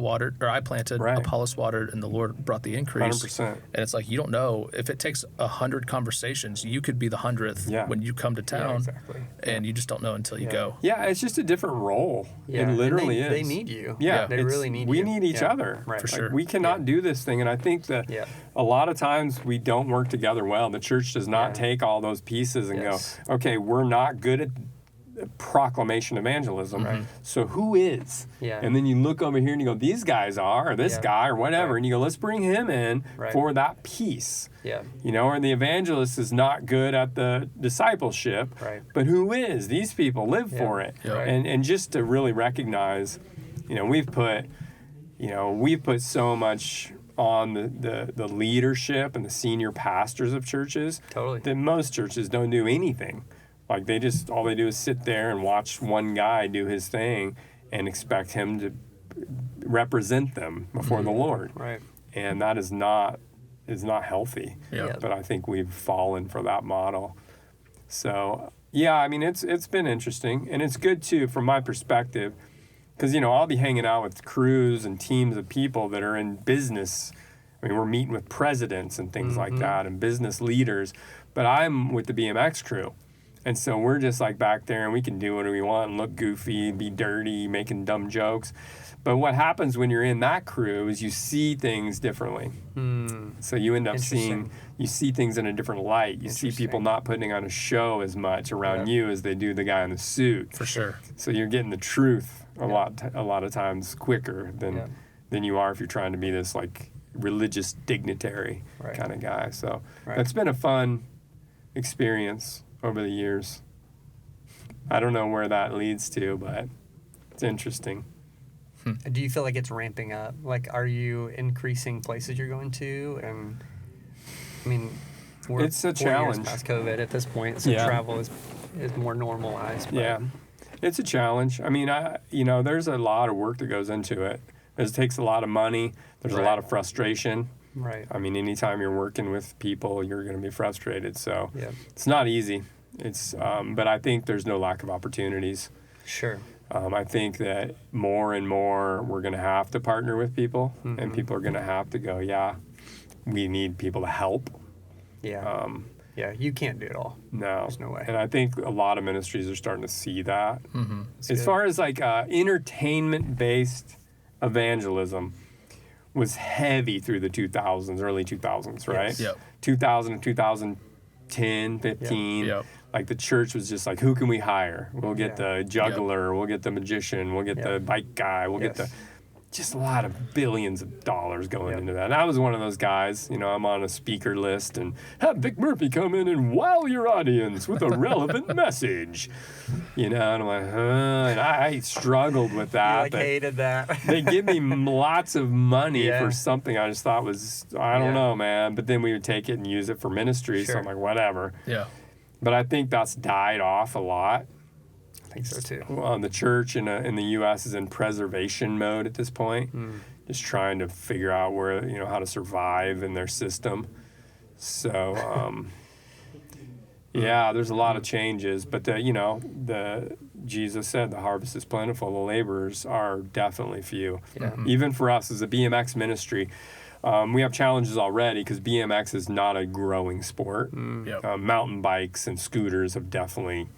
planted, Right. Apollos watered, and the Lord brought the increase. 100%. And it's like, you don't know. If it takes 100 conversations, you could be the 100th Yeah. when you come to town. exactly. And you just don't know until you go. Yeah, it's just a different role. Yeah. It and literally they is. need you. Yeah, they really need we you. need each Yeah. other. Right. For sure. We cannot do this thing. And I think that a lot of times we don't work together well. The church does not take all those pieces and go, okay, we're not good at proclamation evangelism. Right. So who is? Yeah. And then you look over here and you go, these guys are, or this guy or whatever. Right. And you go, let's bring him in for that piece. Yeah. You know, or the evangelist is not good at the discipleship. Right. But who is? These people live for it. Yeah. Right. And just to really recognize, you know, we've put so much on the leadership and the senior pastors of churches that most churches don't do anything. Like all they do is sit there and watch one guy do his thing and expect him to represent them before the Lord. Right. And that is not healthy. Yeah. But I think we've fallen for that model. So yeah, I mean it's been interesting, and it's good too from my perspective, because you know I'll be hanging out with crews and teams of people that are in business. I mean, we're meeting with presidents and things like that, and business leaders. But I'm with the BMX crew. And so we're just like back there and we can do whatever we want and look goofy, be dirty, making dumb jokes. But what happens when you're in that crew is you see things differently. So you end up you see things in a different light. You see people not putting on a show as much around you as they do the guy in the suit. For sure. So you're getting the truth a lot of times quicker than you are if you're trying to be this like religious dignitary kind of guy. So it's been a fun experience over the years. I don't know where that leads to, but it's interesting. Do you feel like it's ramping up? Like, are you increasing places you're going to? And I mean, it's a challenge. 4 years past COVID at this point, so travel is more normalized. But. Yeah, it's a challenge. I mean, there's a lot of work that goes into it. It takes a lot of money. There's a lot of frustration. Right. I mean, anytime you're working with people, you're going to be frustrated. So it's not easy. It's, but I think there's no lack of opportunities. Sure. I think that more and more we're going to have to partner with people, and people are going to have to go, we need people to help. Yeah. You can't do it all. No. There's no way. And I think a lot of ministries are starting to see that. As far as like entertainment-based evangelism, was heavy through the 2000s, early 2000s, right? Yes. Yep. 2000 and 2010, 15. Yep. Like the church was just like, who can we hire? We'll get the juggler, we'll get the magician, we'll get the bike guy, we'll get just a lot of billions of dollars going into that. And I was one of those guys, you know, I'm on a speaker list and have Vic Murphy come in and wow your audience with a relevant message. You know, and I'm like, and I struggled with that. You hated that. They give me lots of money for something I just thought was, I don't know, man. But then we would take it and use it for ministry. So I'm like, whatever. Yeah. But I think that's died off a lot. I think so too. The church in the U.S. is in preservation mode at this point, just trying to figure out how to survive in their system. So, there's a lot of changes, but Jesus said the harvest is plentiful, the laborers are definitely few. Yeah. Even for us as a BMX ministry, we have challenges already because BMX is not a growing sport. Mountain bikes and scooters have definitely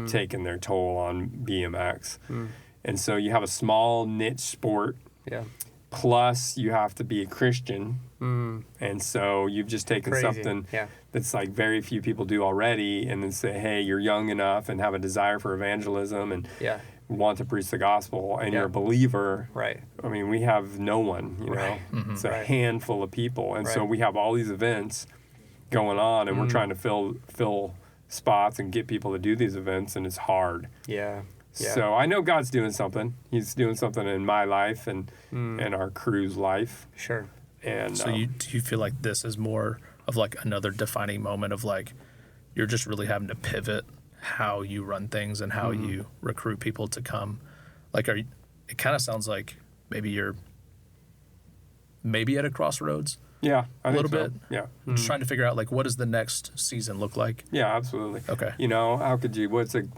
taken their toll on BMX. And so you have a small niche sport. Yeah. Plus you have to be a Christian. And so you've just taken something that's like very few people do already and then say, hey, you're young enough and have a desire for evangelism and want to preach the gospel and you're a believer. Right. I mean, we have no one, you know. It's a handful of people. And so we have all these events going on and we're trying to fill spots and get people to do these events, and it's hard. Yeah. So I know God's doing something. He's doing something in my life and our crew's life. Sure. And so do you feel like this is more of like another defining moment of like you're just really having to pivot how you run things and how you recruit people to come? Like, it kind of sounds like maybe you're at a crossroads. Yeah, a little bit. Yeah. I'm just trying to figure out, like, what does the next season look like? Yeah, absolutely. Okay. You know, how could you,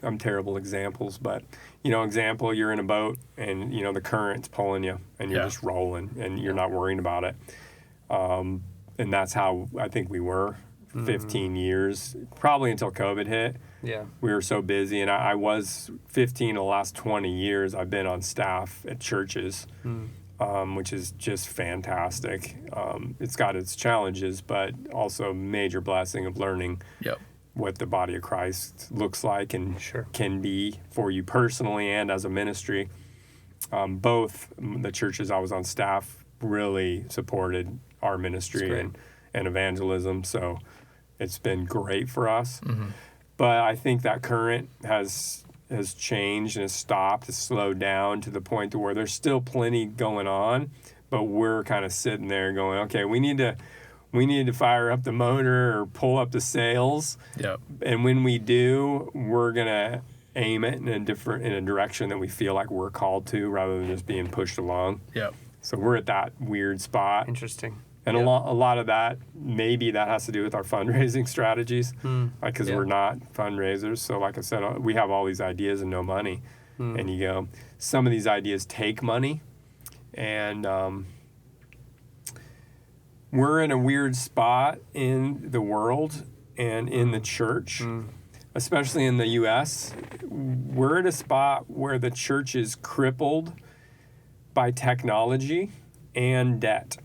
I'm terrible examples, but, example, you're in a boat and, the current's pulling you and you're just rolling and you're not worrying about it. And that's how I think we were 15 years, probably until COVID hit. Yeah. We were so busy, and I was 15 of the last 20 years I've been on staff at churches. which is just fantastic. It's got its challenges, but also a major blessing of learning what the body of Christ looks like and can be for you personally and as a ministry. Both the churches I was on staff really supported our ministry and evangelism, so it's been great for us. But I think that current has changed and has stopped, has slowed down to the point to where there's still plenty going on, but we're kind of sitting there going, okay, we need to fire up the motor or pull up the sails. And when we do, we're gonna aim it in a direction that we feel like we're called to, rather than just being pushed along. So we're at that weird spot. Interesting. And a lot of that, maybe that has to do with our fundraising strategies, because we're not fundraisers. So like I said, we have all these ideas and no money. And you go, some of these ideas take money. And we're in a weird spot in the world and in the church, especially in the U.S. We're at a spot where the church is crippled by technology and debt.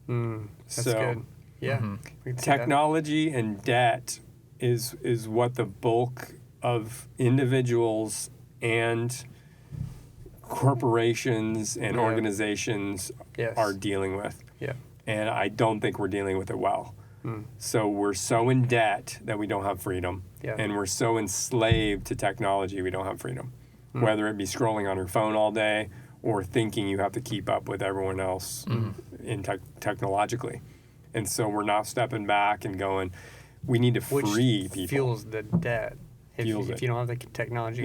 That's good. Yeah. Technology and debt is what the bulk of individuals and corporations and organizations are dealing with. And I don't think we're dealing with it well. So we're so in debt that we don't have freedom. And we're so enslaved to technology we don't have freedom. Whether it be scrolling on your phone all day or thinking you have to keep up with everyone else in technologically. And so we're not stepping back and going, we need to free people. Which fuels the debt. If you don't have the technology,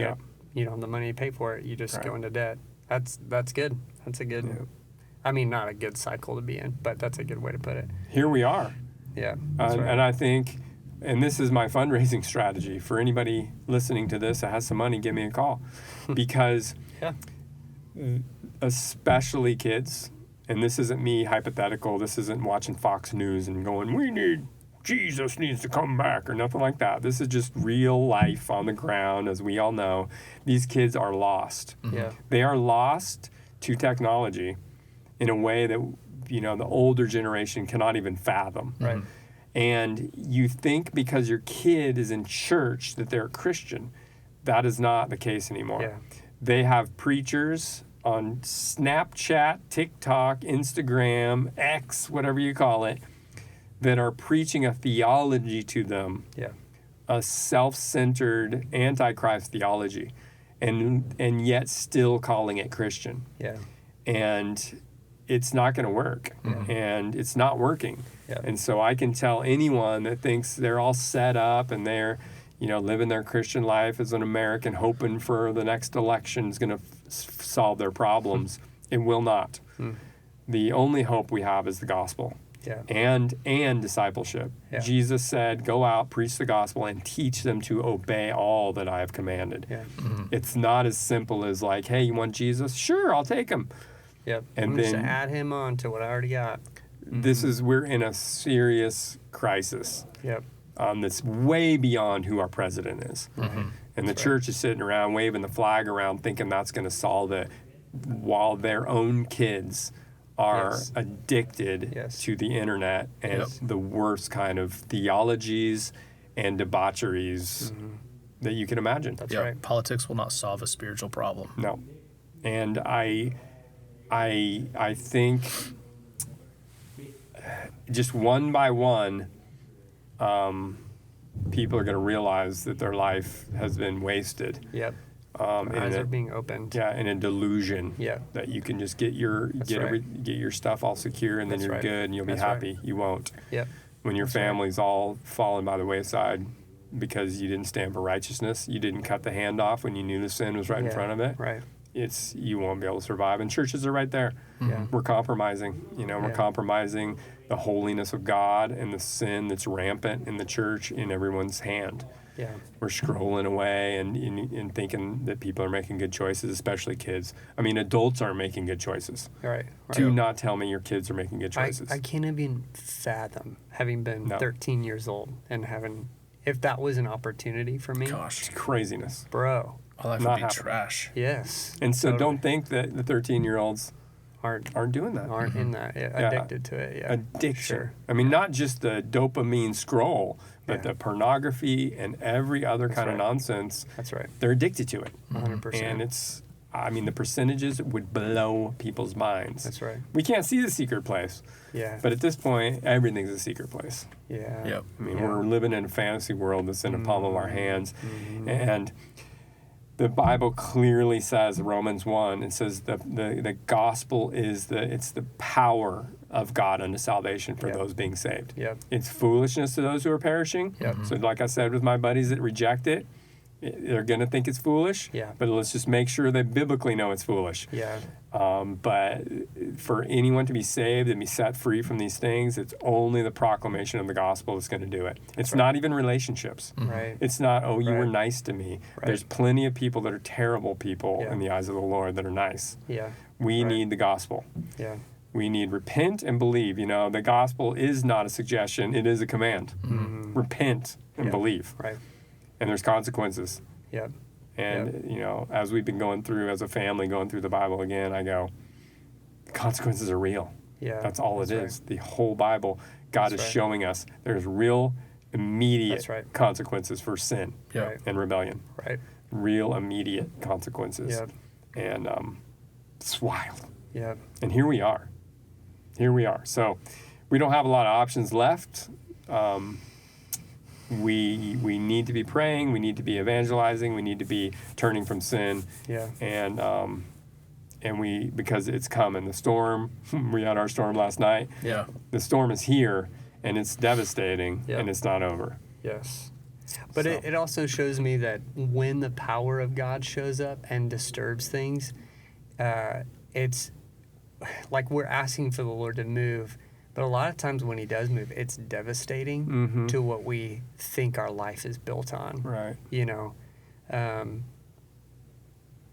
you don't have the money to pay for it, you just go into debt. That's good. That's a good, I mean, not a good cycle to be in, but that's a good way to put it. Here we are. Yeah. And I think, and this is my fundraising strategy for anybody listening to this that has some money, give me a call. Because especially kids, and this isn't me hypothetical, this isn't watching Fox News and going, Jesus needs to come back or nothing like that. This is just real life on the ground, as we all know. These kids are lost. They are lost to technology in a way that, the older generation cannot even fathom. And you think because your kid is in church that they're a Christian. That is not the case anymore. They have preachers on Snapchat, TikTok, Instagram, X, whatever you call it, that are preaching a theology to them, a self-centered, anti-Christ theology, and yet still calling it Christian. And it's not going to work, and it's not working. And so I can tell anyone that thinks they're all set up and they're, living their Christian life as an American, hoping for the next election is going to solve their problems. It will not. The only hope we have is the gospel. And discipleship. Jesus said, go out, preach the gospel, and teach them to obey all that I have commanded. It's not as simple as like, hey, you want Jesus? Sure, I'll take him. And I'm then just to add him on to what I already got. We're in a serious crisis. That's way beyond who our president is. And the church is sitting around waving the flag around thinking that's going to solve it, while their own kids are addicted to the internet and the worst kind of theologies and debaucheries that you can imagine. That's right. Politics will not solve a spiritual problem. No. And I think just one by one, people are going to realize that their life has been wasted. Eyes are being opened. In a delusion. That you can just get your stuff all secure and then you're good and you'll be happy. You won't. When your family's all fallen by the wayside because you didn't stand for righteousness, you didn't cut the hand off when you knew the sin was right in front of it. You won't be able to survive. And churches are right there. We're compromising. We're compromising the holiness of God and the sin that's rampant in the church in everyone's hand. We're scrolling away and thinking that people are making good choices, especially kids. I mean, adults aren't making good choices. Do not tell me your kids are making good choices. I can't even fathom having been 13 years old and if that was an opportunity for me. Gosh, craziness. Bro. My life would be trash. Yes. And so don't think that the 13-year-olds aren't doing that. Aren't in that. Yeah, addicted to it. Yeah. Addiction. Sure. I mean, not just the dopamine scroll, but the pornography and every other kind of nonsense. That's right. They're addicted to it. 100%. And the percentages would blow people's minds. That's right. We can't see the secret place. Yeah. But at this point, everything's a secret place. Yeah. Yep. I mean, we're living in a fantasy world that's in the palm of our hands. And the Bible clearly says, Romans 1, it says the gospel is it's the power of God unto salvation for those being saved. Yep. It's foolishness to those who are perishing. Yep. So like I said with my buddies that reject it, they're going to think it's foolish. Yeah. But let's just make sure they biblically know it's foolish. Yeah. But for anyone to be saved and be set free from these things, it's only the proclamation of the gospel that's going to do it. It's not even relationships. Right. It's not, oh, you were Right. nice to me. Right. There's plenty of people that are terrible people Yeah. in the eyes of the Lord that are nice. Yeah. We Right. need the gospel. Yeah. We need repent and believe. You know, the gospel is not a suggestion, it is a command. Repent and Yeah. believe. Right. And there's consequences. Yep. And, you know, as we've been going through as a family, going through the Bible again, I go, the consequences are real. Yeah. That's all it That's is. The whole Bible, God That's is right. showing us there's real, immediate That's right. consequences for sin Yeah. Right. and rebellion. Right. Real, immediate consequences. Yep. And it's wild. Yep. And here we are. Here we are. So we don't have a lot of options left. We need to be praying. We need to be evangelizing. We need to be turning from sin. Yeah. And we, because it's coming. The storm, we had our storm last night. Yeah. The storm is here, and it's devastating, Yeah. and it's not over. Yes. But So- it also shows me that when the power of God shows up and disturbs things, it's like we're asking for the Lord to move. But a lot of times when he does move, it's devastating to what we think our life is built on. Right. You know,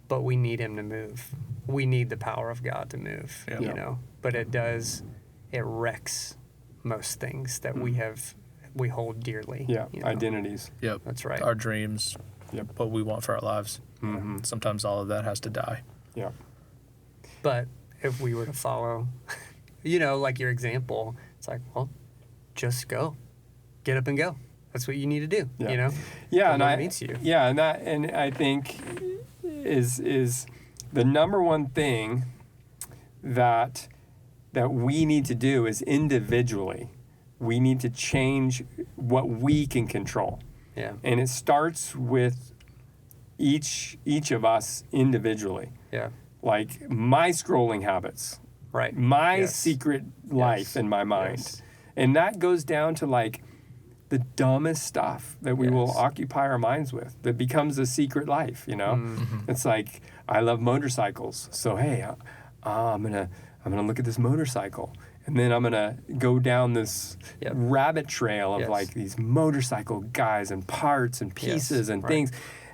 but we need him to move. We need the power of God to move, Yeah. you Yeah. know. But it wrecks most things that we hold dearly. Yeah. you know. Identities. Yep. That's right. Our dreams, Yep. what we want for our lives. Sometimes all of that has to die. Yeah. But if we were to follow, you know, like your example, it's like, well, just go. Get up and go. That's what you need to do, Yeah. you know? Yeah, What and Lord means to you. yeah, and I think is the number one thing that we need to do is individually, we need to change what we can control. Yeah. And it starts with each of us individually. Yeah. Like my scrolling habits, Right. my Yes. secret life in my mind. Yes. And that goes down to like the dumbest stuff that we will Yes. occupy our minds with that becomes a secret life, you know? It's like I love motorcycles. So hey, I'm going to look at this motorcycle. And then I'm going to go down this Yep. rabbit trail of Yes. like these motorcycle guys and parts and pieces and right. things.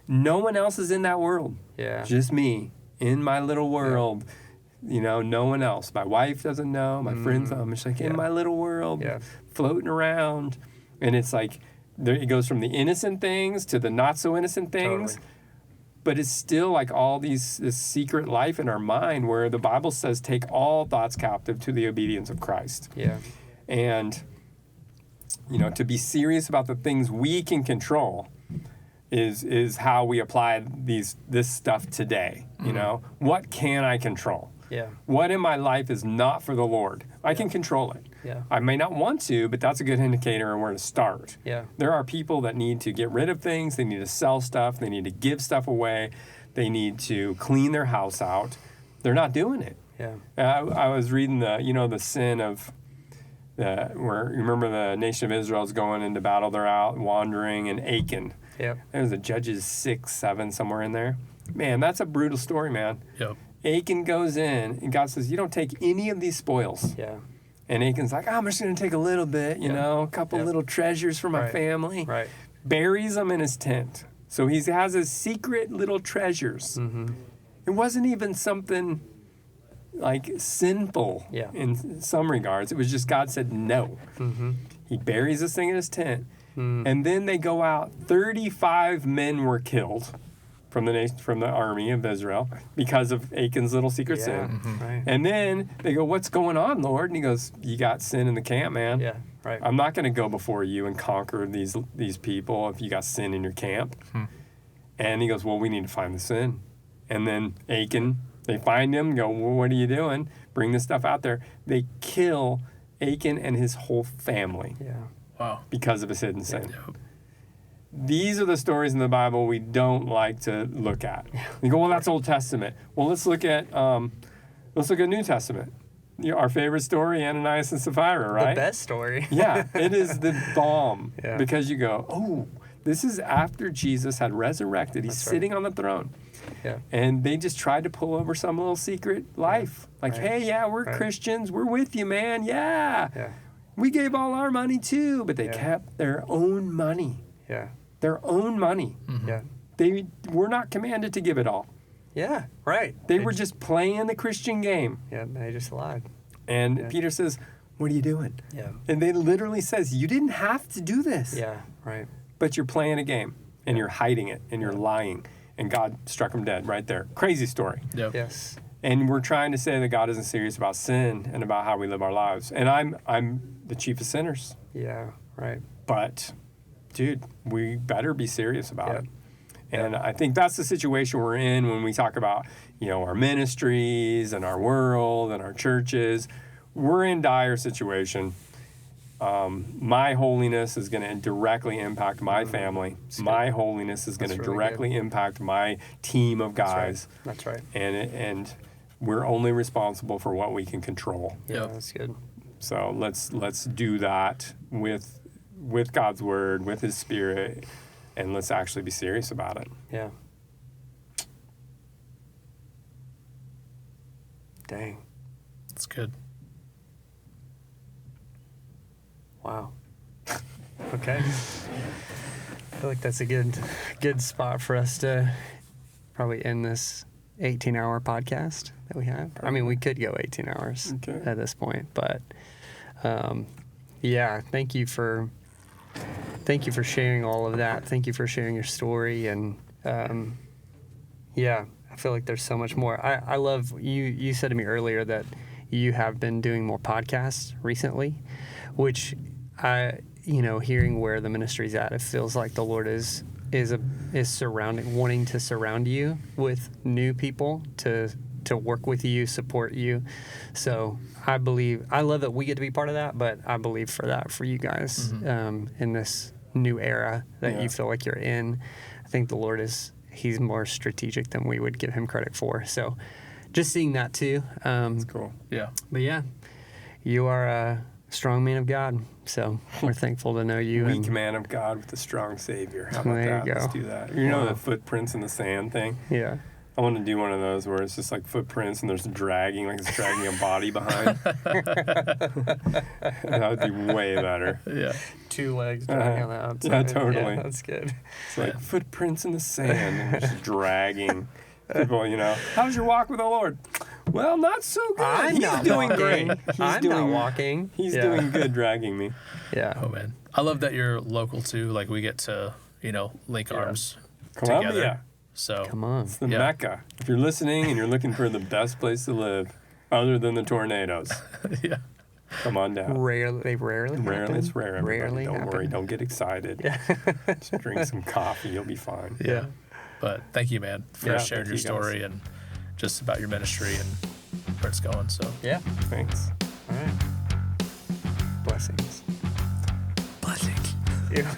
No one else is in that world. Yeah. Just me in my little world. You know, no one else. My wife doesn't know. My friends, I'm just like in Yeah. my little world, Yeah. floating around. And it's like, it goes from the innocent things to the not so innocent things. Totally. But it's still like all this secret life in our mind where the Bible says, take all thoughts captive to the obedience of Christ. Yeah. And, you know, to be serious about the things we can control is how we apply this stuff today. You know, what can I control? Yeah. What in my life is not for the Lord? I can control it. Yeah. I may not want to, but that's a good indicator of where to start. Yeah. There are people that need to get rid of things. They need to sell stuff. They need to give stuff away. They need to clean their house out. They're not doing it. Yeah. I was reading the sin of where you remember the nation of Israel is going into battle. They're out wandering in Achan. Yep. There's a Judges 6, 7 somewhere in there. Man, that's a brutal story, man. Yep. Achan goes in and God says, you don't take any of these spoils. Yeah. And Achan's like, I'm just going to take a little bit, you know, a couple Yep. little treasures for my Right. family. Right. Buries them in his tent. So he has his secret little treasures. It wasn't even something like sinful Yeah. in some regards. It was just God said no. He buries this thing in his tent. And then they go out. 35 men were killed. from the army of Israel because of Achan's little secret sin. Right. And then they go, "What's going on, Lord?" And he goes, "You got sin in the camp, man. Yeah. Right. I'm not going to go before you and conquer these people if you got sin in your camp." And he goes, "Well, we need to find the sin." And then Achan, they find him, go, "Well, what are you doing? Bring this stuff out there." They kill Achan and his whole family Yeah. Wow. because of his hidden sin. Yep. These are the stories in the Bible we don't like to look at. You go, "Well, that's Old Testament." Well, let's look at New Testament. Our favorite story, Ananias and Sapphira, right? The best story. Yeah, it is the bomb. Yeah. Because you go, "Oh, this is after Jesus had resurrected. He's That's right. sitting on the throne." Yeah. And they just tried to pull over some little secret life. Like, Right. "Hey, yeah, we're Right. Christians. We're with you, man. Yeah. Yeah. We gave all our money too." But they Yeah. kept their own money. Yeah. Their own money. Yeah. They were not commanded to give it all. Yeah. Right. They were just playing the Christian game. Yeah. They just lied. And Yeah. Peter says, "What are you doing?" Yeah. And they literally says, "You didn't have to do this." Yeah. Right. But you're playing a game and you're hiding it and you're lying. And God struck them dead right there. Crazy story. Yep. Yes. And we're trying to say that God isn't serious about sin and about how we live our lives. And I'm the chief of sinners. Yeah. Right. But dude, we better be serious about Yeah. it. And I think that's the situation we're in when we talk about, our ministries and our world and our churches. We're in dire situation. My holiness is going to directly impact my family. My holiness is going to That's really directly impact my team of guys. That's right. And we're only responsible for what we can control. Yeah. Yep. That's good. So let's do that with God's word, with His Spirit, and let's actually be serious about it. Yeah. Dang. That's good. Wow. Okay. I feel like that's a good spot for us to probably end this 18-hour podcast that we have. I mean, we could go 18 hours at this point, but yeah, thank you for sharing all of that. Thank you for sharing your story, and yeah, I feel like there's so much more. I love you said to me earlier that you have been doing more podcasts recently, which hearing where the ministry's at, it feels like the Lord is wanting to surround you with new people to work with you, support you. So I love that we get to be part of that, but I believe for you guys in this new era that you feel like you're in. I think the Lord He's more strategic than we would give Him credit for. So just seeing that too. That's cool. Yeah. But yeah, you are a strong man of God. So we're thankful to know you. Weak man of God with a strong Savior. How about There that? you go. Let's do that. The footprints in the sand thing? Yeah. I want to do one of those where it's just like footprints and there's dragging, like it's dragging a body behind. That would be way better. Yeah. 2 legs dragging on the outside. Yeah, totally. Yeah, that's good. It's like footprints in the sand and just dragging. People, how's your walk with the Lord? Well, not so good. He's doing great. I'm not walking. He's doing good dragging me. Yeah. Oh man, I love that you're local too. Like we get to link arms Columbia. together. So Come on. It's the Mecca. If you're listening and you're looking for the best place to live, other than the tornadoes, yeah. come on down. Rarely happen. It's rare. Everybody. Rarely Don't worry. happen. Don't get excited. Yeah. Just drink some coffee. You'll be fine. Yeah. But thank you, man, for Yeah, sharing thank your you, guys. story and just about your ministry and where it's going. So Yeah. Thanks. All right. Blessings. blessings. Yeah.